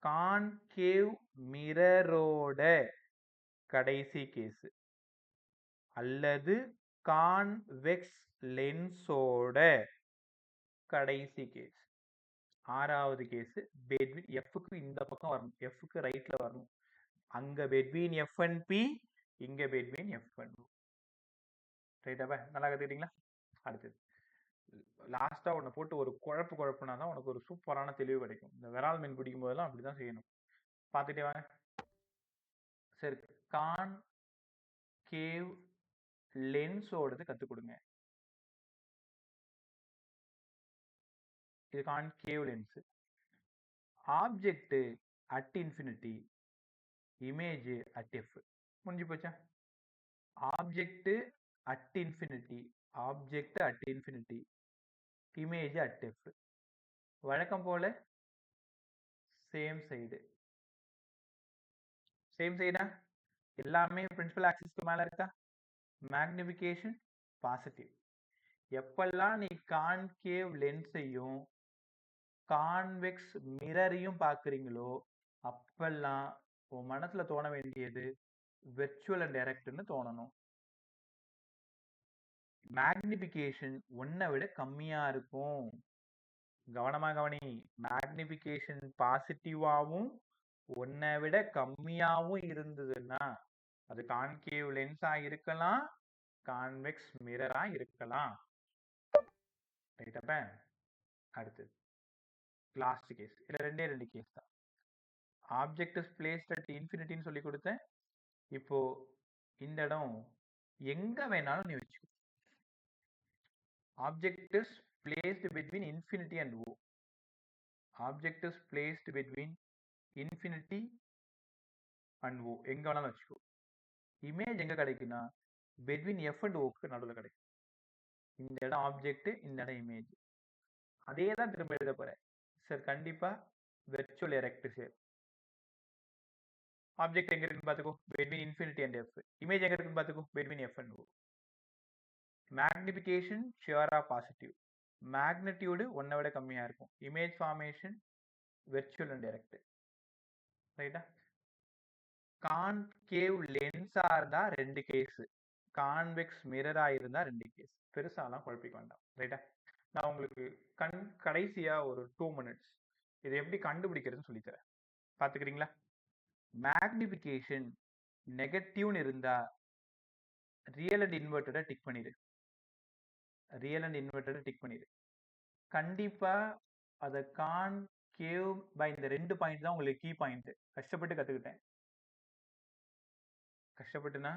கான்கேவ் மிரரோட கடைசி கேஸ் அல்லது கான்வெக்ஸ் லென்ஸோட கடைசி கேஸ். ஆறாவது கேஸ் பெட்வீன் எஃப்க்கு இந்த பக்கம் வரணும், எஃப்க்கு ரைட்ல வரணும். அங்க பெட்வீன் எஃப் அண்ட் பி, இங்க பெட்வீன் எஃப் அண்ட் ஓ. ரைட்டாப்பா, நல்லா கத்துக்கிட்டீங்களா? அடுத்தது லாஸ்டா உன்னை போட்டு ஒரு குழப்புனா தான் உனக்கு ஒரு சூப்பரான தெளிவு கிடைக்கும். இந்த விரால் மீன் பிடிக்கும் போதெல்லாம் அப்படிதான் செய்யணும். பார்த்துட்டே வாங்க. சரி, கான்கேவ் லென்ஸோடது கற்றுக் கொடுங்க. இது concave lens. Object at infinity, image at F. முடிஞ்சு போச்சா? Object at infinity, object at infinity, image at F. வழக்கம் போல சேம் சைடு. சேம் சைடா? எல்லாமே பிரின்சிபல் ஆக்சிஸ்க்கு மேல இருக்கா? Magnification positive. எப்பெல்லாம் நீ கான்கேவ் லென்ஸையும் கான்வெக்ஸ் மிரரையும் பார்க்குறீங்களோ அப்பெல்லாம் உன் மனசுல தோண வேண்டியது விர்ச்சுவல் அண்ட் டைரக்ட்னு தோணணும். மேக்னிஃபிகேஷன் ஒன்னை விட கம்மியா இருக்கும். கவனமா கவனி. மேக்னிஃபிகேஷன் பாசிட்டிவாவும் ஒன்னை விட கம்மியாவும் இருந்ததுன்னா அது கான்கேவ் லென்ஸா இருக்கலாம், கான்வெக்ஸ் மிரரா இருக்கலாம். ரைட்டாப்ப? அடுத்தது லாஸ்ட் கேஸ். இல்ல ரெண்டு கேஸ் தான். ஆப்ஜெக்ட் இஸ் பிளேஸ்ட் அட் இன்ஃபினிட்டின்னு சொல்லி கொடுத்தேன். இப்போ இந்த இடம் எங்க வேணாலும் நீ வச்சுக்கோ. Object is placed between infinity and O. Object is placed between infinity and O. எங்க வேணாலும் வச்சுக்கோ. இமேஜ் எங்க கிடைக்குன்னா பிட்வீன் எஃப் அண்ட் ஓக்கு நடுவில் கிடைக்கும். இந்த இடம் ஆப்ஜெக்ட், இந்த இடம் இமேஜ். அதே தான் திரும்ப எழுத போறேன் சார். கண்டிப்பா விர்ச்சுவல் எரெக்ட் சார். ஆப்ஜெக்ட் எங்க இருக்குன்னு பாத்துக்கோ, between infinity and F. Image எங்க இருக்குன்னு பாத்துக்கோ, between F and O. Magnification ஷியரா பாசிட்டிவ். மேக்னிடியூடு ஒன்னை விட கம்மியா இருக்கும். Image formation virtual and direct. ரைட்டா? கான்கேவ் லென்ஸா இருந்தா ரெண்டு கேஸ், கான்வெக்ஸ் மிரரா இருந்தா ரெண்டு கேஸ். பெருசாலாம் குழப்பிக்க வேண்டாம். ரைட்டா? நான் உங்களுக்கு கடைசியா ஒரு 2 minutes இதை எப்படி கண்டுபிடிக்கிறதுன்னு சொல்லித்தரேன். பாத்துக்கிறீங்களா? மேக்னிஃபிகேஷன் நெகட்டிவ்னு இருந்தா ரியல் அண்ட் இன்வெர்ட்டடை டிக் பண்ணிடு. ரியல் அண்ட் இன்வெர்ட்டடை டிக் பண்ணிடு. கண்டிப்பா அதை கான்கேவ் பை இந்த 2 பாயிண்ட் தான் உங்களுக்கு கீ பாயிண்ட். கஷ்டப்பட்டு கத்துக்கிட்டேன். கஷ்டப்பட்டுனா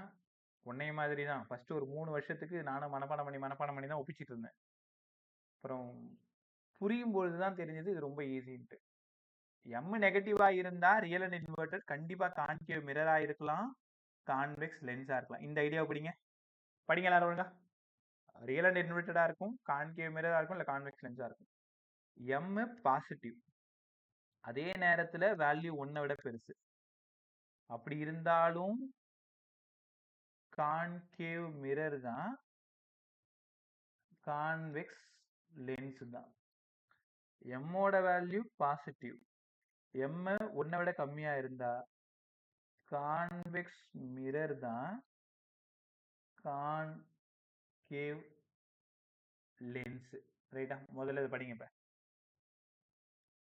உன்னைய மாதிரி தான். ஃபர்ஸ்ட் ஒரு 3 வருஷத்துக்கு நானும் மனப்பாடம் பண்ணி தான் ஒப்பிச்சிட்டு இருந்தேன். அப்புறம் புரியும் பொழுதுதான் தெரிஞ்சது இது ரொம்ப ஈஸின்ட்டு. எம் நெகட்டிவா இருந்தா ரியல் அண்ட் இன்வெர்ட்டட் கண்டிப்பா கான்கேவ் மிரரா இருக்கலாம், கான்வெக்ஸ் லென்ஸா இருக்கலாம். இந்த ஐடியாவை படிங்க எல்லாரும் ஒழுங்கா. ரியல் அண்ட் இன்வெர்ட்டடா இருக்கும், கான்கேவ் மிரரா இருக்கும், இல்ல கான்வெக்ஸ் லென்ஸா இருக்கும். எம் பாசிட்டிவ், அதே நேரத்துல வேல்யூ 1 விட பெருசு. அப்படி இருந்தாலும் கான்கேவ் மிரர் தான், கான்வெக்ஸ் லென்ஸ் தான். எம்மோட வேல்யூ பாசிட்டிவ், எம் 1 விட கம்மியா இருந்தா கான்வெக்ஸ் மிரர் தான், கான்கேவ் லென்ஸ். ரைட்டா? முதல்ல இது படிங்க. இப்ப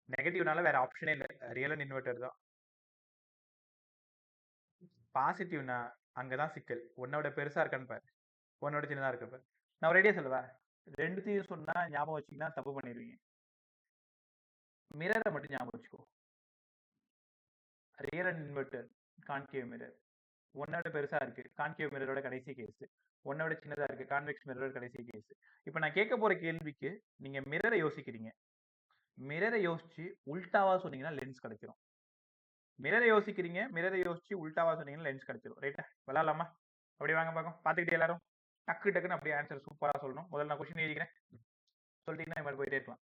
நெகட்டிவ்னால வேற ஆப்ஷனே இல்லை, ரியல் அண்ட் இன்வெர்ட்டர் தான். பாசிட்டிவ்னா அங்கதான் சிக்கல். 1 விட பெருசா இருக்கான்னு பாரு, 1 விட சின்னதா இருக்க பாரு. நான் ரெடியா சொல்லுவேன். ரெண்டுத்தையும் சொன்னா ஞாபகம் வச்சுக்கினா தப்பு பண்ணிடுவீங்க. மிரரை மட்டும் ஞாபகம் வச்சுக்கோ. Real and inverter concave mirror 1 விட பெருசா இருக்கு, கான்கேவ் மிரரோட கடைசி கேஸ். 1 விட சின்னதா இருக்கு, கான்வெக்ஸ் மிரரோட கடைசி கேஸ். இப்போ நான் கேட்க போற கேள்விக்கு நீங்க மிரரை யோசிக்கிறீங்க. மிரரை யோசிச்சு உல்டாவா சொன்னீங்கன்னா லென்ஸ் கிடைச்சிரும். மிரரை யோசிக்கிறீங்க, மிரரை யோசிச்சு உல்டாவா சொன்னீங்கன்னா லென்ஸ் கிடைச்சிரும். ரைட்டா? விளாடலாமா? அப்படி வாங்க பார்க்கும். பார்த்துக்கிட்டே எல்லாரும் டக்குன்னு அப்படியே ஆன்சர் சூப்பரா சொல்லணும். முதல்ல நான் கொஸ்டின் எழுதிக்கிறேன், சொல்லிட்டீங்கன்னா மாதிரி போயிட்டே இருக்கலாம்.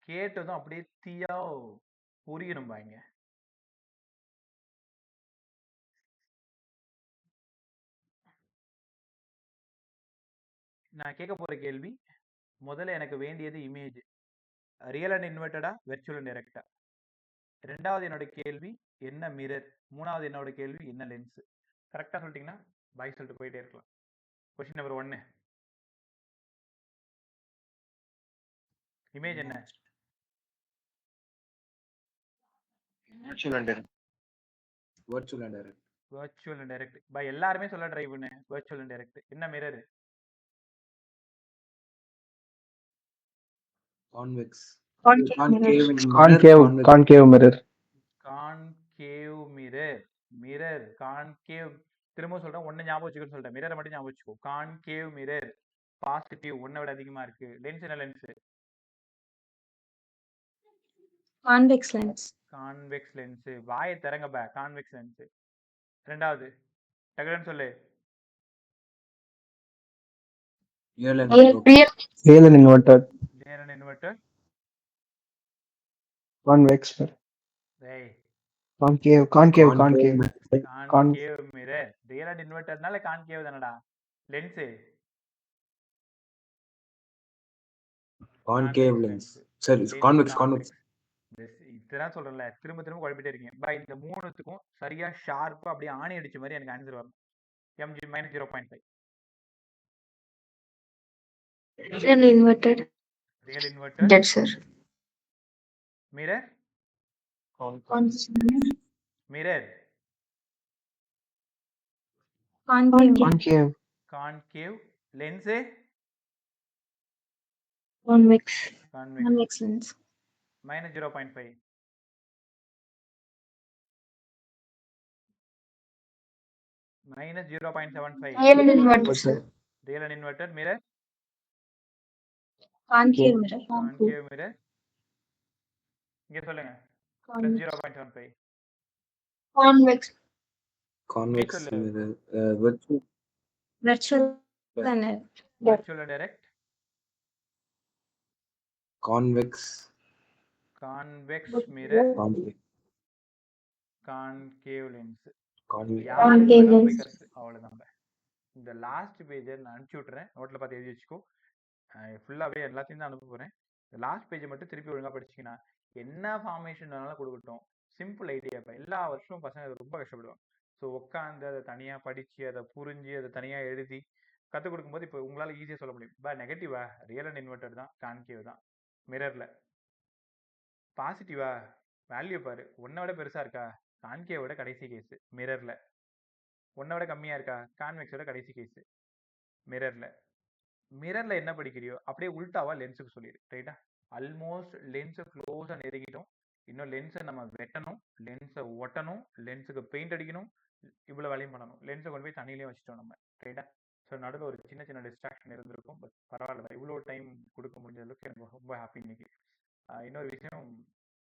கேட்டதும் அப்படியே தீயா புரியணும் பாங்க. நான் கேட்க போற கேள்வி, முதல்ல எனக்கு வேண்டியது இமேஜ் ரியல் அண்ட் இன்வெர்ட்டடா, வெர்ச்சுவல் அண்ட் டைரக்டா. ரெண்டாவது என்னோட கேள்வி என்ன மிரர். மூணாவது என்னோட கேள்வி என்ன லென்ஸ். கரெக்டா சொல்லிட்டீங்கன்னா பாய் சொல்லிட்டு போயிட்டே இருக்கலாம். கொஸ்டின் நம்பர் 1, இமேஜ் என்ன? Virtual and direct. Virtual and direct. virtual and direct. பை எல்லாருமே சொல்ல ட்ரை பண்ணு. virtual and direct. என்ன mirror? Convex. Concave Concave mirror. Concave, convex. concave mirror. Concave mirror. Mirror concave. திரும்ப சொல்றேன், ஒன்னு ஞாபகம் வச்சுக்கணும்னு சொல்லிட்டேன். மிரரை மட்டும் ஞாபகம் வச்சுக்கோ. கான்கேவ் மிரர் பாசிட்டிவ், ஒன்னை விட அதிகமா இருக்கு. லென்ஸ் என்ன lens? Convex lens. Convex lens. வாயை திறங்க பா. Convex lens. ரெண்டாவது டக்குன்னு சொல்லு. Real and Real. Real and inverted. நேர் அண்ட் இன்வெர்டர். Convex mirror. டேய் Concave, concave, concave. Concave mirror. Real and இன்வெர்டர்னால கான்கேவ் தானடா. Lens Concave lens. Sorry, convex, convex. இதெல்லாம் சொல்றேன்ல, திரும்ப திரும்ப குழப்பிட்டே இருக்கீங்க. பை இந்த மூணுத்துக்கும் சரியா ஷார்ப்பா அப்படியே ஆணி அடிச்ச மாதிரி எனக்கு ஆன்சர் வரும். mg minus 0.5. Real inverted. Real inverter. Dead, sir. Mirror. Convex mirror. Mirror. Concave. Concave. Concave. Lens. Convex. Convex. Convex lens. minus 0.5. minus 0.75. Real and inverted, sir. Real and inverter. Mirror. Concave mirror. Concave mirror. இங்க சொல்லுங்க. plus Convex. 0.75. Convex. Convex சொல்லு. mirror. Virtual. Virtual and virtual and direct. Convex. convex mirror. Concave. concave lens. Convex. Concave lens. அவ்வளவுதான். இந்த last பேஜை நான் அனுப்பிச்சு விட்டுறேன். நோட்ல பார்த்து எழுதி வச்சுக்கோ. ஃபுல்லாவே எல்லாத்தையும் தான் அனுப்ப போறேன். இந்த லாஸ்ட் பேஜை மட்டும் திருப்பி ஒழுங்கா படிச்சீங்கன்னா என்ன ஃபார்மேஷன் வேணாலும் கொடுக்கட்டும். Simple idea. இப்போ எல்லா வருஷமும் பசங்க ரொம்ப கஷ்டப்படுவாங்க. ஸோ உட்காந்து அதை தனியா படிச்சு, அதை புரிஞ்சு, அதை தனியா எழுதி கற்றுக் கொடுக்கும்போது இப்போ உங்களால ஈஸியா சொல்ல முடியும். பா நெகட்டிவா ரியல் அண்ட் இன்வெர்டர் தான், கான்கேவ் தான். மிரர்ல பாசிட்டிவா வேல்யூ பாரு, ஒன்னை விட பெருசா இருக்கா, கான்கேவோட கடைசி கேஸ். மிரர்ல ஒன்னை விட கம்மியா இருக்கா, கான்வெக்ஸோட கடைசி கேஸ். மிரர்ல மிரர்ல என்ன படிக்கிறியோ அப்படியே உல்டாவா லென்ஸுக்கு சொல்லிடு. ரைட்டா? ஆல்மோஸ்ட் லென்ஸை க்ளோஸா நெருங்கிட்டோம். இன்னும் லென்ஸை நம்ம வெட்டணும், லென்ஸை ஒட்டணும், லென்ஸுக்கு பெயிண்ட் அடிக்கணும், இவ்வளவு வேலையும் பண்ணணும். லென்ஸை கொண்டு போய் தண்ணியிலே வச்சுட்டோம் நம்ம. ரைட்டா? ஸோ நடுவில் ஒரு சின்ன சின்ன டிஸ்ட்ராக்ஷன் இருந்திருக்கும். பட் பரவாயில்ல, இவ்வளோ டைம் கொடுக்க முடிஞ்ச அளவுக்கு எனக்கு ரொம்ப ஹாப்பி இன்னைக்கு. இன்னொரு விஷயம்,